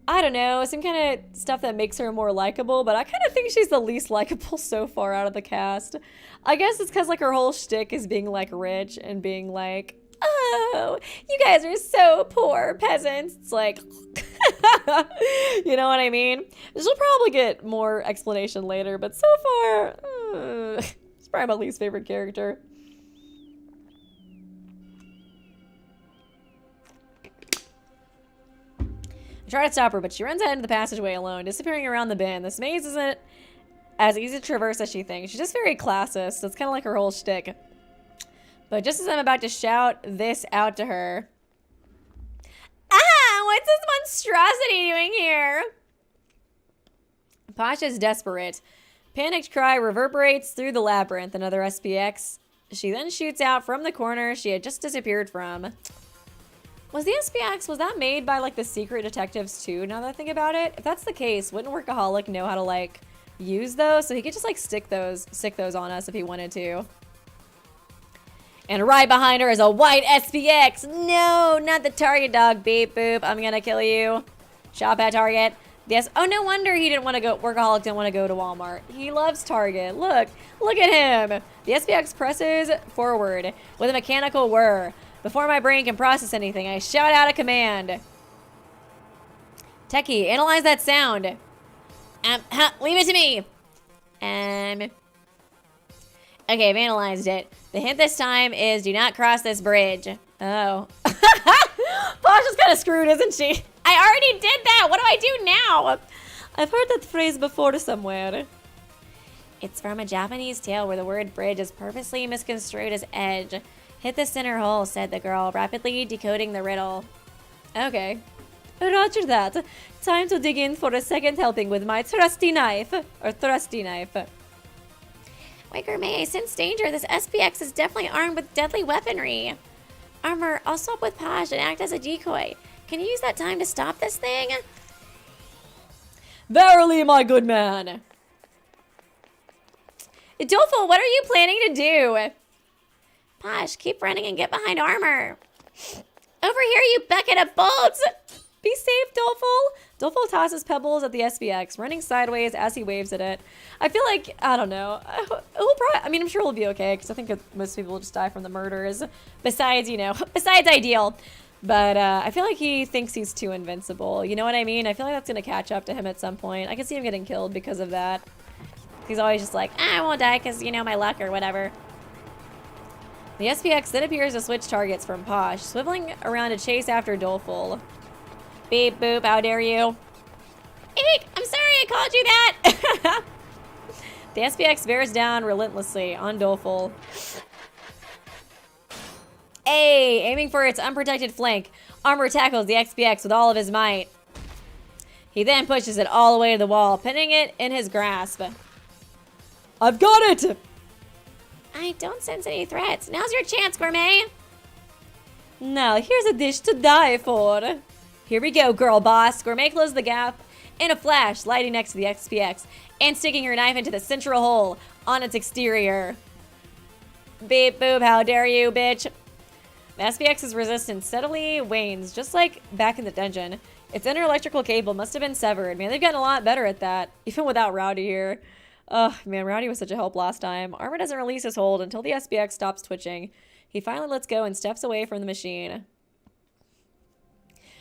I don't know, some kind of stuff that makes her more likable, but I kind of think she's the least likable so far out of the cast. I guess it's because like her whole shtick is being like rich and being like, oh, you guys are so poor peasants. It's like, you know what I mean? She'll probably get more explanation later, but so far, she's probably my least favorite character. I try to stop her, but she runs out into the passageway alone, disappearing around the bend. This maze isn't as easy to traverse as she thinks. She's just very classist. That's kind of like her whole shtick. But just as I'm about to shout this out to her. What's this monstrosity doing here? Posh is desperate. Panicked cry reverberates through the labyrinth. Another SPX. She then shoots out from the corner she had just disappeared from. Was the SPX, was that made by like the secret detectives too, now that I think about it? If that's the case, wouldn't Workaholic know how to like use those? So he could just like stick those on us if he wanted to. And right behind her is a white SPX. No, not the target dog. Beep boop. I'm gonna kill you. Shop at target. Yes. Oh, no wonder he didn't want to go. Workaholic didn't want to go to Walmart. He loves Target. Look at him. The SPX presses forward with a mechanical whir. Before my brain can process anything, I shout out a command. Techie, analyze that sound. Leave it to me. Okay, I've analyzed it. The hint this time is do not cross this bridge. Oh. Posh is kind of screwed, isn't she? I already did that. What do I do now?
I've heard that phrase before somewhere.
It's from a Japanese tale where the word bridge is purposely misconstrued as edge. Hit the center hole, said the girl, rapidly decoding the riddle.
Okay. Roger that. Time to dig in for a second helping with my trusty knife. Or thrusty knife.
Wait, Gourmet, I sense danger. This SPX is definitely armed with deadly weaponry. Armor, I'll swap with Posh and act as a decoy. Can you use that time to stop this thing?
Verily, my good man.
Doleful, what are you planning to do? Posh, keep running and get behind Armor. Over here, you bucket of bolts!
Be safe, Doleful. Doleful tosses pebbles at the SPX, running sideways as he waves at it. I feel like, I don't know. I'm sure he'll be okay, because I think most people will just die from the murders. Besides, besides Ideal. But I feel like he thinks he's too invincible. You know what I mean? I feel like that's going to catch up to him at some point. I can see him getting killed because of that. He's always just like, I won't die because, my luck or whatever. The SPX then appears to switch targets from Posh, swiveling around to chase after Doleful. Beep boop, how dare you? Eek, I'm sorry I called you that! The SPX bears down relentlessly on Doleful. Hey, aiming for its unprotected flank, Armor tackles the SPX with all of his might. He then pushes it all the way to the wall, pinning it in his grasp. I've got it!
I don't sense any threats. Now's your chance, Gourmet.
Now, here's a dish to die for.
Here we go, girl boss. Gourmet closed the gap in a flash, sliding next to the SPX and sticking her knife into the central hole on its exterior. Beep boop, how dare you, bitch. The SPX's resistance steadily wanes, just like back in the dungeon. Its inner electrical cable must have been severed. Man, they've gotten a lot better at that, even without Rowdy here. Oh, man, Rowdy was such a help last time. Armor doesn't release his hold until the SPX stops twitching. He finally lets go and steps away from the machine.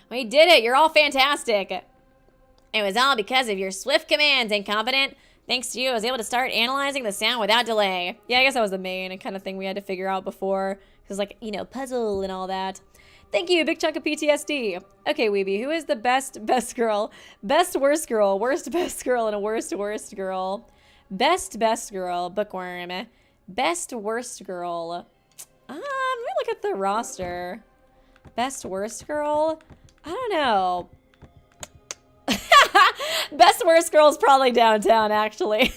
We did it! You're all fantastic! It was all because of your swift commands, Incompetent. Thanks to you, I was able to start analyzing the sound without delay. Yeah, I guess that was the main kind of thing we had to figure out before. Because, like, puzzle and all that. Thank you, big chunk of PTSD. Okay, Weeby, who is the best girl? Best worst girl, worst best girl, and a worst girl. Best girl, Bookworm. Best worst girl. Let me look at the roster. Best worst girl? I don't know. Best worst girl is probably downtown, actually.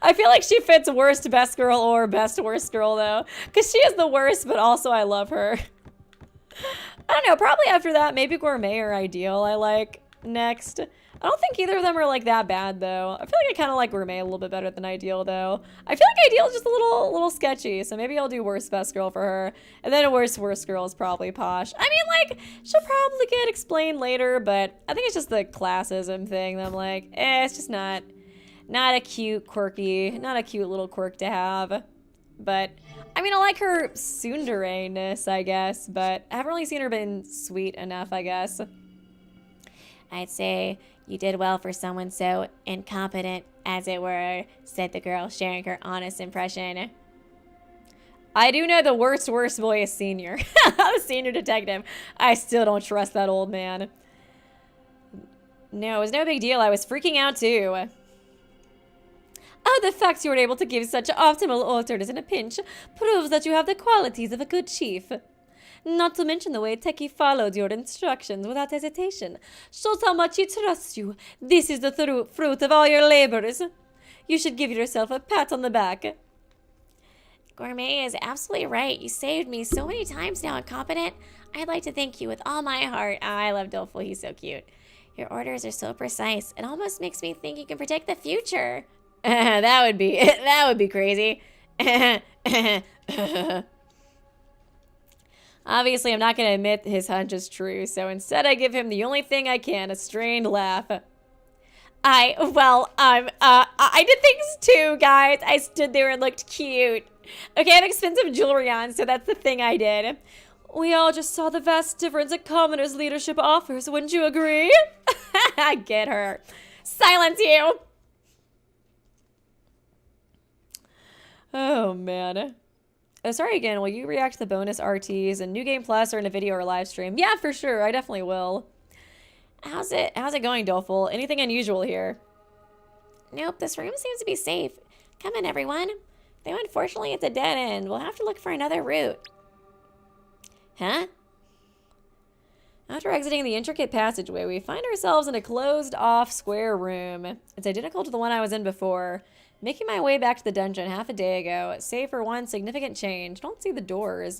I feel like she fits worst best girl or best worst girl, though. Because she is the worst, but also I love her. I don't know, probably after that, maybe Gourmet or Ideal I like next. I don't think either of them are like that bad, though. I feel like I kind of like Gourmet a little bit better than Ideal, though. I feel like Ideal is just a little sketchy, so maybe I'll do worst best girl for her. And then a worst girl is probably Posh. I mean, like, she'll probably get explained later, but I think it's just the classism thing that I'm like, it's just not a cute, quirky, not a cute little quirk to have. But, I mean, I like her tsundere-ness, I guess, but I haven't really seen her been sweet enough, I guess. I'd say you did well for someone so incompetent, as it were, said the girl, sharing her honest impression. I do know the worst boy is Senior. The senior detective. I still don't trust that old man. No, it was no big deal. I was freaking out, too. Oh, the fact you were able to give such optimal orders in a pinch proves that you have the qualities of a good chief. Not to mention the way Techie followed your instructions without hesitation. Shows how much he trusts you. This is the fruit of all your labors. You should give yourself a pat on the back. Gourmet is absolutely right. You saved me so many times now, Incompetent. I'd like to thank you with all my heart. I love Doleful. He's so cute. Your orders are so precise. It almost makes me think you can predict the future. That would be crazy. Obviously, I'm not going to admit his hunch is true, so instead I give him the only thing I can, a strained laugh. I did things too, guys. I stood there and looked cute. Okay, I have expensive jewelry on, so that's the thing I did. We all just saw the vast difference a commoner's leadership offers, wouldn't you agree? Get her. Silence you!
Oh, man. Oh, sorry again. Will you react to the bonus RTs and New Game Plus or in a video or live stream? Yeah, for sure. I definitely will.
How's it going, Doleful? Anything unusual here? Nope, this room seems to be safe. Come in, everyone. Though unfortunately it's a dead end. We'll have to look for another route. Huh?
After exiting the intricate passageway, we find ourselves in a closed-off square room. It's identical to the one I was in before. Making my way back to the dungeon half a day ago, save for one significant change. Don't see the doors.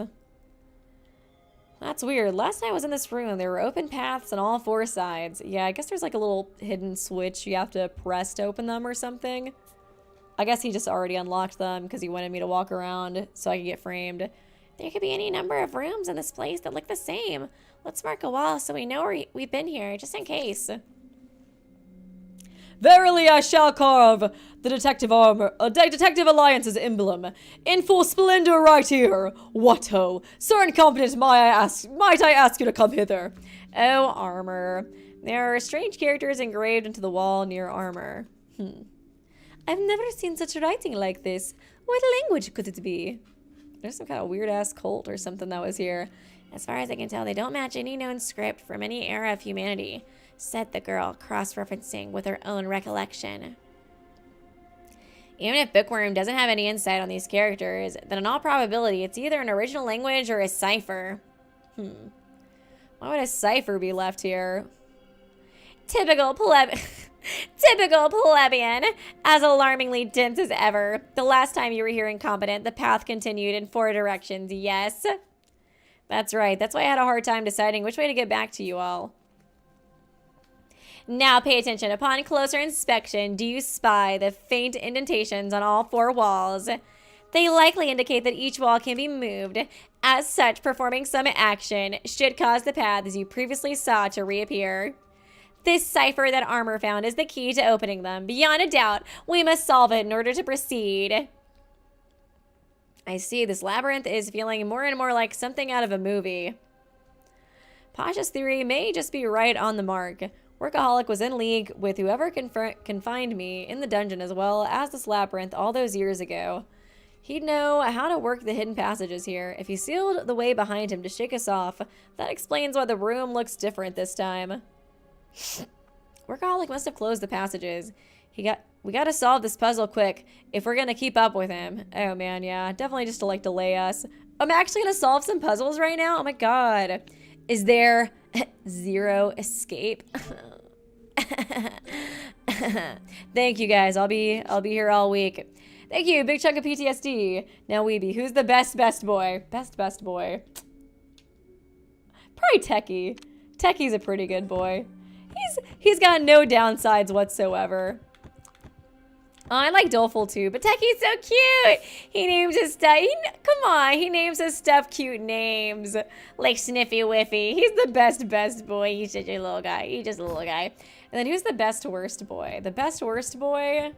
That's weird. Last time I was in this room, there were open paths on all four sides. Yeah, I guess there's like a little hidden switch you have to press to open them or something. I guess he just already unlocked them because he wanted me to walk around so I could get framed.
There could be any number of rooms in this place that look the same. Let's mark a wall so we know we've been here, just in case.
Verily I shall carve the detective alliance's emblem in full splendor right here. What ho! Sir Incompetent, might I ask you to come hither?
Oh, armor. There are strange characters engraved into the wall near armor.
I've never seen such writing like this. What language could it be? There's some kind of weird-ass cult or something that was here.
As far as I can tell, they don't match any known script from any era of humanity, said the girl, cross-referencing with her own recollection. Even if Bookworm doesn't have any insight on these characters, then in all probability, it's either an original language or a cipher.
Why would a cipher be left here?
Typical plebeian, as alarmingly dense as ever. The last time you were here incompetent, the path continued in four directions, yes?
That's right. That's why I had a hard time deciding which way to get back to you all.
Now pay attention. Upon closer inspection, do you spy the faint indentations on all four walls? They likely indicate that each wall can be moved. As such, performing some action should cause the paths you previously saw to reappear. This cipher that Armor found is the key to opening them. Beyond a doubt, we must solve it in order to proceed.
I see. This labyrinth is feeling more and more like something out of a movie. Posh's theory may just be right on the mark. Workaholic was in league with whoever confined me in the dungeon as well as this labyrinth all those years ago. He'd know how to work the hidden passages here. If he sealed the way behind him to shake us off, that explains why the room looks different this time. Workaholic must have closed the passages. We gotta solve this puzzle quick if we're gonna keep up with him. Oh man, yeah, definitely just to like delay us. I'm actually gonna solve some puzzles right now. Oh my god. Is there zero escape? Thank you guys. I'll be here all week. Thank you. Big chunk of PTSD. Now Weeby, who's the best boy? Best boy. Probably Techie. Techie's a pretty good boy. He's got no downsides whatsoever. Oh, I like Doleful too, but Techie's so cute. He names his stuff. Come on, he names his stuff cute names like Sniffy Whiffy. He's the best boy. He's such a little guy. He's just a little guy. And then who's the best worst boy? The best worst boy.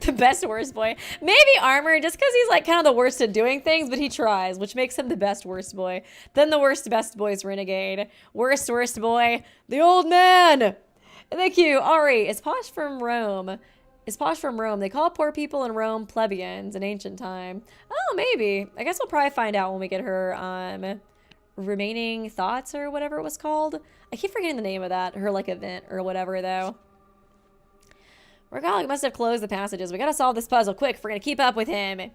The best worst boy. Maybe Armor, just because he's like kind of the worst at doing things, but he tries, which makes him the best worst boy. Then the worst best boy is Renegade. Worst boy, the old man. Thank you, Ari. Is Posh from Rome? They call poor people in Rome plebeians in ancient time. Oh, maybe. I guess we'll probably find out when we get her remaining thoughts or whatever it was called. I keep forgetting the name of that. Her like event or whatever though. Workaholic must have closed the passages. We gotta solve this puzzle quick if we're gonna keep up with him.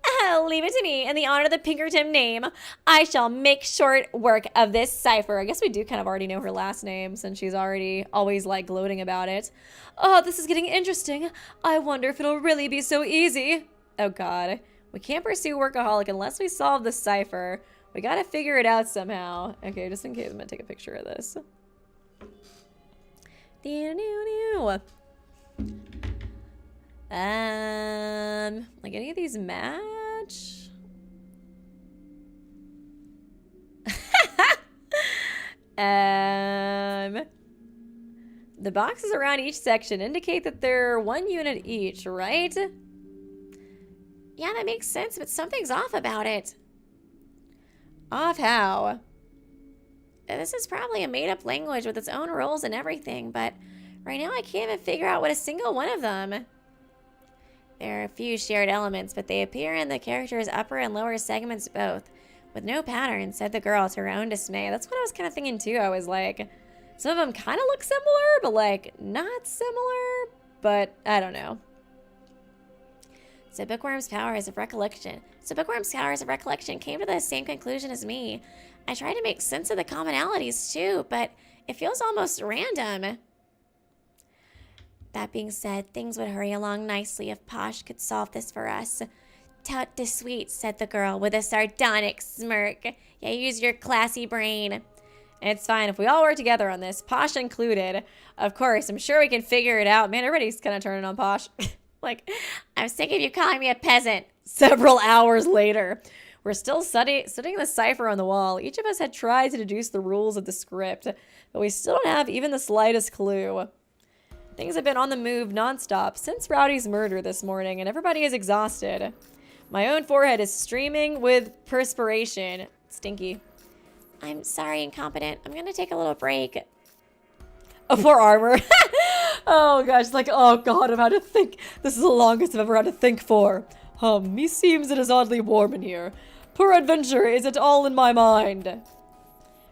Oh, leave it to me. In the honor of the Pinkerton name, I shall make short work of this cipher.
I guess we do kind of already know her last name since she's already always like gloating about it. Oh, this is getting interesting. I wonder if it'll really be so easy. Oh god. We can't pursue Workaholic unless we solve the cipher. We gotta figure it out somehow. Okay, just in case, I'm gonna take a picture of this. Like any of these match?
The boxes around each section indicate that they're 1 unit each, right? Yeah, that makes sense, but something's off about it. Off how? This is probably a made-up language with its own rules and everything, but right now I can't even figure out what a single one of them. There are a few shared elements, but they appear in the character's upper and lower segments both, with no pattern, said the girl to her own dismay. That's what I was kind of thinking too. I was like, some of them kind of look similar, but like not similar, but I don't know. So Bookworm's powers of recollection came to the same conclusion as me. I tried to make sense of the commonalities too, but it feels almost random. That being said, things would hurry along nicely if Posh could solve this for us. Tout de suite, said the girl with a sardonic smirk. Yeah, use your classy brain. It's fine if we all work together on this, Posh included. Of course, I'm sure we can figure it out. Man, everybody's kind of turning on Posh. Like, I'm sick of you calling me a peasant. Several hours later, we're still studying the cipher on the wall. Each of us had tried to deduce the rules of the script, but we still don't have even the slightest clue. Things have been on the move nonstop since Rowdy's murder this morning, and everybody is exhausted. My own forehead is streaming with perspiration. Stinky. I'm sorry, incompetent. I'm gonna take a little break. Oh, poor Armor. Oh gosh, like, oh god, I've had to think. This is the longest I've ever had to think for. Meseems it is oddly warm in here. Peradventure, is it all in my mind?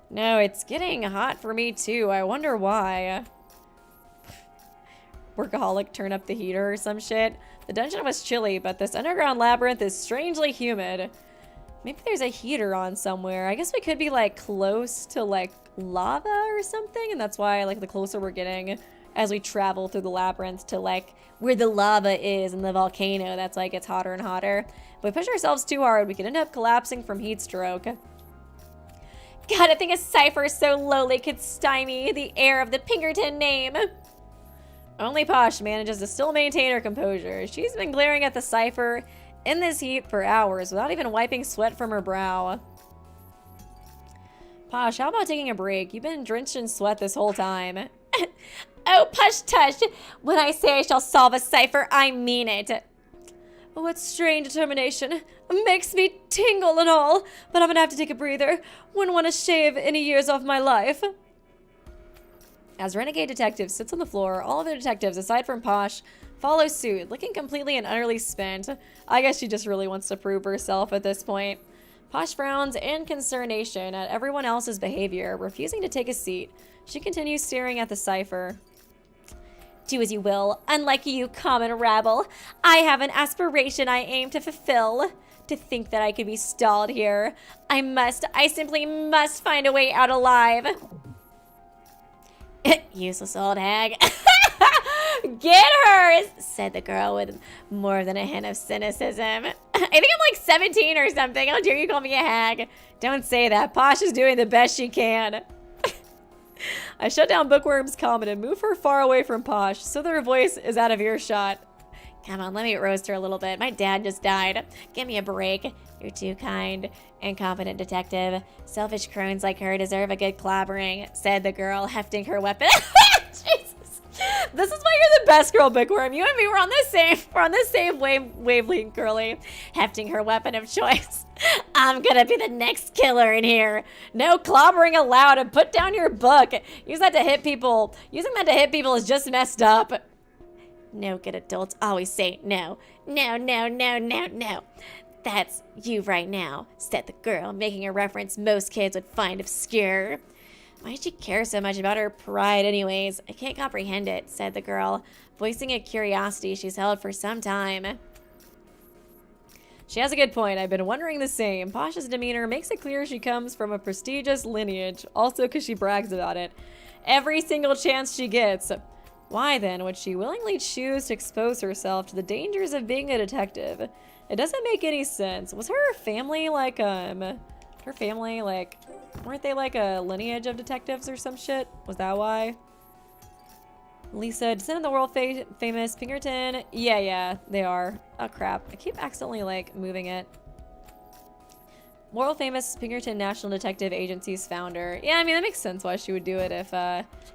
No, it's getting hot for me too. I wonder why. Workaholic turn up the heater or some shit. The dungeon was chilly, but this underground labyrinth is strangely humid. Maybe there's a heater on somewhere. I guess we could be like close to like lava or something, and that's why like the closer we're getting as we travel through the labyrinth to like where the lava is in the volcano, that's like it's hotter and hotter. If we push ourselves too hard, we could end up collapsing from heat stroke. God, I think a cipher so lowly could stymie the air of the Pinkerton name. Only Posh manages to still maintain her composure. She's been glaring at the cipher in this heat for hours without even wiping sweat from her brow. Posh, how about taking a break? You've been drenched in sweat this whole time. Oh, Push Tush! When I say I shall solve a cipher, I mean it. What strange determination. Makes me tingle and all. But I'm gonna have to take a breather. Wouldn't want to shave any years off my life. As Renegade Detective sits on the floor, all of the detectives, aside from Posh, follow suit, looking completely and utterly spent. I guess she just really wants to prove herself at this point. Posh frowns in consternation at everyone else's behavior, refusing to take a seat. She continues staring at the cipher. Do as you will. Unlike you, common rabble, I have an aspiration I aim to fulfill. To think that I could be stalled here. I simply must find a way out alive. Useless old hag. Get her, said the girl with more than a hint of cynicism. I think I'm like 17 or something. How dare you call me a hag? Don't say that. Posh is doing the best she can. I shut down Bookworm's comment and move her far away from Posh so that her voice is out of earshot. Come on, let me roast her a little bit. My dad just died. Give me a break. You're too kind. Incompetent detective. Selfish crones like her deserve a good clobbering, said the girl, hefting her weapon. Jesus. This is why you're the best girl, Bookworm. You and me, we're on the same wavelength, girly. Hefting her weapon of choice. I'm gonna be the next killer in here. No clobbering allowed, and put down your book. Using that to hit people is just messed up. No good adults always say no. No, no, no, no, no. That's you right now, said the girl, making a reference most kids would find obscure. Why'd she care so much about her pride anyways? I can't comprehend it, said the girl, voicing a curiosity she's held for some time. She has a good point. I've been wondering the same. Posh's demeanor makes it clear she comes from a prestigious lineage, also because she brags about it. Every single chance she gets. Why then would she willingly choose to expose herself to the dangers of being a detective? It doesn't make any sense. Was her family like, weren't they like a lineage of detectives or some shit? Was that why? Lisa, descendant of the world famous Pinkerton. Yeah, they are. Oh crap. I keep accidentally like moving it. World famous Pinkerton National Detective Agency's founder. Yeah, I mean, that makes sense why she would do it if,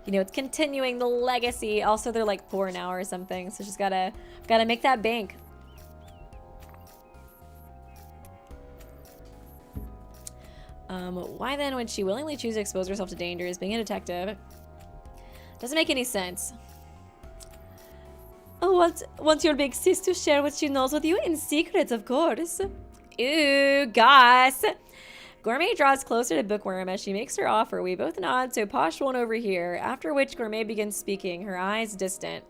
you know, it's continuing the legacy. Also, they're like poor now or something, so she's gotta make that bank. Why then would she willingly choose to expose herself to dangers being a detective? Doesn't make any sense. Oh, want your big sis to share what she knows with you in secret, of course. Ooh, goss. Gourmet draws closer to Bookworm as she makes her offer. We both nod, so Posh won't overhear, after which Gourmet begins speaking, her eyes distant.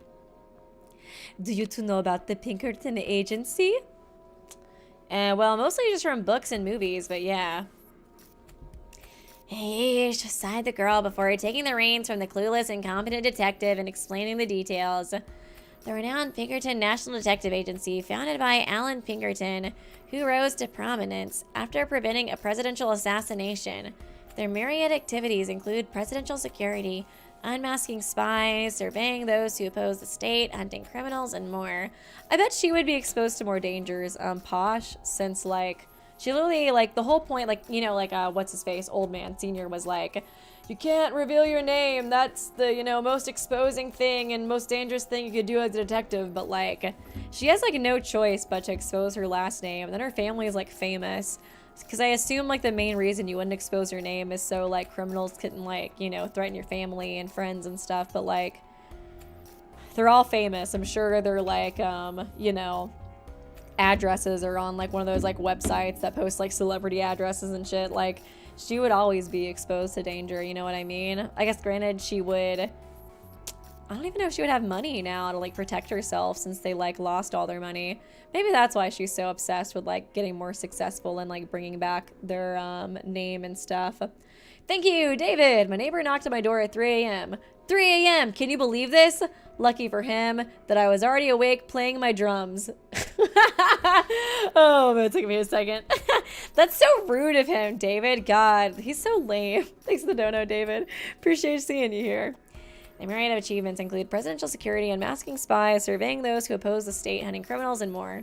Do you two know about the Pinkerton Agency? Well, mostly just from books and movies, but yeah. Hey, sighed the girl before taking the reins from the clueless, incompetent detective and explaining the details. The renowned Pinkerton National Detective Agency, founded by Alan Pinkerton, who rose to prominence after preventing a presidential assassination. Their myriad activities include presidential security, unmasking spies, surveying those who oppose the state, hunting criminals, and more. I bet she would be exposed to more dangers, Posh, since, like, she literally, like, the whole point, like, you know, like, what's-his-face, Old Man Senior was like, you can't reveal your name, that's the, you know, most exposing thing and most dangerous thing you could do as a detective, but, like, she has, like, no choice but to expose her last name, and then her family is, like, famous, because I assume, like, the main reason you wouldn't expose your name is so, like, criminals couldn't, like, you know, threaten your family and friends and stuff, but, like, they're all famous. I'm sure they're, like, you know, addresses are on, like, one of those, like, websites that post, like, celebrity addresses and shit. Like, she would always be exposed to danger, you know what I mean? I guess, granted, she would... I don't even know if she would have money now to, like, protect herself since they, like, lost all their money. Maybe that's why she's so obsessed with, like, getting more successful and, like, bringing back their, name and stuff. Thank you, David! My neighbor knocked on my door at 3 a.m. 3 a.m.! Can you believe this? Lucky for him that I was already awake playing my drums. Oh, but it took me a second. That's so rude of him, David. God, he's so lame. Thanks for the dono, David. Appreciate seeing you here. The myriad of achievements include presidential security, unmasking spies, surveying those who oppose the state, hunting criminals, and more.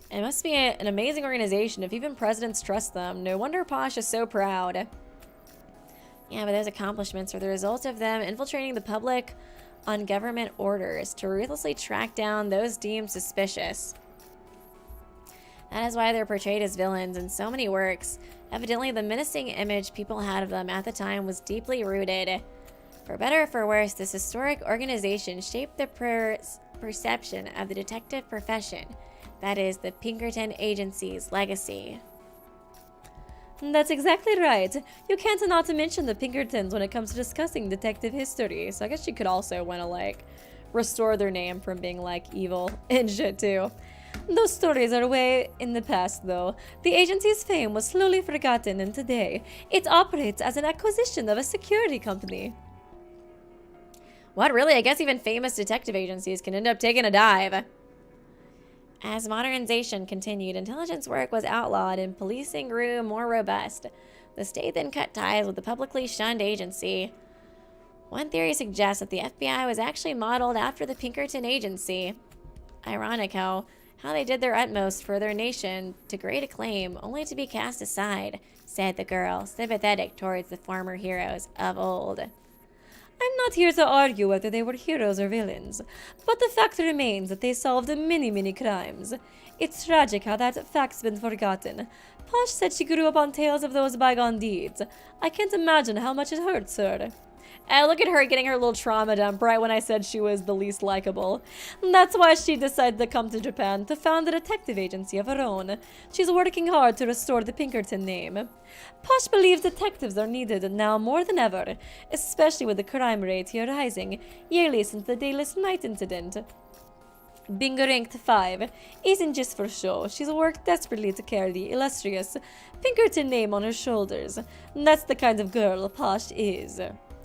It must be an amazing organization if even presidents trust them. No wonder Posh is so proud. Yeah, but those accomplishments are the result of them infiltrating the public on government orders to ruthlessly track down those deemed suspicious. That is why they're portrayed as villains in so many works. Evidently, the menacing image people had of them at the time was deeply rooted. For better or for worse, this historic organization shaped the perception of the detective profession. That is, the Pinkerton Agency's legacy. That's exactly right. You can't not mention the Pinkertons when it comes to discussing detective history. So I guess you could also want to, like, restore their name from being, like, evil and shit, too. Those stories are way in the past, though. The agency's fame was slowly forgotten, and today, it operates as an acquisition of a security company. What, really? I guess even famous detective agencies can end up taking a dive. As modernization continued, intelligence work was outlawed and policing grew more robust. The state then cut ties with the publicly shunned agency. One theory suggests that the FBI was actually modeled after the Pinkerton Agency. Ironic how they did their utmost for their nation to great acclaim, only to be cast aside, said the girl, sympathetic towards the former heroes of old. I'm not here to argue whether they were heroes or villains, but the fact remains that they solved many, many crimes. It's tragic how that fact's been forgotten. Posh said she grew up on tales of those bygone deeds. I can't imagine how much it hurts her. Look at her getting her little trauma dump right when I said she was the least likable. That's why she decided to come to Japan to found a detective agency of her own. She's working hard to restore the Pinkerton name. Posh believes detectives are needed now more than ever, especially with the crime rate here rising yearly since the Dayless Night incident. Being ranked 5 isn't just for show. She's worked desperately to carry the illustrious Pinkerton name on her shoulders. That's the kind of girl Posh is.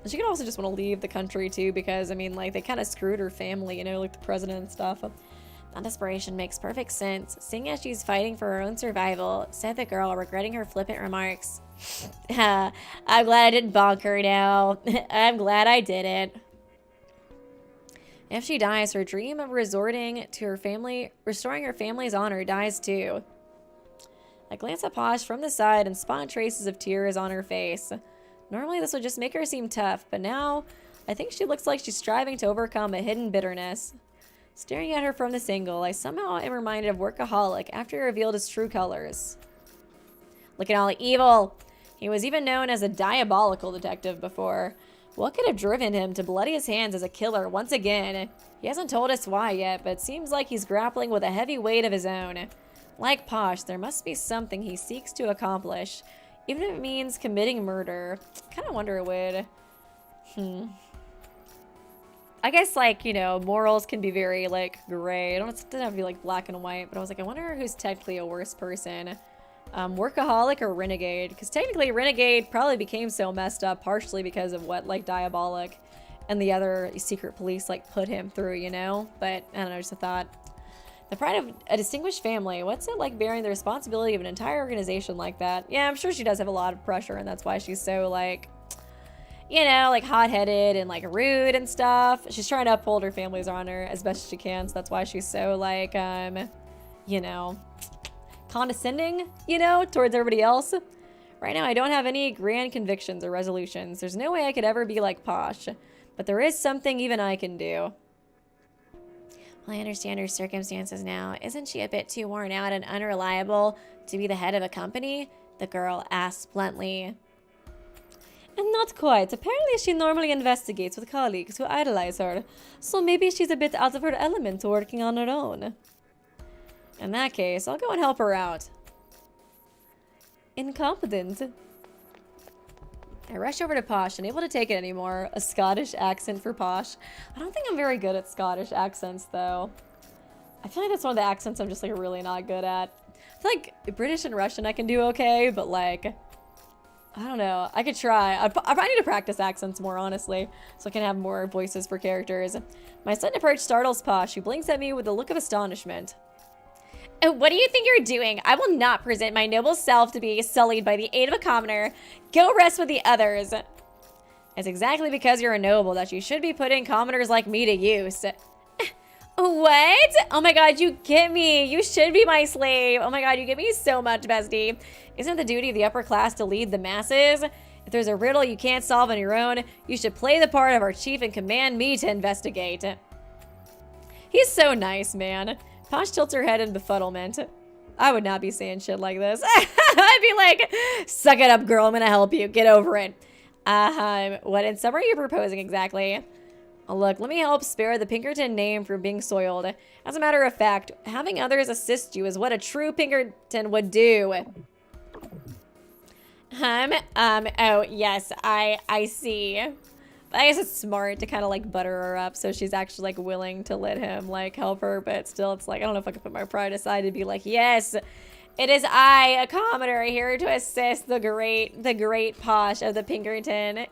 She could also just want to leave the country, too, because, I mean, like, they kind of screwed her family, you know, like the president and stuff. That desperation makes perfect sense, seeing as she's fighting for her own survival, said the girl, regretting her flippant remarks. I'm glad I didn't bonk her now. I'm glad I didn't. If she dies, her dream of restoring her family's honor dies, too. I glance at Posh from the side and spot traces of tears on her face. Normally this would just make her seem tough, but now I think she looks like she's striving to overcome a hidden bitterness. Staring at her from this angle, I somehow am reminded of Workaholic after he revealed his true colors. Looking all evil. He was even known as a diabolical detective before. What could have driven him to bloody his hands as a killer once again? He hasn't told us why yet, but it seems like he's grappling with a heavy weight of his own. Like Posh, there must be something he seeks to accomplish, even if it means committing murder. I kind of wonder it would. I guess, like, you know, morals can be very, like, gray. It doesn't have to be, like, black and white, but I was like, I wonder who's technically a worse person. Workaholic or Renegade? Because technically Renegade probably became so messed up partially because of what, like, Diabolic and the other secret police, like, put him through, you know? But, I don't know, just a thought. The pride of a distinguished family. What's it like bearing the responsibility of an entire organization like that? Yeah, I'm sure she does have a lot of pressure, and that's why she's so, like, you know, like hot-headed and like rude and stuff. She's trying to uphold her family's honor as best as she can, so that's why she's so like, you know, condescending, you know, towards everybody else. Right now, I don't have any grand convictions or resolutions. There's no way I could ever be like Posh, but there is something even I can do. Well, I understand her circumstances now. Isn't she a bit too worn out and unreliable to be the head of a company? The girl asked bluntly. And not quite. Apparently she normally investigates with colleagues who idolize her, so maybe she's a bit out of her element working on her own. In that case, I'll go and help her out. Incompetent. I rush over to Posh, unable to take it anymore. A Scottish accent for Posh. I don't think I'm very good at Scottish accents, though. I feel like that's one of the accents I'm just, like, really not good at. I feel like British and Russian I can do okay, but, like, I don't know. I could try. I probably need to practice accents more, honestly, so I can have more voices for characters. My sudden approach startles Posh, who blinks at me with a look of astonishment. What do you think you're doing? I will not present my noble self to be sullied by the aid of a commoner. Go rest with the others. It's exactly because you're a noble that you should be putting commoners like me to use. What? Oh my god, you get me. You should be my slave. Oh my god, you get me so much, bestie. Isn't it the duty of the upper class to lead the masses? If there's a riddle you can't solve on your own, you should play the part of our chief and command me to investigate. He's so nice, man. Posh tilts her head in befuddlement. I would not be saying shit like this. I'd be like, suck it up, girl. I'm gonna help you. Get over it. What in summary are you proposing exactly? Oh, look, let me help spare the Pinkerton name from being soiled. As a matter of fact, having others assist you is what a true Pinkerton would do. Oh, yes, I see. I guess it's smart to kind of, like, butter her up so she's actually, like, willing to let him, like, help her, but still, it's like, I don't know if I can put my pride aside to be like, yes, it is I, a commoner, here to assist the great Posh of the Pinkerton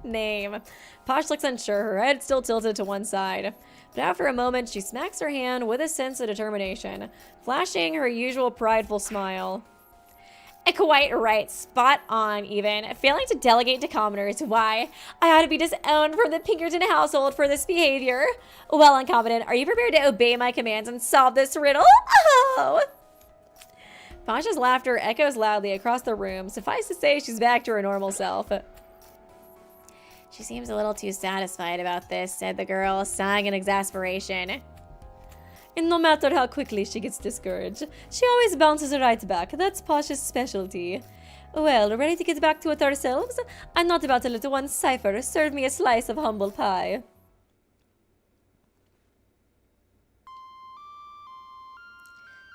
name. Posh looks unsure, her head still tilted to one side. But after a moment, she smacks her hand with a sense of determination, flashing her usual prideful smile. Quite right, spot on even. Failing to delegate to commoners, why? I ought to be disowned from the Pinkerton household for this behavior. Well, incompetent, are you prepared to obey my commands and solve this riddle? Oh! Posh's laughter echoes loudly across the room. Suffice to say, she's back to her normal self. She seems a little too satisfied about this, said the girl, sighing in exasperation. And no matter how quickly she gets discouraged, she always bounces right back. That's Posh's specialty. Well, ready to get back to it ourselves? I'm not about to let one cipher serve me a slice of humble pie.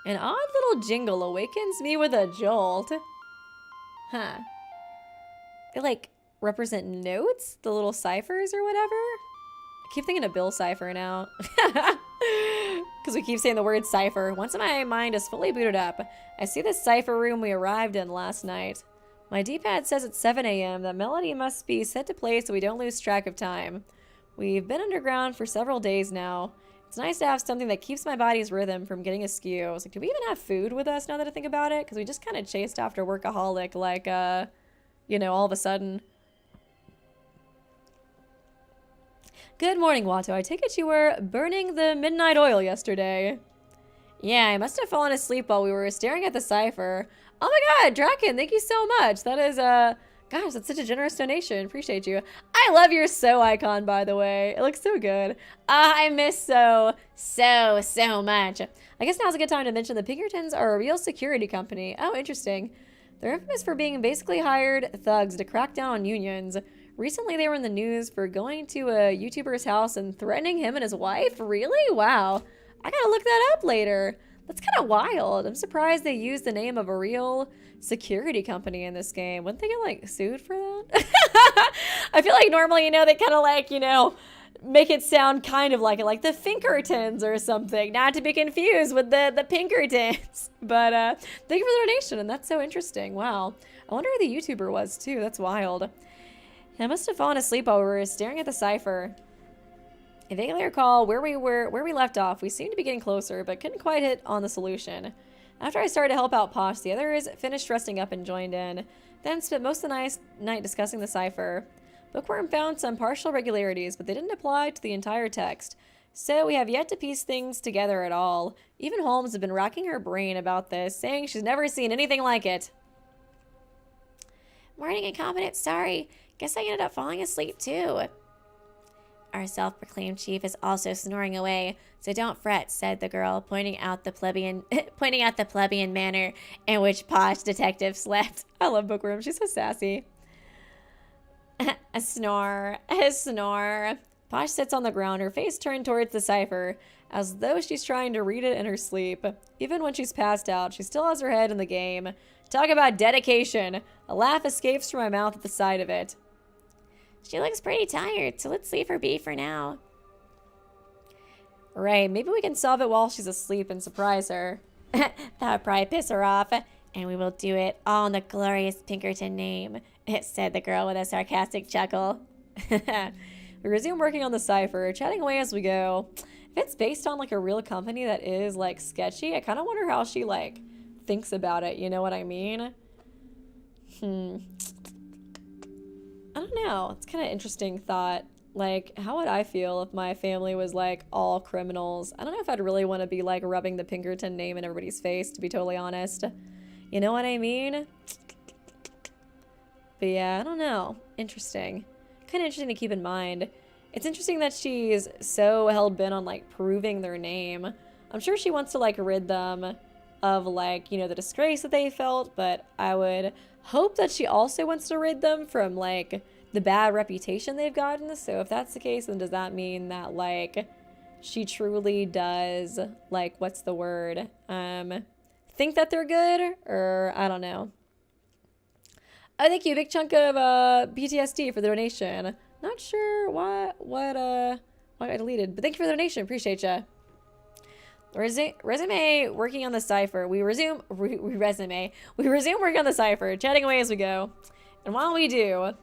An odd little jingle awakens me with a jolt. Huh. They, like, represent notes? The little ciphers or whatever? I keep thinking of Bill Cipher now. Because we keep saying the word cipher. Once my mind is fully booted up, I see the cipher room we arrived in last night. My D-pad says it's 7 a.m. That melody must be set to play so we don't lose track of time. We've been underground for several days now. It's nice to have something that keeps my body's rhythm from getting askew. I was like, do we even have food with us now that I think about it? Because we just kind of chased after Workaholic, like, you know, all of a sudden. Good morning, Watto. I take it you were burning the midnight oil yesterday. Yeah, I must have fallen asleep while we were staring at the cipher. Oh my god, Draken, thank you so much. That is, gosh, that's such a generous donation. Appreciate you. I love your So icon, by the way. It looks so good. I miss so much. I guess now's a good time to mention the Pinkertons are a real security company. Oh, interesting. They're infamous for being basically hired thugs to crack down on unions. Recently, they were in the news for going to a YouTuber's house and threatening him and his wife. Really? Wow. I gotta look that up later. That's kind of wild. I'm surprised they used the name of a real security company in this game. Wouldn't they get, like, sued for that? I feel like normally, you know, they kind of, like, you know, make it sound kind of like it, like the Finkertons or something. Not to be confused with the Pinkertons. But thank you for the donation, and that's so interesting. Wow. I wonder who the YouTuber was, too. That's wild. I must have fallen asleep while we were staring at the cipher. I vaguely recall where we left off. We seemed to be getting closer, but couldn't quite hit on the solution. After I started to help out Posh, the others finished resting up and joined in. Then spent most of the night discussing the cipher. Bookworm found some partial regularities, but they didn't apply to the entire text. So we have yet to piece things together at all. Even Holmes has been racking her brain about this, saying she's never seen anything like it. Morning, incompetent. Sorry. Guess I ended up falling asleep too. Our self-proclaimed chief is also snoring away, so don't fret, said the girl, pointing out the plebeian manner in which Posh detective slept. I love Bookworm. She's so sassy. A snore. A snore. Posh sits on the ground, her face turned towards the cipher, as though she's trying to read it in her sleep. Even when she's passed out, she still has her head in the game. Talk about dedication. A laugh escapes from my mouth at the sight of it. She looks pretty tired, so let's leave her be for now. Right, maybe we can solve it while she's asleep and surprise her. That would probably piss her off. And we will do it all in the glorious Pinkerton name, said the girl with a sarcastic chuckle. We resume working on the cipher, chatting away as we go. If it's based on, like, a real company that is, like, sketchy, I kind of wonder how she, like, thinks about it. You know what I mean? I don't know. It's kind of interesting thought. Like, how would I feel if my family was, like, all criminals? I don't know if I'd really want to be, like, rubbing the Pinkerton name in everybody's face, to be totally honest. You know what I mean? But yeah, I don't know. Interesting. Kind of interesting to keep in mind. It's interesting that she's so hell-bent on, like, proving their name. I'm sure she wants to, like, rid them of, like, you know, the disgrace that they felt, but I would hope that she also wants to rid them from, like, the bad reputation they've gotten. So if that's the case, then does that mean that, like, she truly does, like, what's the word? Think that they're good? Or, I don't know. Oh, thank you. Big chunk of PTSD for the donation. Not sure why I deleted, but thank you for the donation. Appreciate ya. Resume working on the cipher. We resume working on the cipher, chatting away as we go. And while we do,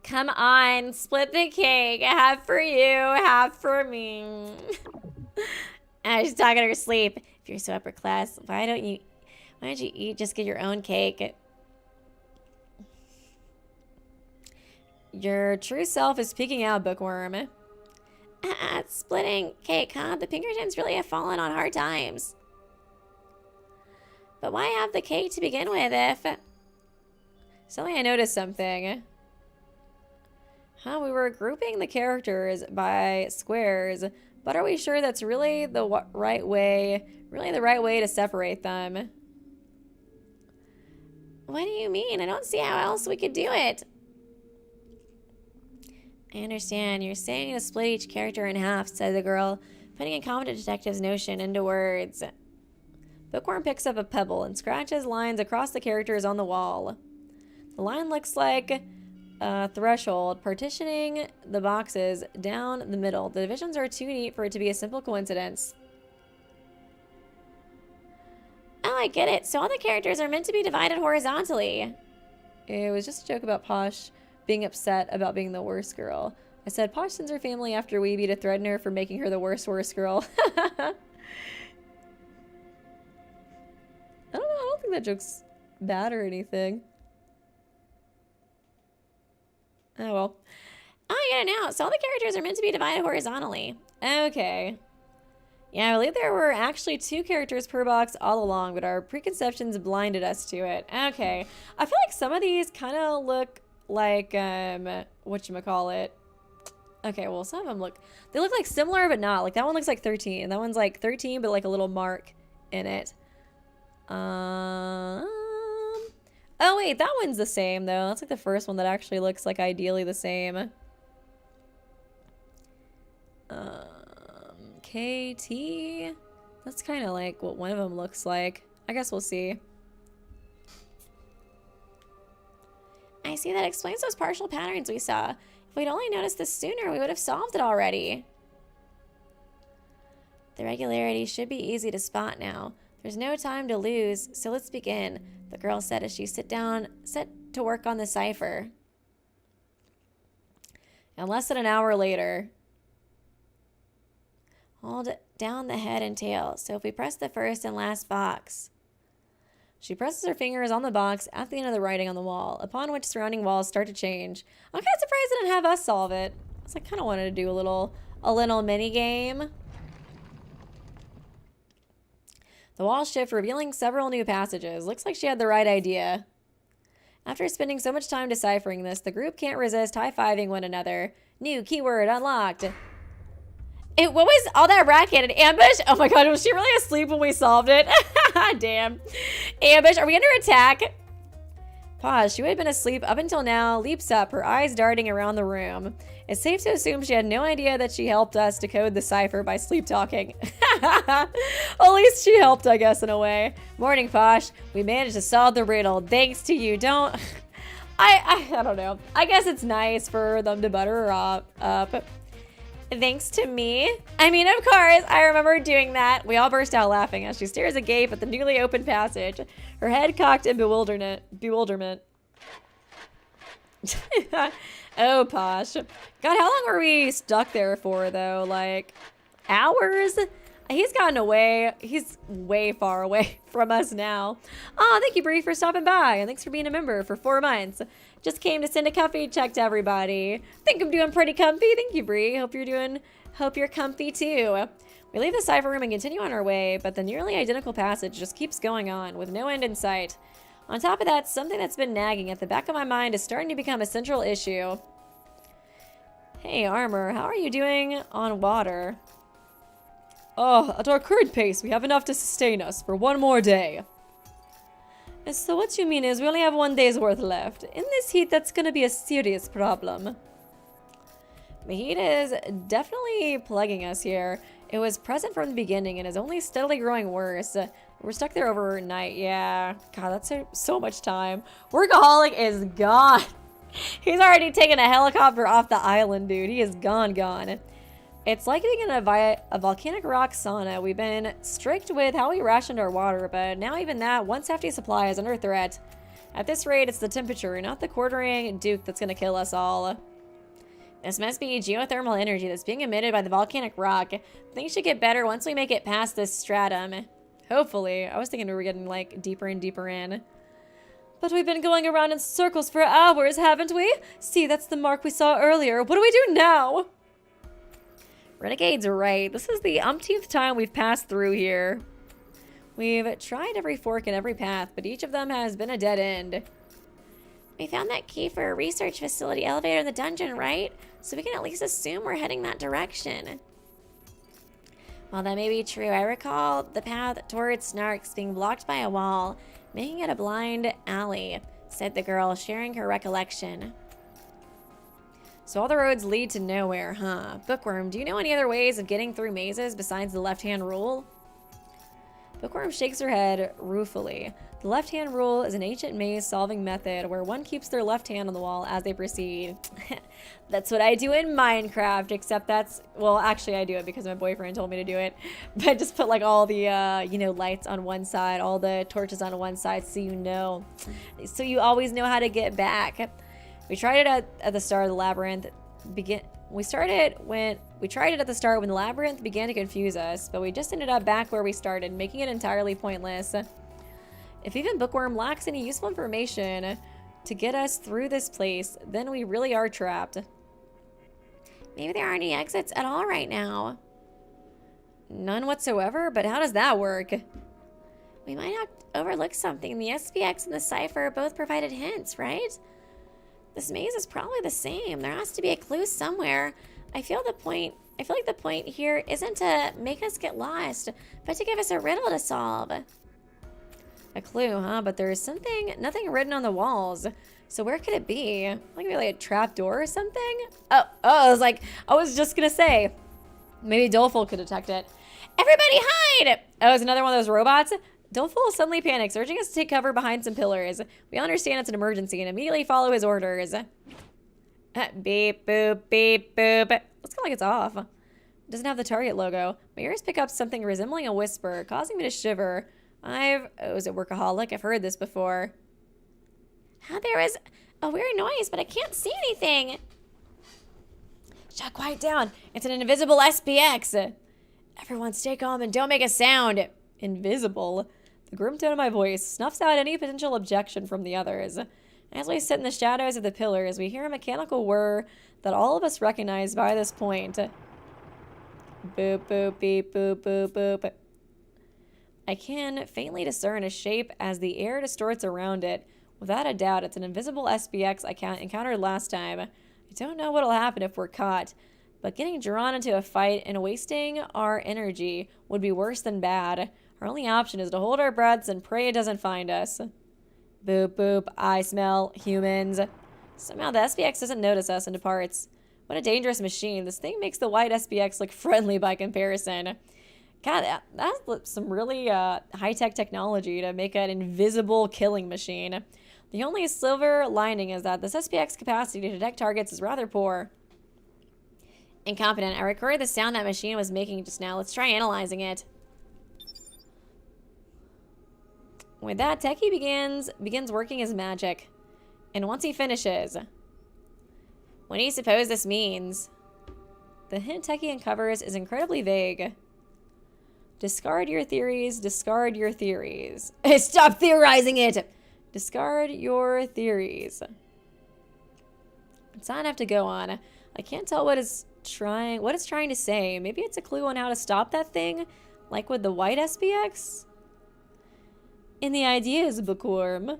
come on, split the cake. Half for you, half for me. She's talking to her sleep. If you're so upper class, why don't you eat? Just get your own cake. Your true self is peeking out, Bookworm. Splitting cake, huh? The Pinkertons really have fallen on hard times. But why have the cake to begin with if... Suddenly I noticed something. We were grouping the characters by squares, but are we sure that's really the right way to separate them? What do you mean? I don't see how else we could do it. I understand. You're saying to split each character in half, said the girl, putting incompetent detective's notion into words. Bookworm picks up a pebble and scratches lines across the characters on the wall. The line looks like a threshold, partitioning the boxes down the middle. The divisions are too neat for it to be a simple coincidence. Oh, I get it. So all the characters are meant to be divided horizontally. It was just a joke about Posh being upset about being the worst girl. I said Posh sends her family after Weeby to threaten her for making her the worst girl. I don't think that joke's bad or anything. Oh well. Oh, I get it now. So all the characters are meant to be divided horizontally. Okay. Yeah, I believe there were actually 2 characters per box all along, but our preconceptions blinded us to it. Okay. I feel like some of these kind of look like, whatchamacallit. Okay, well, some of them they look like similar, but not. Like, that one looks like 13. That one's like 13, but like a little mark in it. Oh, wait, that one's the same, though. That's like the first one that actually looks like ideally the same. KT? That's kind of like what one of them looks like. I guess we'll see. I see, that explains those partial patterns we saw. If we'd only noticed this sooner, we would have solved it already. The regularity should be easy to spot now. There's no time to lose, so let's begin, the girl said as she set to work on the cipher. And less than an hour later, hold down the head and tail. So if we press the first and last box. She presses her fingers on the box at the end of the writing on the wall, upon which surrounding walls start to change. I'm kind of surprised they didn't have us solve it, because I kind of wanted to do a little mini game. The walls shift, revealing several new passages. Looks like she had the right idea. After spending so much time deciphering this, the group can't resist high-fiving one another. New keyword unlocked. What was all that racket? An ambush? Oh my god, was she really asleep when we solved it? Damn. Ambush, are we under attack? Posh, who had been asleep up until now, leaps up, her eyes darting around the room. It's safe to assume she had no idea that she helped us decode the cipher by sleep talking. At least she helped, I guess, in a way. Morning, Posh. We managed to solve the riddle. Thanks to you. I don't know. I guess it's nice for them to butter her up. Thanks to me? I mean, of course, I remember doing that. We all burst out laughing as she stares agape at the newly opened passage, her head cocked in bewilderment. Oh, Posh. God, how long were we stuck there for, though? Like, hours? He's gotten away. He's way far away from us now. Oh, thank you, Bree, for stopping by. And thanks for being a member for 4 months. Just came to send a comfy check to everybody. Think I'm doing pretty comfy. Thank you, Bree. Hope you're comfy, too. We leave the cipher room and continue on our way, but the nearly identical passage just keeps going on, with no end in sight. On top of that, something that's been nagging at the back of my mind is starting to become a central issue. Hey, Armor, how are you doing on water?
Oh, at our current pace, we have enough to sustain us for 1 more day.
So what you mean is we only have 1 day's worth left. In this heat, that's going to be a serious problem. The heat is definitely plaguing us here. It was present from the beginning and is only steadily growing worse. We're stuck there overnight. Yeah. God, that's so much time. Workaholic is gone. He's already taken a helicopter off the island, dude. He is gone. It's like being in a volcanic rock sauna. We've been strict with how we rationed our water, but now even that one safety supply is under threat. At this rate, it's the temperature, not the quartering Duke, that's going to kill us all. This must be geothermal energy that's being emitted by the volcanic rock. Things should get better once we make it past this stratum. Hopefully. I was thinking we were getting, like, deeper and deeper in.
But we've been going around in circles for hours, haven't we? See, that's the mark we saw earlier. What do we do now?
Renegade's right. This is the umpteenth time we've passed through here. We've tried every fork and every path, but each of them has been a dead end. We found that key for a research facility elevator in the dungeon, right? So we can at least assume we're heading that direction. While that may be true, I recall the path towards Snarks being blocked by a wall, making it a blind alley, said the girl, sharing her recollection. So all the roads lead to nowhere, huh? Bookworm, do you know any other ways of getting through mazes besides the left-hand rule? Bookworm shakes her head ruefully. The left-hand rule is an ancient maze-solving method where one keeps their left hand on the wall as they proceed. That's what I do in Minecraft, except that's... Well, actually, I do it because my boyfriend told me to do it. But I just put, like, all the, lights on one side, all the torches on one side, so you know. So you always know how to get back. We tried it at the start of the labyrinth. We tried it at the start when the labyrinth began to confuse us, but we just ended up back where we started, making it entirely pointless. If even Bookworm lacks any useful information to get us through this place, then we really are trapped. Maybe there aren't any exits at all right now. None whatsoever? But how does that work? We might have overlooked something. The SPX and the cipher both provided hints, right? This maze is probably the same. There has to be a clue somewhere. I feel like the point here isn't to make us get lost, but to give us a riddle to solve. A clue, huh? But there's nothing written on the walls. So where could it be? Like maybe like a trap door or something? Oh, I was just gonna say, maybe Doleful could detect it. Everybody hide! Oh, it's another one of those robots? Doleful suddenly panics, urging us to take cover behind some pillars. We understand it's an emergency and immediately follow his orders. Beep, boop, beep, boop. Looks like it's off. It doesn't have the target logo. My ears pick up something resembling a whisper, causing me to shiver. Is it workaholic? I've heard this before. There was a weird noise, but I can't see anything. Shut quiet down. It's an invisible SPX. Everyone stay calm and don't make a sound. Invisible? The grim tone of my voice snuffs out any potential objection from the others. As we sit in the shadows of the pillars, we hear a mechanical whir that all of us recognize by this point. Boop, boop, beep, boop, boop, boop. I can faintly discern a shape as the air distorts around it. Without a doubt, it's an invisible SPX I encountered last time. I don't know what'll happen if we're caught, but getting drawn into a fight and wasting our energy would be worse than bad. Our only option is to hold our breaths and pray it doesn't find us. Boop, boop, I smell humans. Somehow the SPX doesn't notice us and departs. What a dangerous machine. This thing makes the white SPX look friendly by comparison. God, that's some really high-tech technology to make an invisible killing machine. The only silver lining is that this SPX capacity to detect targets is rather poor. Incompetent. I recorded the sound that machine was making just now. Let's try analyzing it. With that, Techie begins working his magic. And once he finishes... What do you suppose this means? The hint Techie uncovers is incredibly vague. Discard your theories, discard your theories. Stop theorizing it! Discard your theories. It's not enough to go on. I can't tell what it's trying to say. Maybe it's a clue on how to stop that thing, like with the white SPX? In the ideas bookworm.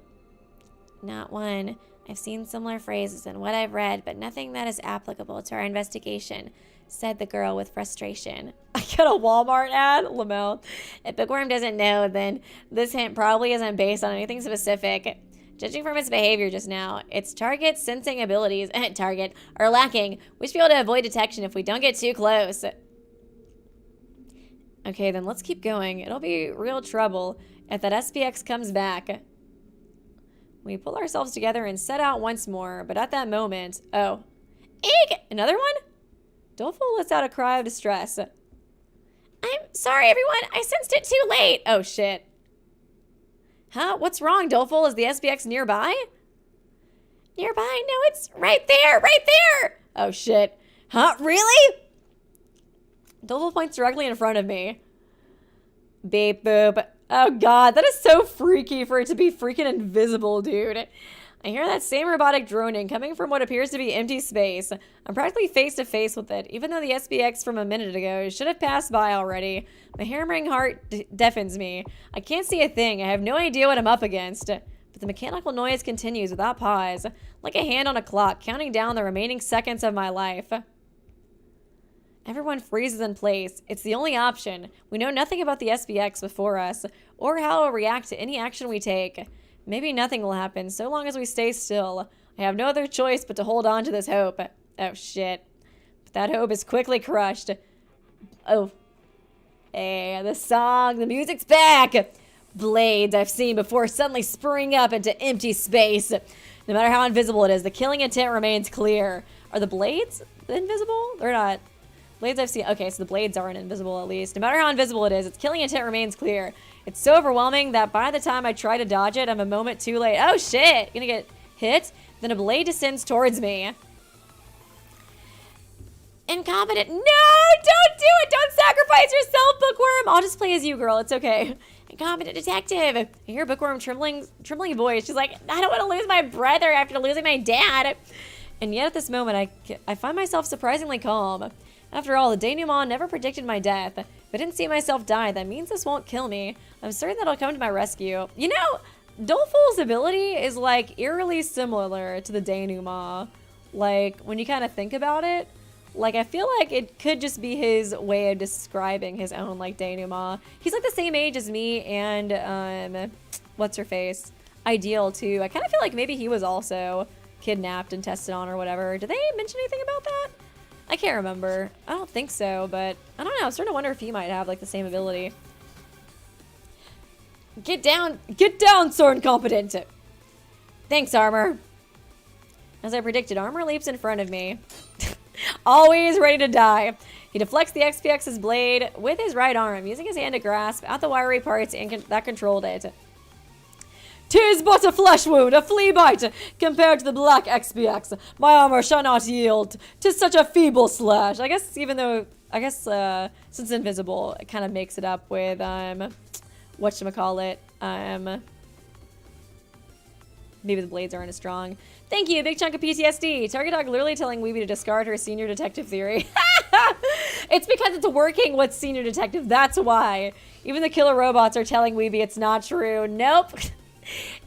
Not one. I've seen similar phrases in what I've read, but nothing that is applicable to our investigation, said the girl with frustration. I got a Walmart ad? Lamel. If Bookworm doesn't know, then this hint probably isn't based on anything specific. Judging from its behavior just now, its target sensing abilities are lacking. We should be able to avoid detection if we don't get too close. Okay, then let's keep going. It'll be real trouble if that SPX comes back. We pull ourselves together and set out once more, but at that moment... Oh. Eek! Another one? Doleful lets out a cry of distress. I'm sorry, everyone. I sensed it too late. Oh, shit. Huh? What's wrong, Doleful? Is the SPX nearby? Nearby? No, it's right there. Right there! Oh, shit. Huh? Really? Doleful points directly in front of me. Beep, boop. Oh, God. That is so freaky for it to be freaking invisible, dude. I hear that same robotic droning coming from what appears to be empty space. I'm practically face to face with it, even though the SPX from a minute ago should have passed by already. My hammering heart deafens me. I can't see a thing. I have no idea what I'm up against. But the mechanical noise continues without pause, like a hand on a clock, counting down the remaining seconds of my life. Everyone freezes in place. It's the only option. We know nothing about the SPX before us, or how it will react to any action we take. Maybe nothing will happen, so long as we stay still. I have no other choice but to hold on to this hope. Oh, shit. But that hope is quickly crushed. Oh. Hey, the song, the music's back! Blades I've seen before suddenly spring up into empty space. No matter how invisible it is, the killing intent remains clear. Are the blades invisible? They're not. Blades I've seen. Okay, so the blades aren't invisible at least. No matter how invisible it is, its killing intent remains clear. It's so overwhelming that by the time I try to dodge it, I'm a moment too late. Oh shit! Gonna get hit? Then a blade descends towards me. Incompetent. No! Don't do it! Don't sacrifice yourself, Bookworm! I'll just play as you, girl. It's okay. Incompetent detective. I hear Bookworm trembling voice. She's like, I don't want to lose my brother after losing my dad. And yet at this moment, I find myself surprisingly calm. After all, the denouement never predicted my death. I didn't see myself die, that means this won't kill me. I'm certain that I'll come to my rescue. You know, Doleful's ability is like eerily similar to the denouement. Like, when you kind of think about it, like, I feel like it could just be his way of describing his own, like, denouement. He's like the same age as me and, what's her face? Ideal, too. I kind of feel like maybe he was also kidnapped and tested on or whatever. Did they mention anything about that? I can't remember. I don't think so, but I don't know. I'm starting to wonder if he might have, like, the same ability. Get down, sir incompetent. Thanks, Armor. As I predicted, Armor leaps in front of me. Always ready to die. He deflects the XPX's blade with his right arm, using his hand to grasp at the wiry parts that controlled it. "'Tis but a flesh wound, a flea bite, compared to the black XPX. My armor shall not yield. 'Tis such a feeble slash." I guess since invisible, it kind of makes it up with whatchamacallit, maybe the blades aren't as strong. Thank you, big chunk of PTSD. Target Dog literally telling Weeby to discard her senior detective theory. It's because it's working with senior detective, that's why. Even the killer robots are telling Weeby it's not true. Nope.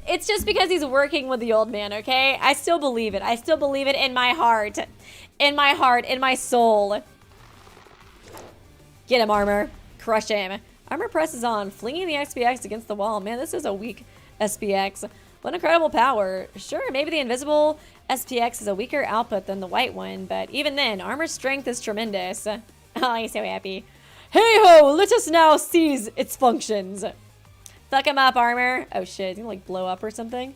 It's just because he's working with the old man, okay? I still believe it. I still believe it in my heart. In my heart, in my soul. Get him, Armor. Crush him. Armor presses on, flinging the SPX against the wall. Man, this is a weak SPX. What incredible power. Sure, maybe the invisible SPX is a weaker output than the white one, but even then, Armor's strength is tremendous. Oh, he's so happy. Hey-ho, let us now seize its functions. Fuck him up, Armor. Oh shit, he's gonna like blow up or something.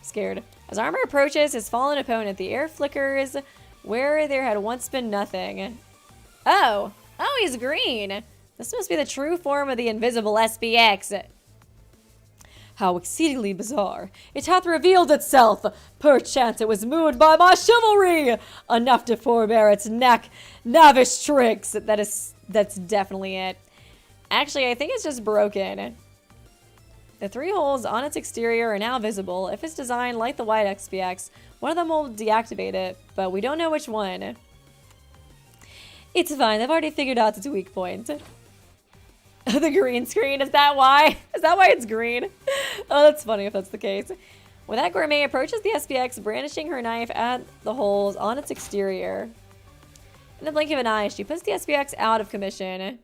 Scared. As Armor approaches his fallen opponent, the air flickers where there had once been nothing. Oh, he's green. This must be the true form of the invisible SPX. How exceedingly bizarre. It hath revealed itself. Perchance it was moved by my chivalry. Enough to forbear its knavish tricks. That's definitely it. Actually, I think it's just broken. The 3 holes on its exterior are now visible. If it's designed like the white XPX, one of them will deactivate it, but we don't know which one. It's fine. I've already figured out its weak point. The green screen, is that why? Is that why it's green? Oh, that's funny if that's the case. When that gourmet approaches the SPX, brandishing her knife at the holes on its exterior. In the blink of an eye, she puts the SPX out of commission.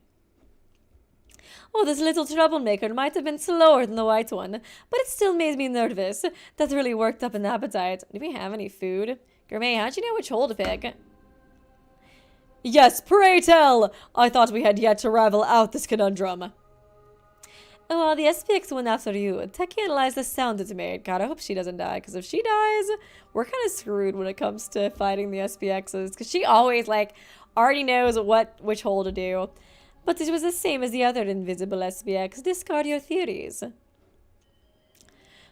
Oh, this little troublemaker might have been slower than the white one, but it still made me nervous. That really worked up an appetite. Do we have any food? Gourmet, how'd you know which hole to pick? Yes, pray tell! I thought we had yet to ravel out this conundrum. Oh, well, the SPX went after you. Techie analyzed the sound it made. God, I hope she doesn't die, because if she dies, we're kind of screwed when it comes to fighting the SPXs, because she always, like, already knows which hole to do. But it was the same as the other invisible SPX. Discard your theories.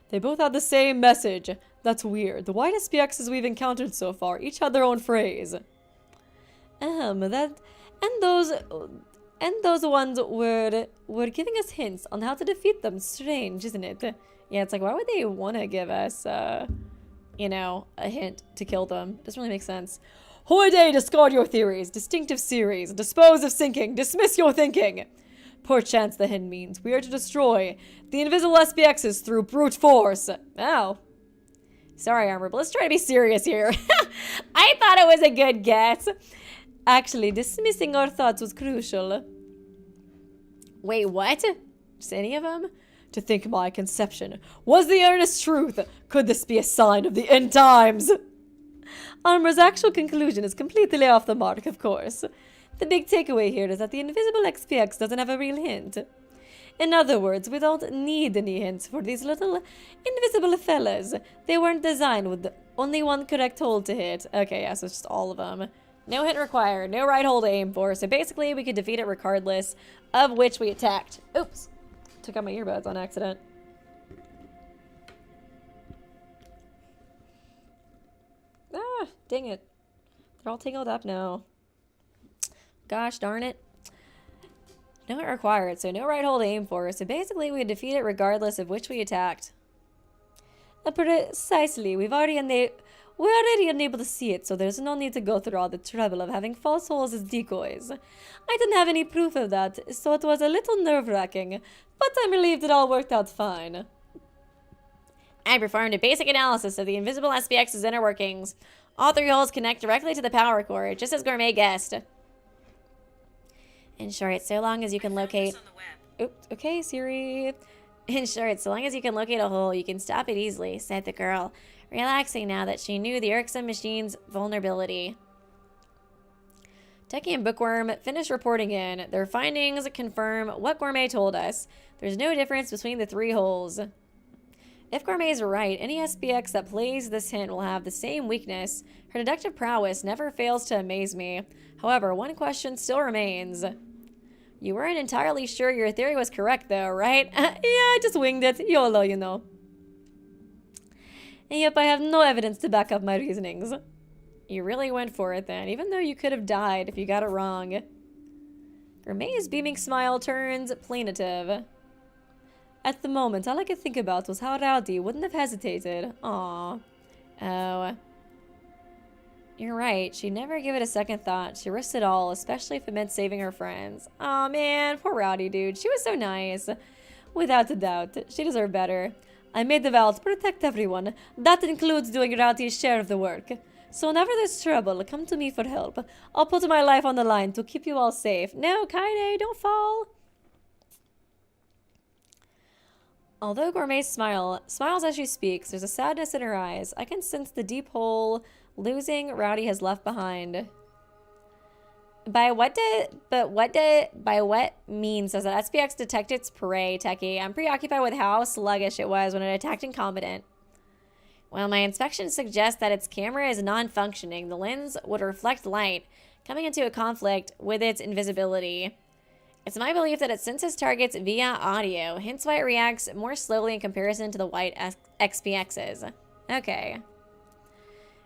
They both had the same message. That's weird. The white SPXs we've encountered so far each had their own phrase. Those ones were giving us hints on how to defeat them. Strange, isn't it? Yeah, it's like, why would they want to give us, you know, a hint to kill them? Doesn't really make sense. Hoy-day, discard your theories. Distinctive series. Dispose of sinking. Dismiss your thinking. Perchance the hint means we are to destroy the invisible SPXs through brute force. Oh. Sorry, Armor, but let's try to be serious here. I thought it was a good guess. Actually, dismissing our thoughts was crucial. Wait, what? Just any of them? To think my conception was the earnest truth. Could this be a sign of the end times? Armor's actual conclusion is completely off the mark, of course. The big takeaway here is that the invisible XPX doesn't have a real hint. In other words, we don't need any hints for these little invisible fellas. They weren't designed with only one correct hole to hit. Okay, yeah, so it's just all of them. No hit required, no right hole to aim for, so basically we could defeat it regardless of which we attacked. Oops. Took out my earbuds on accident. Ah, dang it. They're all tangled up now. Gosh darn it. No hit required, so no right hole to aim for, so basically we defeat it regardless of which we attacked. Precisely, we've already
We're already unable to see it, so there's no need to go through all the trouble of having false holes as decoys. I didn't have any proof of that, so it was a little nerve-wracking, but I'm relieved it all worked out fine.
I performed a basic analysis of the invisible SPX's inner workings. All 3 holes connect directly to the power core, just as Gourmet guessed. In short, so long as you can locate...
Oops, okay, Siri.
In short, so long as you can locate a hole, you can stop it easily, said the girl, relaxing now that she knew the irksome machine's vulnerability. Techie and Bookworm finished reporting in. Their findings confirm what Gourmet told us. There's no difference between the 3 holes. If Gourmet is right, any SPX that plays this hint will have the same weakness. Her deductive prowess never fails to amaze me. However, one question still remains. You weren't entirely sure your theory was correct, though, right?
Yeah, I just winged it. YOLO, you know. And yep, I have no evidence to back up my reasonings.
You really went for it, then, even though you could have died if you got it wrong.
Gourmet's beaming smile turns plaintive. At the moment, all I could think about was how Rowdy wouldn't have hesitated. Aww.
Oh. You're right. She'd never give it a second thought. She risked it all, especially if it meant saving her friends.
Aw, man. Poor Rowdy, dude. She was so nice. Without a doubt. She deserved better. I made the vow to protect everyone. That includes doing Rowdy's share of the work. So whenever there's trouble, come to me for help. I'll put my life on the line to keep you all safe. No, Kaide, don't fall. Although Gourmet smiles as she speaks, there's a sadness in her eyes. I can sense the deep hole losing Rowdy has left behind. By what means does an SPX detect its prey, Techie? I'm preoccupied with how sluggish it was when it attacked incompetent. Well, my inspection suggests that its camera is non-functioning. The lens would reflect light, coming into a conflict with its invisibility. It's my belief that it senses targets via audio, hence why it reacts more slowly in comparison to the white XPXs. Okay.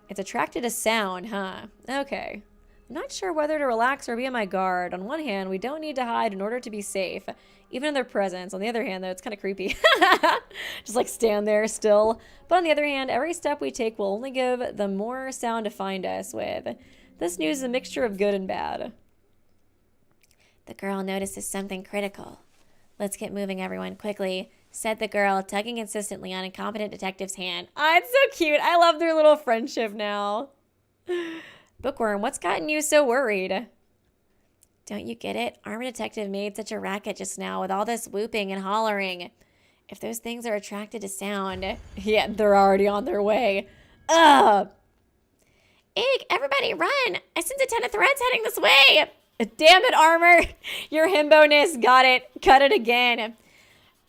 It's attracted to sound, huh? Okay. I'm not sure whether to relax or be on my guard. On one hand, we don't need to hide in order to be safe, even in their presence. On the other hand, though, it's kind of creepy. Just like stand there still. But on the other hand, every step we take will only give them more sound to find us with. This news is a mixture of good and bad.
The girl notices something critical. Let's get moving, everyone, quickly, said the girl, tugging insistently on incompetent detective's hand.
Ah, it's so cute. I love their little friendship now.
Bookworm, what's gotten you so worried? Don't you get it? Armor detective made such a racket just now with all this whooping and hollering. If those things are attracted to sound...
Yeah, they're already on their way. Ugh!
Egg, everybody run! I sense a ton of threads heading this way!
Damn it, Armor! Your himbo-ness got it. Cut it again.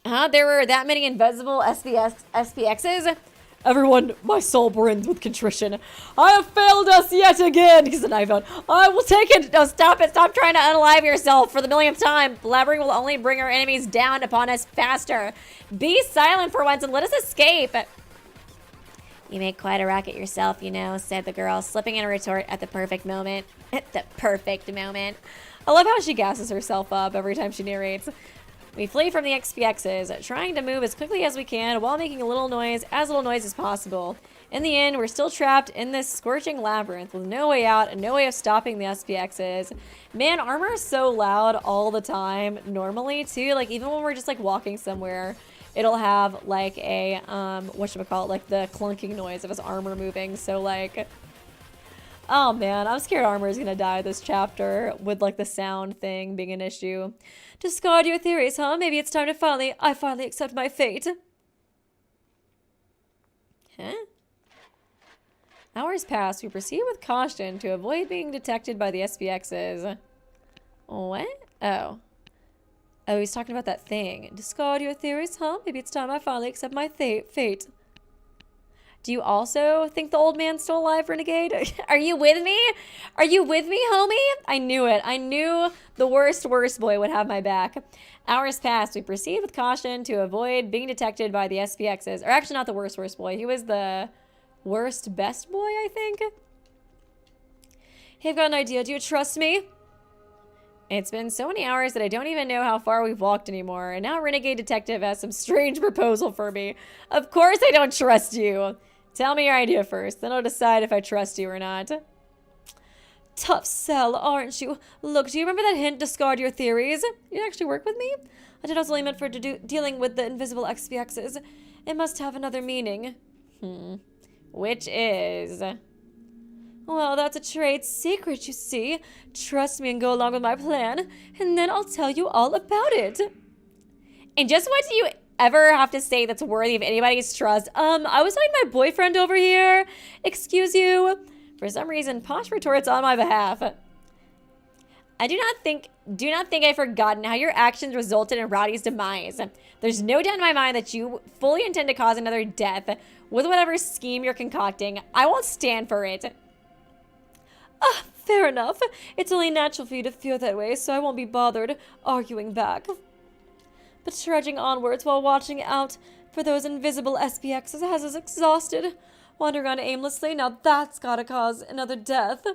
There were that many invisible SPXs?
Everyone, my soul burns with contrition. I have failed us yet again. He's an iPhone. I will take it.
No, stop it. Stop trying to unalive yourself for the millionth time. Blabbering will only bring our enemies down upon us faster. Be silent for once and let us escape. You make quite a racket yourself, you know, said the girl, slipping in a retort at the perfect moment. At the perfect moment.
I love how she gasses herself up every time she narrates. We flee from the XPXs, trying to move as quickly as we can while making as little noise as possible. In the end, we're still trapped in this scorching labyrinth with no way out and no way of stopping the SPXs. Man, Armor is so loud all the time, normally, too. Like, even when we're just, like, walking somewhere, it'll have, like, a, whatchamacallit, like, the clunking noise of his armor moving. So, like... Oh man, I'm scared Armor is gonna die this chapter with like the sound thing being an issue. Discard your theories, huh? Maybe it's time to finally accept my fate.
Huh?
Hours pass. We proceed with caution to avoid being detected by the SPXs.
What?
Oh, he's talking about that thing. Discard your theories, huh? Maybe it's time I finally accept my fate. Do you also think the old man's still alive, Renegade?
Are you with me? Are you with me, homie?
I knew it. I knew the worst boy would have my back. Hours passed. We proceed with caution to avoid being detected by the SPXs. Or actually not the worst boy. He was the worst best boy, I think. Hey, I've got an idea. Do you trust me? It's been so many hours that I don't even know how far we've walked anymore. And now Renegade Detective has some strange proposal for me. Of course I don't trust you.
Tell me your idea first, then I'll decide if I trust you or not.
Tough sell, aren't you? Look, do you remember that hint? Discard your theories. You actually work with me? I did also only meant for dealing with the invisible XPXs. It must have another meaning.
Which is...
Well, that's a trade secret, you see. Trust me and go along with my plan, and then I'll tell you all about it.
And just what do you ever have to say that's worthy of anybody's trust?
I was talking to my boyfriend over here. Excuse you.
For some reason, Posh retorts on my behalf. I do not think I've forgotten how your actions resulted in Rowdy's demise. There's no doubt in my mind that you fully intend to cause another death with whatever scheme you're concocting. I won't stand for it.
Fair enough. It's only natural for you to feel that way, so I won't be bothered arguing back. But trudging onwards while watching out for those invisible SPXs has us exhausted. Wandering around aimlessly, now that's gotta cause another death.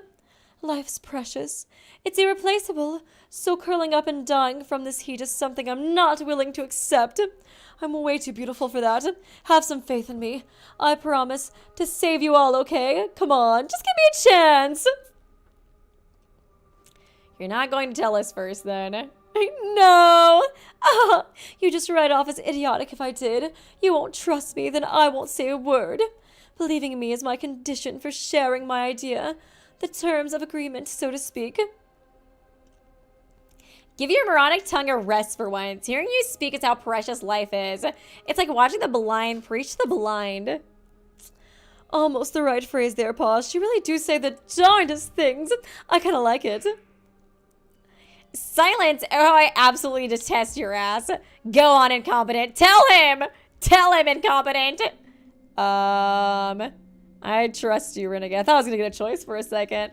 Life's precious. It's irreplaceable. So curling up and dying from this heat is something I'm not willing to accept. I'm way too beautiful for that. Have some faith in me. I promise to save you all, okay? Come on, just give me a chance.
You're not going to tell us first, then.
No! You just write off as idiotic if I did. You won't trust me, then I won't say a word. Believing in me is my condition for sharing my idea. The terms of agreement, so to speak.
Give your moronic tongue a rest for once. Hearing you speak is how precious life is. It's like watching the blind preach to the blind.
Almost the right phrase there, Posh. You really do say the darndest things. I kind of like it.
Silence! Oh, I absolutely detest your ass. Go on, incompetent. Tell him! Tell him, incompetent!
I trust you, Renegade. I thought I was gonna get a choice for a second.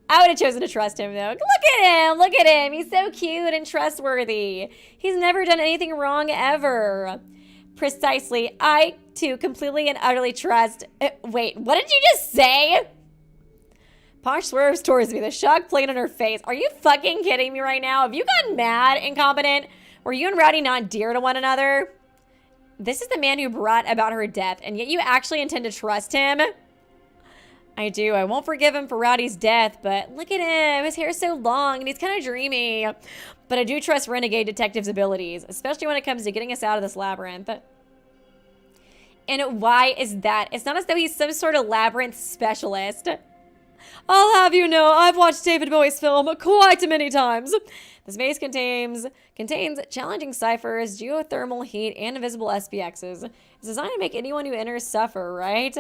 I would have chosen to trust him, though. Look at him! Look at him! He's so cute and trustworthy. He's never done anything wrong, ever. Precisely. I, too, completely and utterly trust... wait, what did you just say? Posh swerves towards me, the shock playing on her face. Are you fucking kidding me right now? Have you gotten mad, incompetent? Were you and Rowdy not dear to one another? This is the man who brought about her death, and yet you actually intend to trust him? I do. I won't forgive him for Rowdy's death, but look at him. His hair's so long, and he's kind of dreamy. But I do trust Renegade Detective's abilities, especially when it comes to getting us out of this labyrinth. And why is that? It's not as though he's some sort of labyrinth specialist.
I'll have you know, I've watched David Bowie's film quite many times.
This maze contains challenging ciphers, geothermal heat, and invisible SPXs. It's designed to make anyone who enters suffer, right?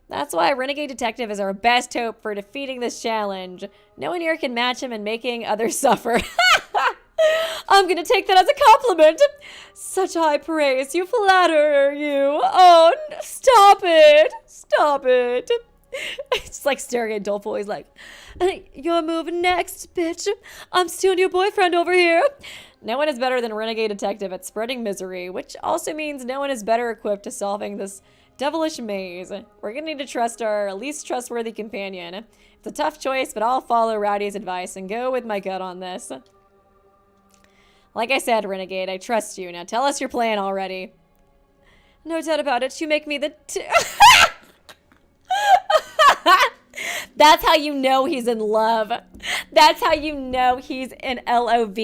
That's why Renegade Detective is our best hope for defeating this challenge. No one here can match him in making others suffer.
I'm gonna take that as a compliment. Such high praise. You flatter you. Oh, stop it. Stop it.
It's like staring at Dolph. He's like,
your move next, bitch. I'm stealing your boyfriend over here.
No one is better than Renegade Detective at spreading misery, which also means no one is better equipped to solving this devilish maze. We're gonna need to trust our least trustworthy companion. It's a tough choice, but I'll follow Rowdy's advice and go with my gut on this. Like I said, Renegade, I trust you. Now tell us your plan already.
No doubt about it. You make me the...
That's how you know he's in love. That's how you know he's in LOVE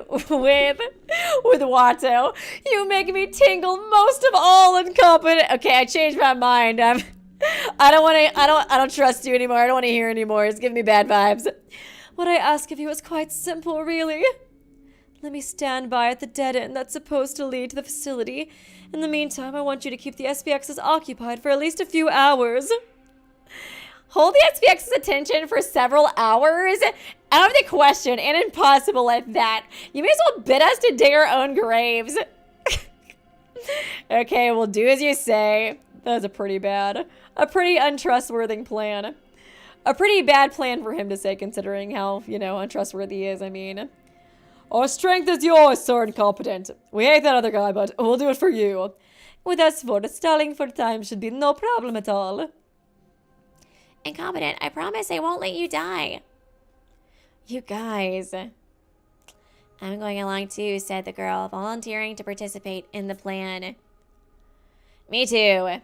with Watto. You make me tingle most of all, incompetent. Okay, I changed my mind. I don't trust you anymore. I don't want to hear anymore. It's giving me bad vibes.
What I ask of you is quite simple, really. Let me stand by at the dead end that's supposed to lead to the facility. In the meantime, I want you to keep the SPXs occupied for at least a few hours.
Hold the SPX's attention for several hours? Out of the question, and impossible at that. You may as well bid us to dig our own graves. Okay, we'll do as you say. That was a pretty untrustworthy plan. A pretty bad plan for him to say, considering how, untrustworthy he is, I mean.
Our strength is yours, sir, incompetent. We hate that other guy, but we'll do it for you. With us for the stalling for time should be no problem at all.
Incompetent, I promise I won't let you die. You guys. I'm going along too, said the girl, volunteering to participate in the plan. Me too.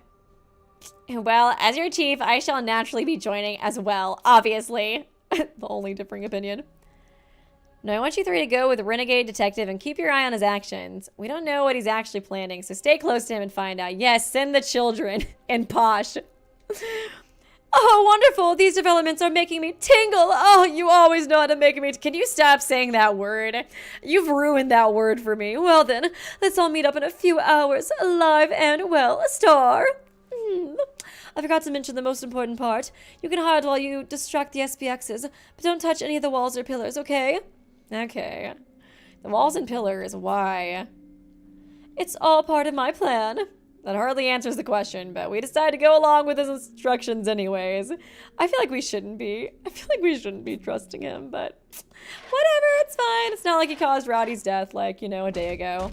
Well, as your chief, I shall naturally be joining as well, obviously. The only differing opinion. No, I want you three to go with Renegade Detective and keep your eye on his actions. We don't know what he's actually planning, so stay close to him and find out. Yes, send the children and Posh. Oh, wonderful. These developments are making me tingle. Oh, you always know how to make me. Can you stop saying that word? You've ruined that word for me. Well then, let's all meet up in a few hours, alive and well. A star. I forgot to mention the most important part. You can hide while you distract the SPXs, but don't touch any of the walls or pillars, okay? Okay. The walls and pillars, why? It's all part of my plan. That hardly answers the question, but we decided to go along with his instructions anyways. I feel like we shouldn't be. I feel like we shouldn't be trusting him, but whatever, it's fine. It's not like he caused Rowdy's death, like, you know, a day ago.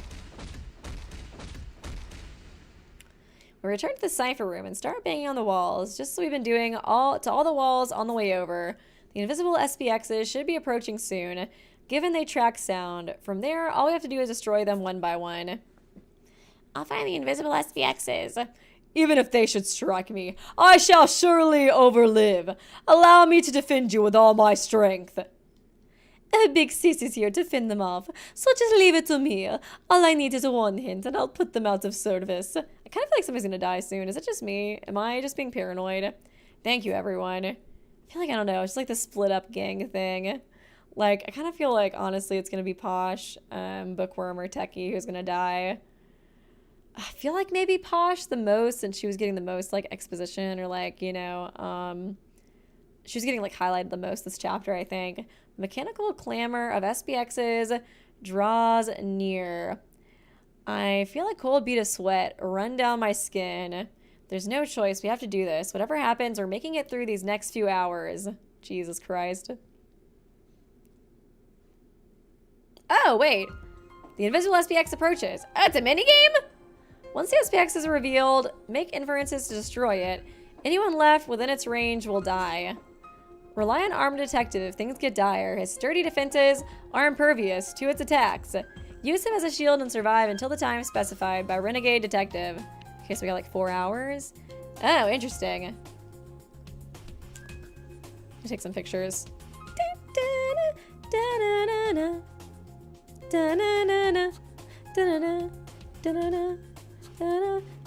We return to the cipher room and start banging on the walls, just as we've been doing to all the walls on the way over. The invisible SPXs should be approaching soon, given they track sound. From there, all we have to do is destroy them one by one. I'll find the invisible SPXs. Even if they should strike me, I shall surely overlive. Allow me to defend you with all my strength. Big Sis is here to fend them off, so just leave it to me. All I need is one hint, and I'll put them out of service. I kind of feel like somebody's gonna die soon. Is it just me? Am I just being paranoid? Thank you, everyone. I feel like, I don't know, it's just like the split-up gang thing. Like, I kind of feel like, honestly, it's gonna be Posh, Bookworm, or Techie who's gonna die. I feel like maybe Posh the most, since she was getting the most, like, exposition, or, like, you know, she was getting, like, highlighted the most this chapter, I think. Mechanical clamor of SPXs draws near. I feel like cold bead of sweat run down my skin. There's no choice. We have to do this. Whatever happens, we're making it through these next few hours. Jesus Christ. Oh, wait. The invisible SPX approaches. Oh, it's a minigame? Once the SPX is revealed, make inferences to destroy it. Anyone left within its range will die. Rely on armed detective if things get dire. His sturdy defenses are impervious to its attacks. Use him as a shield and survive until the time specified by Renegade Detective. Okay, so we got like 4 hours. Oh, interesting. I'll take some pictures. I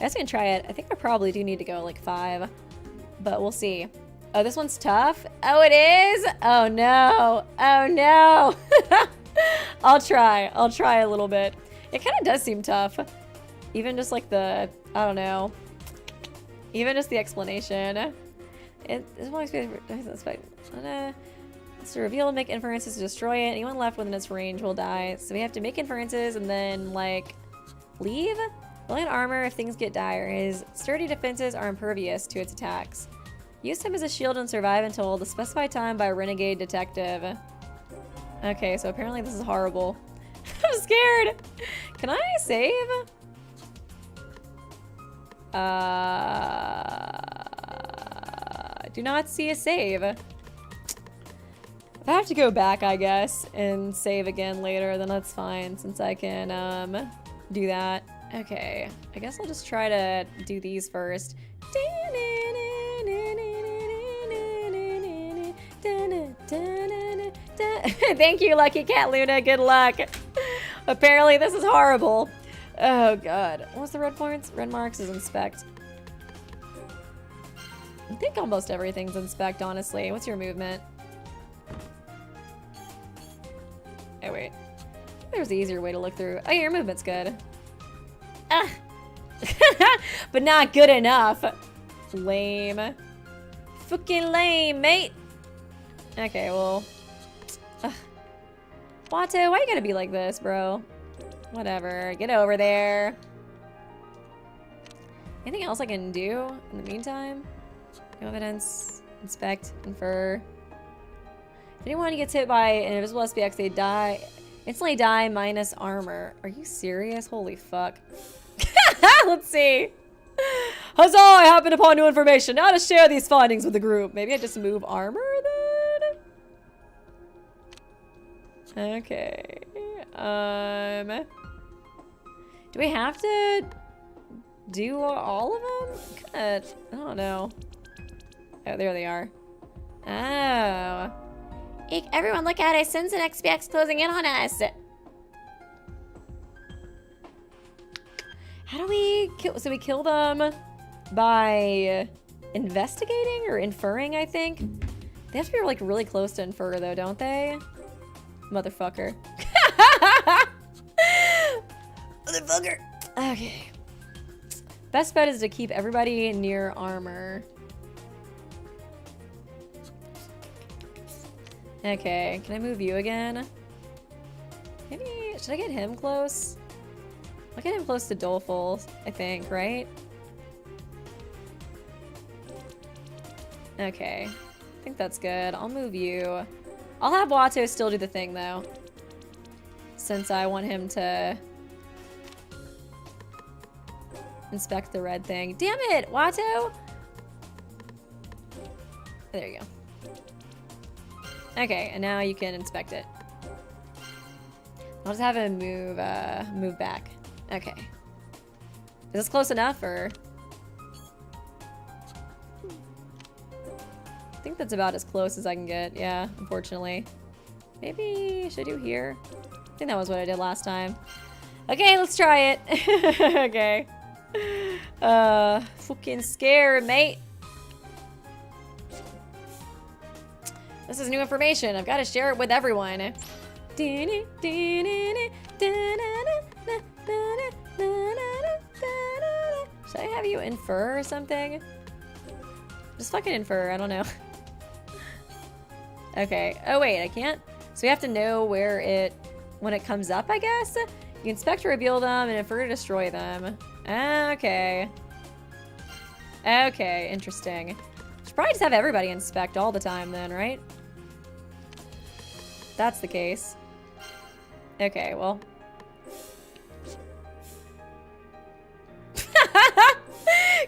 was gonna try it. I think I probably do need to go like 5, but we'll see. Oh, this one's tough. Oh, it is? Oh, no. Oh, no. I'll try a little bit. It kind of does seem tough. Even just like the, I don't know. Even just the explanation. It's to reveal and make inferences to destroy it. Anyone left within its range will die. So we have to make inferences and then, like, leave? Rely on armor if things get dire. His sturdy defenses are impervious to its attacks. Use him as a shield and survive until the specified time by Renegade Detective. Okay, so apparently this is horrible. I'm scared. Can I save? I do not see a save. If I have to go back, I guess, and save again later, then that's fine, since I can do that. Okay, I guess I'll just try to do these first. Thank you, Lucky Cat Luna. Good luck. Apparently this is horrible. Oh god. What's the red points? Red marks is inspect. I think almost everything's inspect, honestly. What's your movement? Oh wait. There's the easier way to look through. Oh, your movement's good. Ah. But not good enough. Lame. Fucking lame, mate. Okay, well. Watto, why you gotta be like this, bro? Whatever. Get over there. Anything else I can do in the meantime? No evidence. Inspect. Infer. If anyone gets hit by an invisible SPX, they die. Instantly die minus armor. Are you serious? Holy fuck. Let's see. Huzzah! I happened upon new information. Now to share these findings with the group. Maybe I just move armor then? Okay. Do we have to do all of them? Kinda, I don't know. Oh, there they are. Oh. Eek, everyone look at it. Sins and XPX closing in on us. How do we kill? So we kill them by investigating or inferring, I think. They have to be like really close to infer though, don't they? Motherfucker. Motherfucker. Okay. Best bet is to keep everybody near armor. Okay, can I move you again? Maybe, should I get him close? I'll get him close to Doleful, I think, right? Okay, I think that's good. I'll move you. I'll have Watto still do the thing, though. Since I want him to inspect the red thing. Damn it, Watto! There you go. Okay, and now you can inspect it. I'll just have him move, move back. Okay. Is this close enough, or? I think that's about as close as I can get, yeah, unfortunately. Maybe, should I do here? I think that was what I did last time. Okay, let's try it. Okay. Fucking scared, mate. This is new information. I've got to share it with everyone. Should I have you infer or something? Just fucking infer. I don't know. Okay. Oh, wait. I can't? So we have to know where it... When it comes up, I guess? You inspect to reveal them and infer to destroy them. Okay. Okay. Interesting. Should probably just have everybody inspect all the time then, right? That's the case. Okay, well.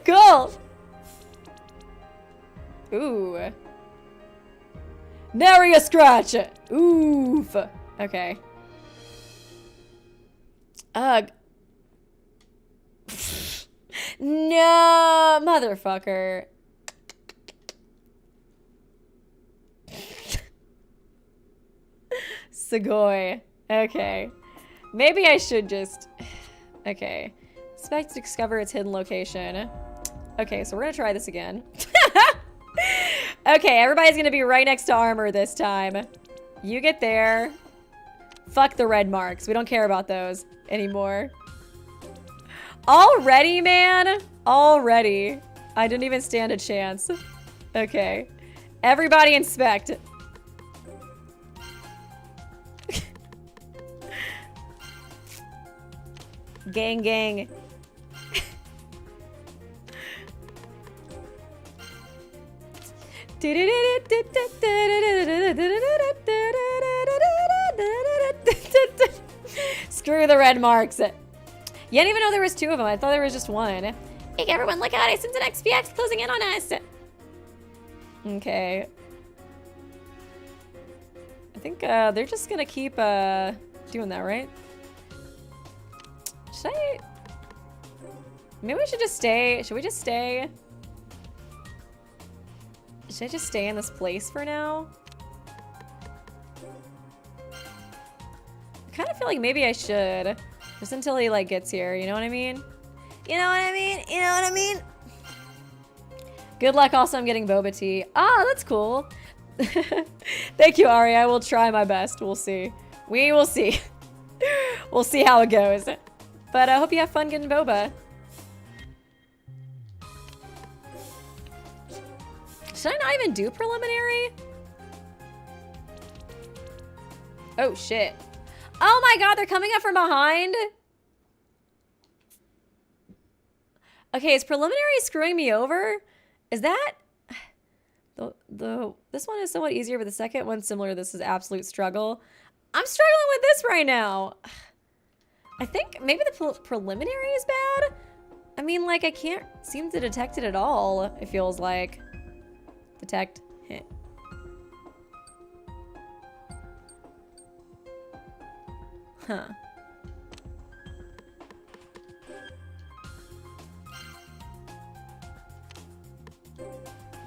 Cool! Ooh. Nary a scratch! Oof! Okay. Ugh. No, motherfucker. Segoy. Okay. Maybe I should just... Okay. Expect to discover its hidden location. Okay, so we're gonna try this again. Okay, everybody's gonna be right next to armor this time. You get there. Fuck the red marks. We don't care about those anymore. Already, man? Already. I didn't even stand a chance. Okay. Everybody inspect. Gang, gang. Screw the red marks. You didn't even know there was two of them. I thought there was just one. Hey, everyone, look out. It's an XPX closing in on us. Okay. I think they're just gonna keep doing that, right? Should I? Maybe we should just stay. Should we just stay? Should I just stay in this place for now? I kind of feel like maybe I should. Just until he, like, gets here. You know what I mean? You know what I mean? You know what I mean? Good luck. Also, I'm getting boba tea. Ah, that's cool. Thank you, Ari. I will try my best. We'll see. We will see. We'll see how it goes. But I hope you have fun getting boba. Should I not even do preliminary? Oh, shit. Oh my god, they're coming up from behind? Okay, is preliminary screwing me over? Is that... This one is somewhat easier, but the second one's similar. This is absolute struggle. I'm struggling with this right now. I think maybe the preliminary is bad. I mean, like, I can't seem to detect it at all, it feels like. Detect hit. Huh.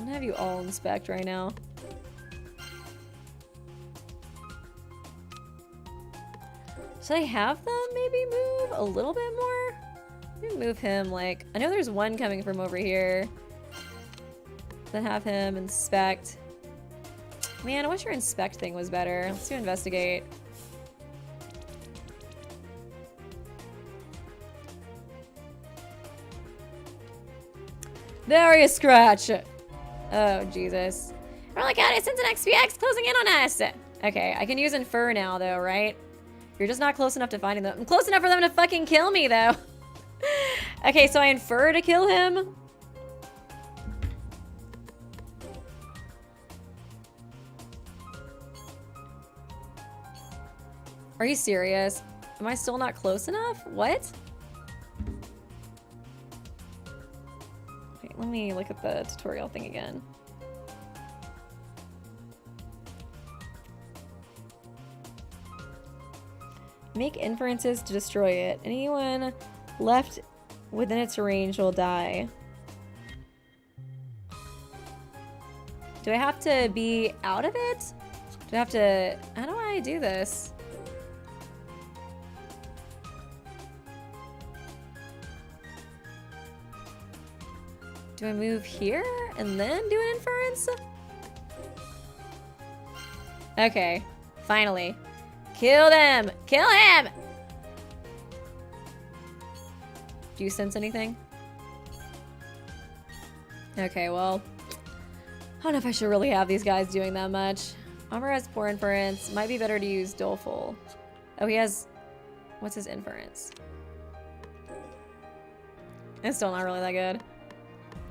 I'm gonna have you all inspect right now. Should I have them maybe move a little bit more? Maybe move him like, I know there's one coming from over here. Then have him inspect. Man, I wish your inspect thing was better. Let's do investigate. There you scratch. Oh, Jesus. We're like, God, it's an XPX closing in on us. Okay, I can use infer now, though, right? You're just not close enough to finding them. I'm close enough for them to fucking kill me, though. Okay, so I infer to kill him. Are you serious? Am I still not close enough? What? Wait, let me look at the tutorial thing again. Make inferences to destroy it. Anyone left within its range will die. Do I have to be out of it? Do I have to... How do I do this? Do I move here and then do an inference? Okay, finally. Kill them! Kill him! Do you sense anything? Okay, well, I don't know if I should really have these guys doing that much. Armor has poor inference. Might be better to use doleful. Oh, he has... What's his inference? It's still not really that good.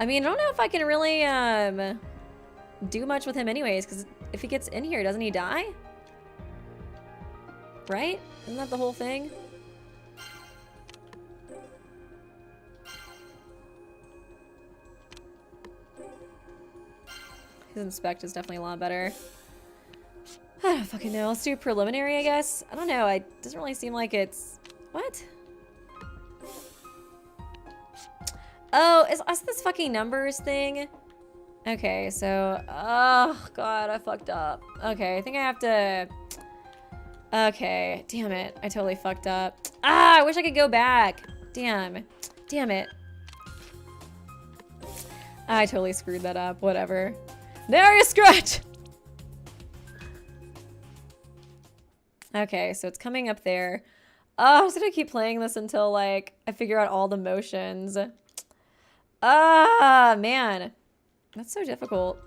I mean, I don't know if I can really do much with him anyways, because if he gets in here, doesn't he die? Right? Isn't that the whole thing? His inspect is definitely a lot better. I don't fucking know. Let's do preliminary, I guess. I don't know. It doesn't really seem like it's... What? Oh, is this fucking numbers thing? Okay, so... Oh, God, I fucked up. Okay, I think I have to... Okay, damn it. I totally fucked up. Ah, I wish I could go back. Damn. Damn it. I totally screwed that up. Whatever. There you scratch! Okay, so it's coming up there. Oh, I'm just gonna keep playing this until, like, I figure out all the motions. Ah, man. That's so difficult.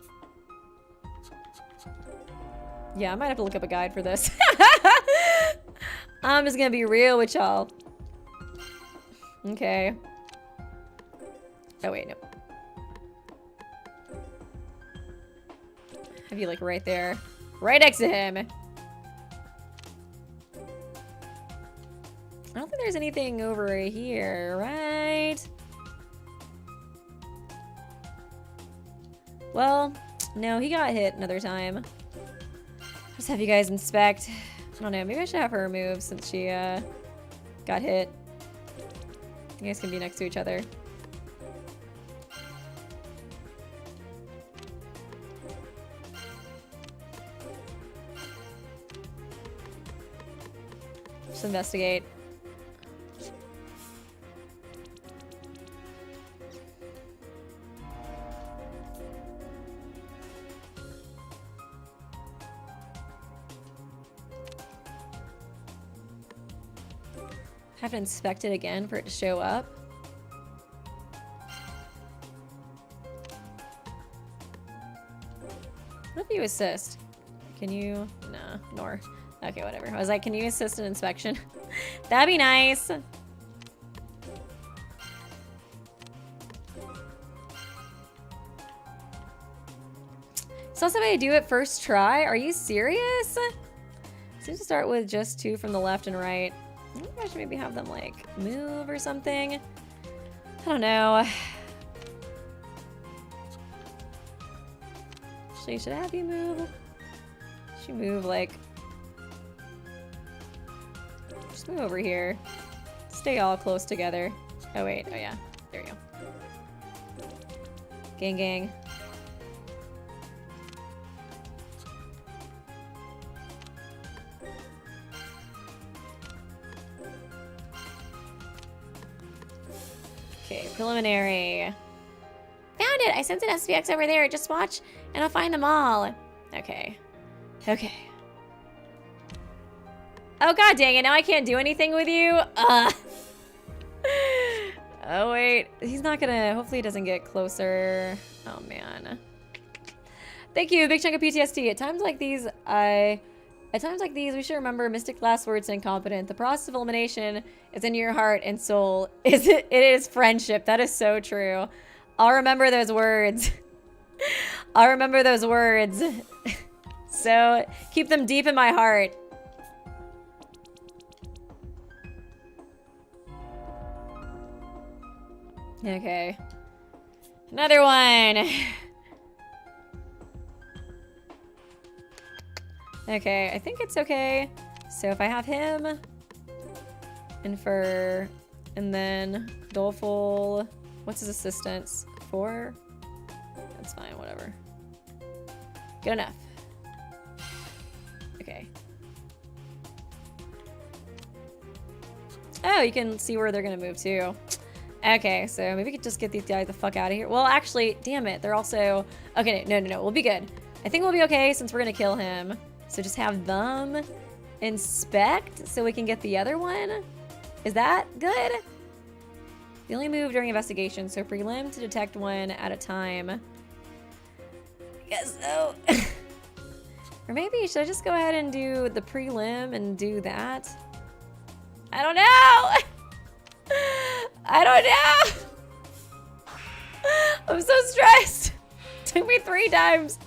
Yeah, I might have to look up a guide for this. I'm just gonna be real with y'all. Okay. Oh, wait, no. Have you, like, right there. Right next to him. I don't think there's anything over here, right? Well, no, he got hit another time. Just have you guys inspect. I don't know, maybe I should have her move since she got hit. You guys can be next to each other. Just investigate. Have to inspect it again for it to show up. What if you assist? Can you? Nah, nor. Okay, whatever. I was like, can you assist an inspection? That'd be nice. So somebody do it first try? Are you serious? Seems to start with just 2 from the left and right. I think I should maybe have them, like, move or something. I don't know. Actually, should I have you move? Should you move, like... Just move over here. Stay all close together. Oh, wait. Oh, yeah. There you go. Gang, gang. Okay, preliminary. Found it! I sent an SPX over there. Just watch and I'll find them all. Okay. Okay. Oh god dang it, now I can't do anything with you? Oh wait, he's not gonna, hopefully he doesn't get closer. Oh man. Thank you, big chunk of PTSD. At times like these, we should remember mystic last words and incompetent. The process of elimination is in your heart and soul. It is friendship. That is so true. I'll remember those words. I'll remember those words. So keep them deep in my heart. Okay. Another one. Okay, I think it's okay. So if I have him, Infer, and then Doleful, what's his assistance? 4? That's fine, whatever. Good enough. Okay. Oh, you can see where they're gonna move to. Okay, so maybe we could just get these guys the fuck out of here. Well, actually, damn it, they're also... Okay, no, we'll be good. I think we'll be okay since we're gonna kill him. So just have them inspect so we can get the other one. Is that good? They only move during investigation, so prelim to detect one at a time. I guess so. Or maybe, should I just go ahead and do the prelim and do that? I don't know! I don't know! I'm so stressed! Took me 3 times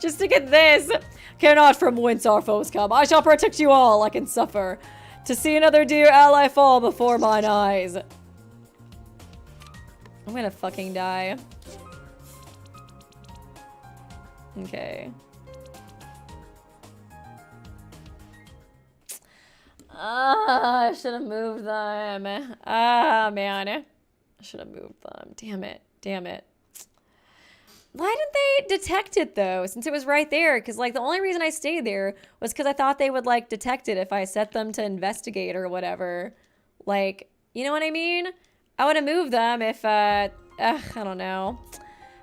just to get this. Cannot from whence our foes come. I shall protect you all, I can suffer. To see another dear ally fall before mine eyes. I'm gonna fucking die. Okay. I should have moved them. Ah, man. I should have moved them. Damn it. Damn it. Why didn't they detect it, though, since it was right there? Because, like, the only reason I stayed there was because I thought they would, like, detect it if I set them to investigate or whatever. Like, you know what I mean? I would have moved them if, I don't know.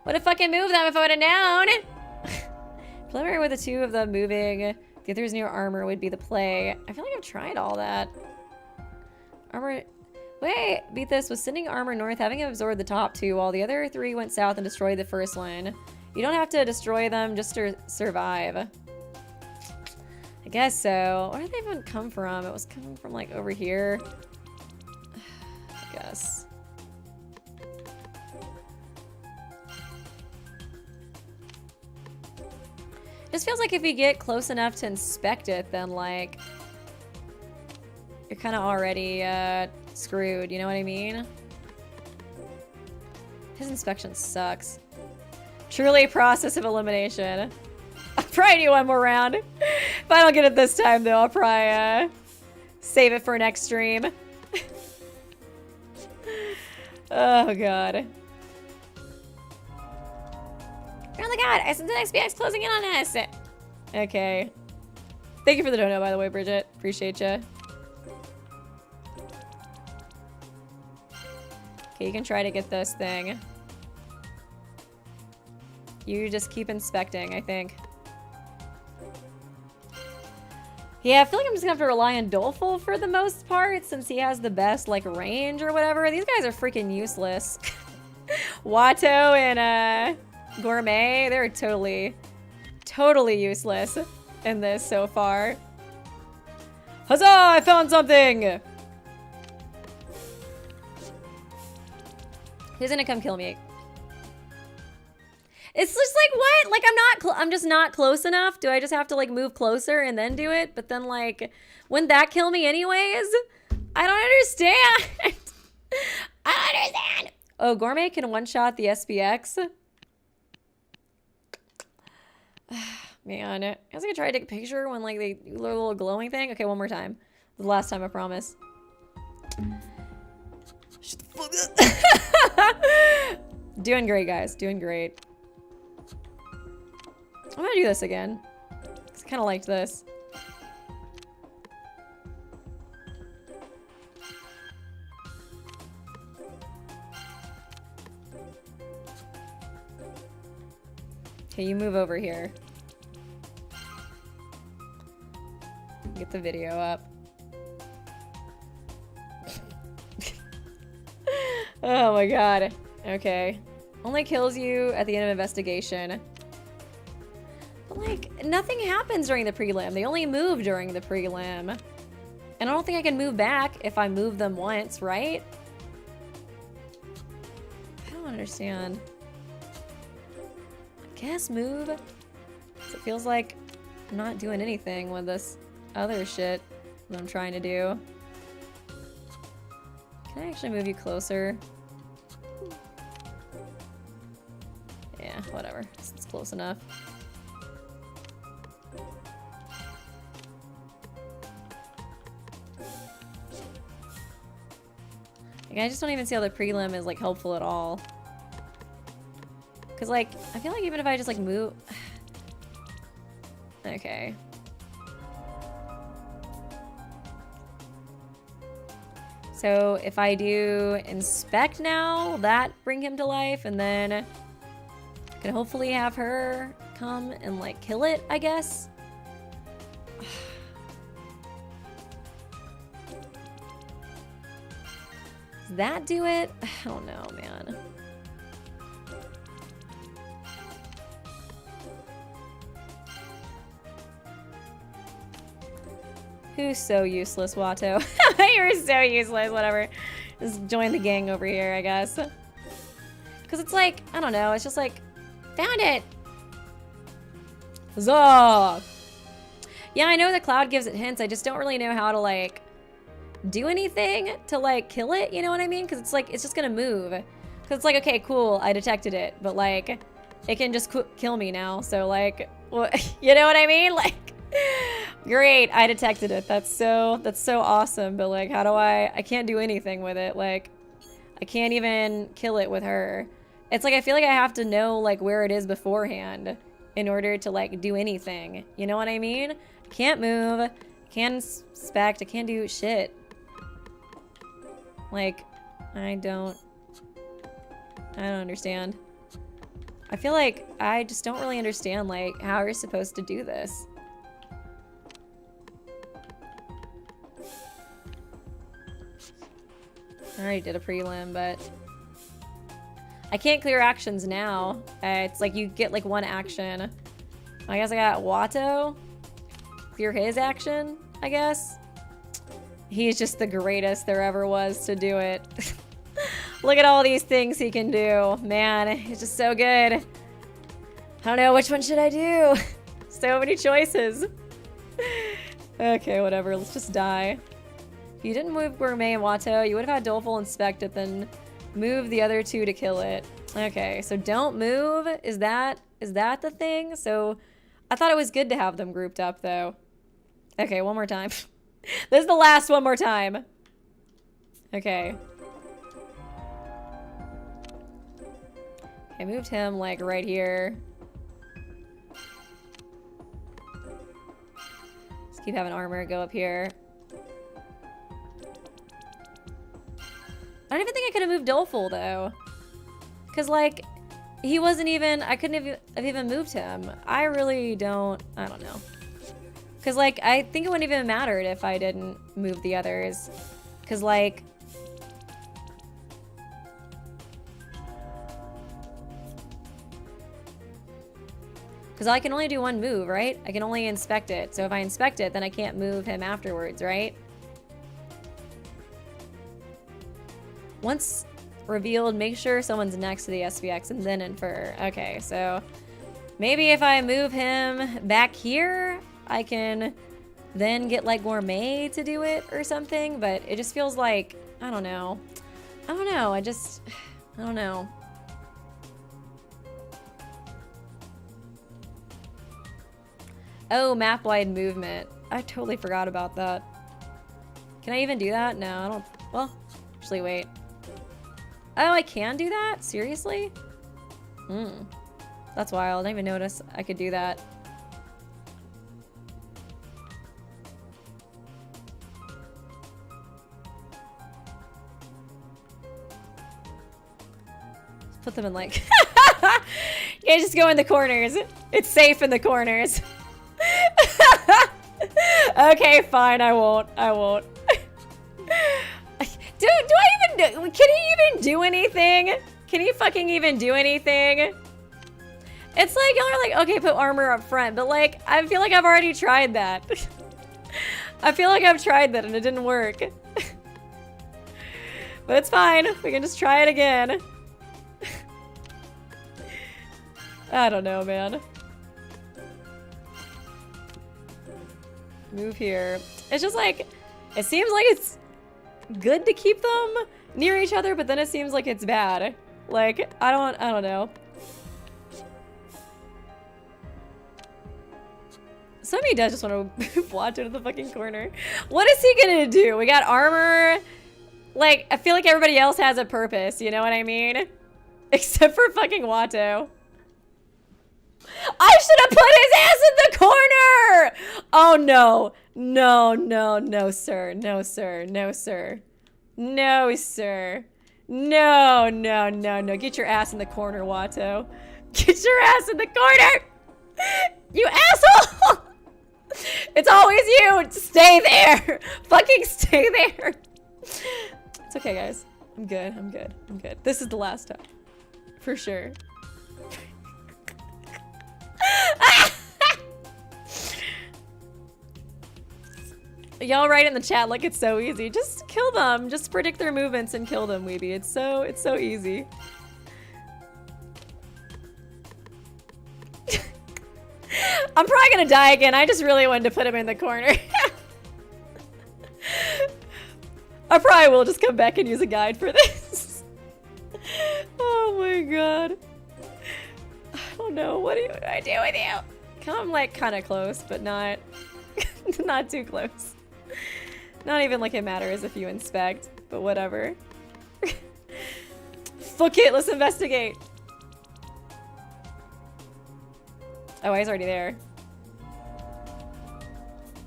Would have fucking moved them if I would have known. Preliminary with the 2 of them moving. The others near armor would be the play. I feel like I've tried all that. Armor... Wait, beat this. Was sending armor north, having absorbed the top 2, while the other 3 went south and destroyed the first one. You don't have to destroy them just to survive. I guess so. Where did they even come from? It was coming from, like, over here. I guess. Just feels like if you get close enough to inspect it, then, like, you're kind of already, screwed, you know what I mean? His inspection sucks. Truly a process of elimination. I'll probably do one more round. If I don't get it this time, though, I'll probably, save it for next stream. Oh, God. Oh my god, I sent the XPX closing in on us. Okay. Thank you for the dono, by the way, Bridget. Appreciate you. Okay, you can try to get this thing. You just keep inspecting, I think. Yeah, I feel like I'm just gonna have to rely on Doleful for the most part, since he has the best, like, range or whatever. These guys are freaking useless. Watto and, Gourmet, they're totally useless in this so far. Huzzah! I found something! Who's gonna come kill me? It's just like, what? Like, I'm just not close enough? Do I just have to, like, move closer and then do it? But then, like, wouldn't that kill me anyways? I don't understand. I don't understand. Oh, Gourmet can one-shot the SPX? Man, I was gonna try to take a picture when, like, they do a little glowing thing. Okay, one more time. The last time, I promise. Shut the fuck up. Doing great, guys. Doing great. I'm gonna do this again. I kind of liked this. Okay, you move over here. Get the video up. Oh my god. Okay. Only kills you at the end of investigation. But like, nothing happens during the prelim. They only move during the prelim. And I don't think I can move back if I move them once, right? I don't understand. I guess move. 'Cause it feels like I'm not doing anything with this other shit that I'm trying to do. Can I actually move you closer? Yeah, whatever. It's close enough. Like, I just don't even see how the prelim is like helpful at all. Cause like, I feel like even if I just like move... Okay. So if I do inspect now, will that bring him to life? And then I can hopefully have her come and like kill it, I guess. Does that do it? I don't know, man. Who's so useless, Watto? You're so useless, whatever. Just join the gang over here, I guess. Because it's like, I don't know, it's just like, found it! Huzzah! Yeah, I know the cloud gives it hints, I just don't really know how to, like, do anything to, like, kill it, you know what I mean? Because it's like, it's just gonna move. Because it's like, okay, cool, I detected it, but, like, it can just kill me now, so, like, you know what I mean? Like, great, I detected it. That's so awesome. But like, how do I can't do anything with it. Like, I can't even kill it with her. It's like, I feel like I have to know like where it is beforehand in order to like do anything. You know what I mean? I can't move. I can't inspect. I can't do shit. Like, I don't understand. I feel like I just don't really understand like how you're supposed to do this. I already did a prelim, but I can't clear actions now. It's like you get like one action. I guess I got Watto. Clear his action, I guess. He's just the greatest there ever was to do it. Look at all these things he can do. Man, he's just so good. I don't know, which one should I do? So many choices. Okay, whatever, let's just die. If you didn't move Gourmet and Watto, you would have had Doleful inspect it, then move the other two to kill it. Okay, so don't move. Is that the thing? So I thought it was good to have them grouped up, though. Okay, one more time. This is the last one more time. Okay. I moved him, like, right here. Just keep having armor go up here. I don't even think I could have moved Doleful, though. Because, like, he wasn't even... I couldn't have even moved him. I really don't... I don't know. Because, like, I think it wouldn't even mattered if I didn't move the others. Because, like... Because I can only do one move, right? I can only inspect it. So if I inspect it, then I can't move him afterwards, right? Once revealed, make sure someone's next to the SVX and then infer. Okay, so maybe if I move him back here, I can then get like Gourmet to do it or something, but it just feels like, I don't know. I don't know, I don't know. Oh, map-wide movement. I totally forgot about that. Can I even do that? No, I don't. Well, actually, wait. Oh, I can do that? Seriously? That's wild. I didn't even notice I could do that. Let's put them in like... You guys just go in the corners. It's safe in the corners. Okay, fine. I won't. I won't. Do I even do? Can he even do anything? Can he fucking even do anything? It's like y'all are like, okay, put armor up front, but like I feel like I've already tried that. I feel like I've tried that and it didn't work. But it's fine. We can just try it again. I don't know, man. Move here. It's just like, it seems like it's good to keep them near each other, but then it seems like it's bad. Like, I don't know. Somebody does just want to move Watto to the fucking corner. What is he gonna do? We got armor. Like, I feel like everybody else has a purpose, you know what I mean? Except for fucking Watto. I should have put his ass in the corner! Oh no. No, no, no, sir. No, sir. No, sir. No, sir. No, no, no, no. Get your ass in the corner, Watto. Get your ass in the corner! You asshole! It's always you! Stay there! Fucking stay there! It's okay, guys. I'm good. I'm good. I'm good. This is the last time. For sure. Y'all write in the chat like it's so easy. Just kill them. Just predict their movements and kill them, Weeby. It's so easy. I'm probably gonna die again. I just really wanted to put him in the corner. I probably will just come back and use a guide for this. Oh my god. I don't know. What do I do with you? Come like kind of close, but not not too close. Not even like it matters if you inspect, but whatever. Fuck it, let's investigate. Oh, he's already there.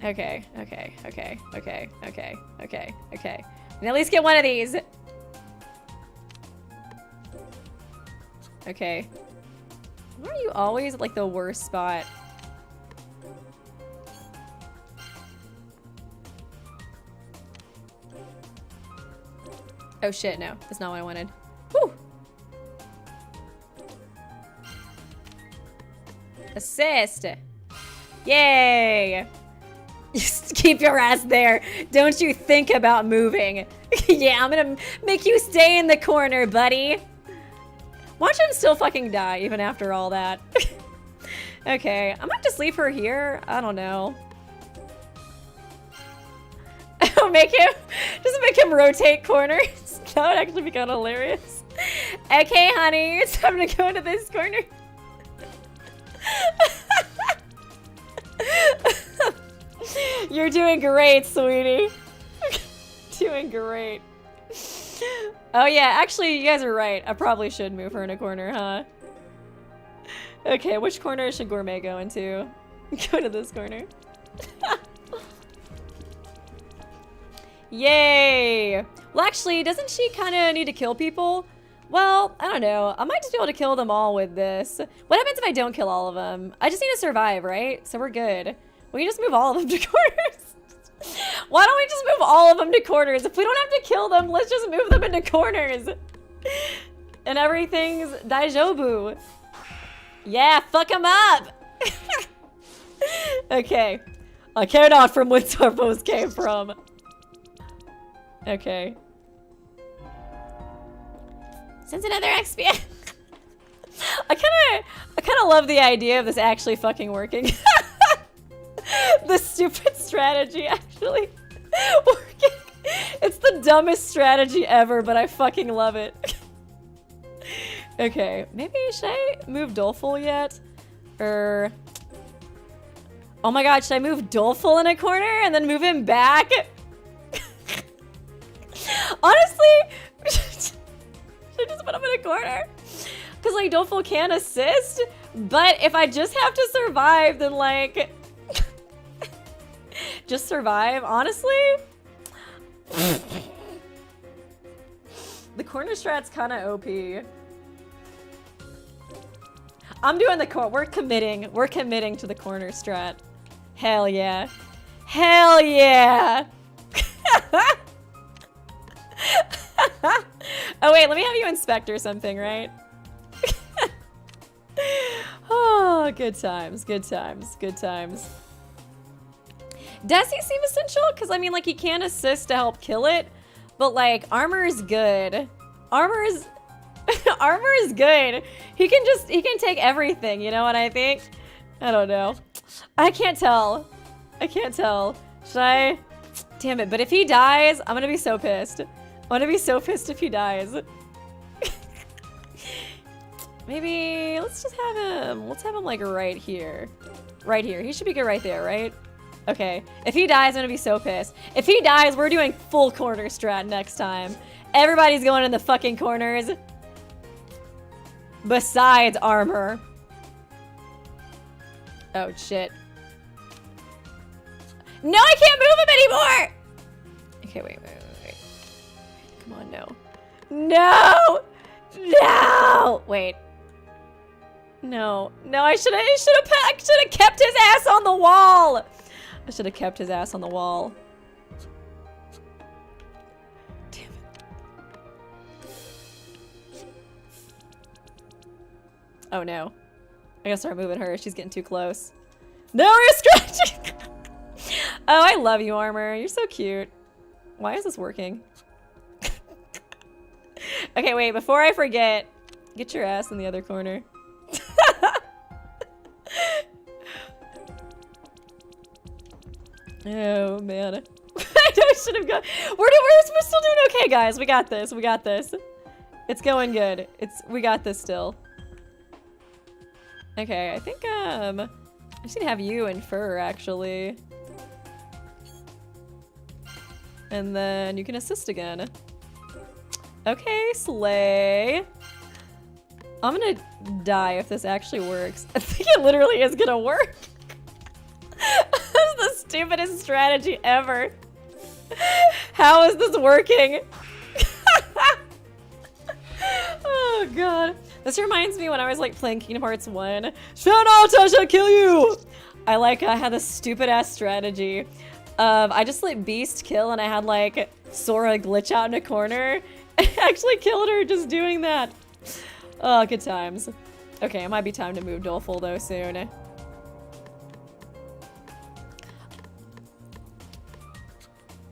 Okay, okay, okay, okay, okay, okay, okay. And at least get one of these. Okay. Why are you always at like the worst spot? Oh shit, no. That's not what I wanted. Whew! Assist! Yay! Just keep your ass there. Don't you think about moving. Yeah, I'm gonna make you stay in the corner, buddy. Watch him still fucking die, even after all that. Okay, I might just leave her here. I don't know. Just make him rotate corners. That would actually be kind of hilarious. Okay, honey, it's time to go into this corner. You're doing great, sweetie. Doing great. Oh yeah, actually, you guys are right. I probably should move her in a corner, huh? Okay, which corner should Gourmet go into? Go to this corner. Yay! Well, actually, doesn't she kind of need to kill people? Well, I don't know. I might just be able to kill them all with this. What happens if I don't kill all of them? I just need to survive, right? So we're good. We can just move all of them to corners. Why don't we just move all of them to corners? If we don't have to kill them, let's just move them into corners. And everything's daijobu. Yeah, fuck them up. Okay. I care not from whence our foes came from. Okay. Since another XP. I kind of love the idea of this actually fucking working. The stupid strategy actually working. It's the dumbest strategy ever, but I fucking love it. Okay, maybe should I move Doleful yet? Or oh my god, should I move Doleful in a corner and then move him back? Honestly, should I just put him in a corner? Because like Doleful can assist, but if I just have to survive, then like just survive, honestly. The corner strat's kind of OP. I'm doing the corner. We're committing. We're committing to the corner strat. Hell yeah. Hell yeah. Oh wait, let me have you inspect or something, right? Oh, good times, good times, good times. Does he seem essential? Because I mean, like, he can assist to help kill it, but like, armor is good. Armor is armor is good. He can take everything, you know what I think? I don't know. I can't tell. I can't tell. Should I? Damn it, but if he dies, I'm gonna be so pissed. I'm gonna be so pissed if he dies. Maybe let's just have him. Let's have him like right here. Right here. He should be good right there, right? Okay. If he dies, I'm gonna be so pissed. If he dies, we're doing full corner strat next time. Everybody's going in the fucking corners. Besides armor. Oh shit. No, I can't move him anymore! Okay, wait. Come on, no. No! No! Wait. No. No, I should have kept his ass on the wall! I should have kept his ass on the wall. Damn it. Oh no. I gotta start moving her. She's getting too close. No, you're scratching! Oh, I love you, Armor. You're so cute. Why is this working? Okay, wait, before I forget, get your ass in the other corner. Oh, man. I know I should have gone. We're still doing okay, guys. We got this. We got this. It's going good. We got this still. Okay, I think, I just need to have you infer, actually. And then you can assist again. Okay, slay. I'm gonna die if this actually works. I think it literally is gonna work. That's the stupidest strategy ever. How is this working? Oh god. This reminds me when I was like playing Kingdom Hearts 1. Shout out, Tasha, kill you! I had this stupid ass strategy. I just let Beast kill and I had like Sora glitch out in a corner. I actually killed her just doing that. Oh, good times. Okay, it might be time to move Doleful though soon.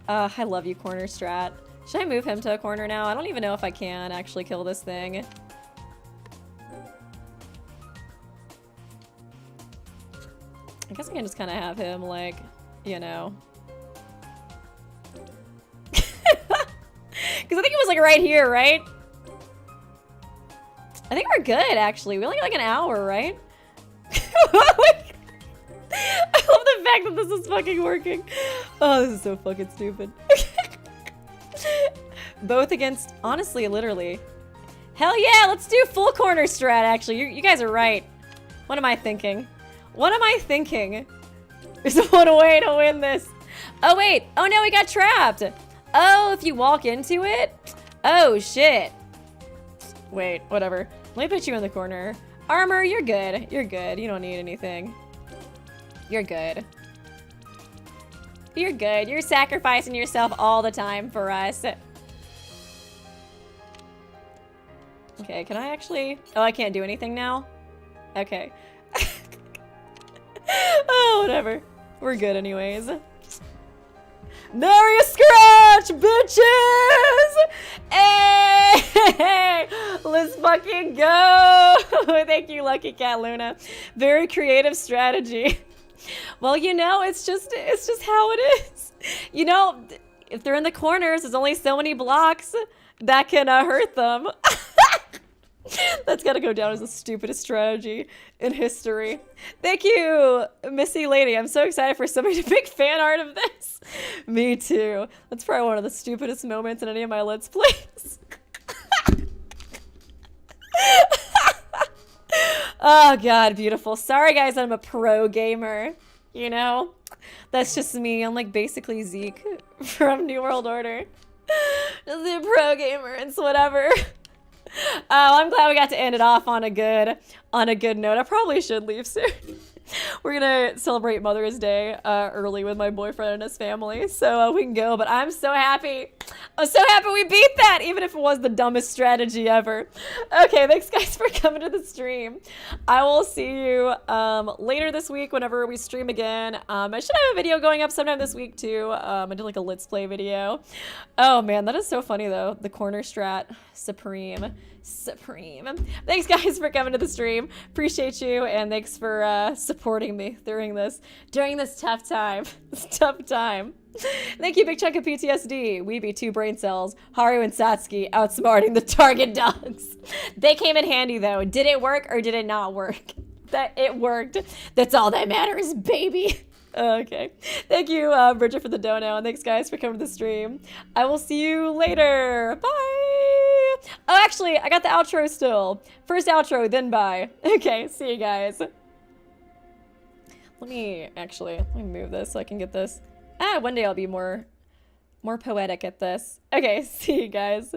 I love you, corner strat. Should I move him to a corner now? I don't even know if I can actually kill this thing. I guess I can just kind of have him like, you know. Because I think it was like right here, right? I think we're good, actually. We only got like an hour, right? I love the fact that this is fucking working. Oh, this is so fucking stupid. Both against, honestly, literally. Hell yeah, let's do full corner strat, actually. You guys are right. What am I thinking? What am I thinking? There's one way to win this. Oh, wait. Oh, no, we got trapped. Oh, if you walk into it? Oh, shit. Wait, whatever. Let me put you in the corner. Armor, you're good. You're good. You don't need anything. You're good. You're good. You're sacrificing yourself all the time for us. Okay, can I actually... Oh, I can't do anything now? Okay. Oh, whatever. We're good anyways. Nary a scratch, bitches! Hey! Let's fucking go! Thank you, Lucky Cat Luna. Very creative strategy. Well, you know, it's just how it is. You know, if they're in the corners, there's only so many blocks that can hurt them. That's gotta go down as the stupidest strategy in history. Thank you, Missy Lady. I'm so excited for somebody to make fan art of this. Me too. That's probably one of the stupidest moments in any of my Let's Plays. Oh god, beautiful. Sorry guys, I'm a pro gamer. You know? That's just me. I'm like basically Zeke from New World Order. Just a pro gamer. It's whatever. I'm glad we got to end it off on a good note. I probably should leave soon. We're gonna celebrate Mother's Day early with my boyfriend and his family, so we can go. But I'm so happy. I'm so happy we beat that, even if it was the dumbest strategy ever. Okay, thanks guys for coming to the stream. I will see you later this week whenever we stream again. I should have a video going up sometime this week too. I did like a Let's Play video. Oh man, that is so funny though. The corner strat, supreme. Thanks guys for coming to the stream. Appreciate you, and thanks for supporting me during this tough time. Thank you, Big Chunk of PTSD. We be 2 brain cells. Haru and Satsuki outsmarting the target dogs. They came in handy though. Did it work or did it not work? That it worked. That's all that matters, baby. Okay. Thank you, Bridget, for the dono, and thanks guys for coming to the stream. I will see you later. Bye. Oh, actually, I got the outro still. First outro, then bye. Okay, see you guys. Let me move this so I can get this. One day I'll be more poetic at this. Okay, see you guys.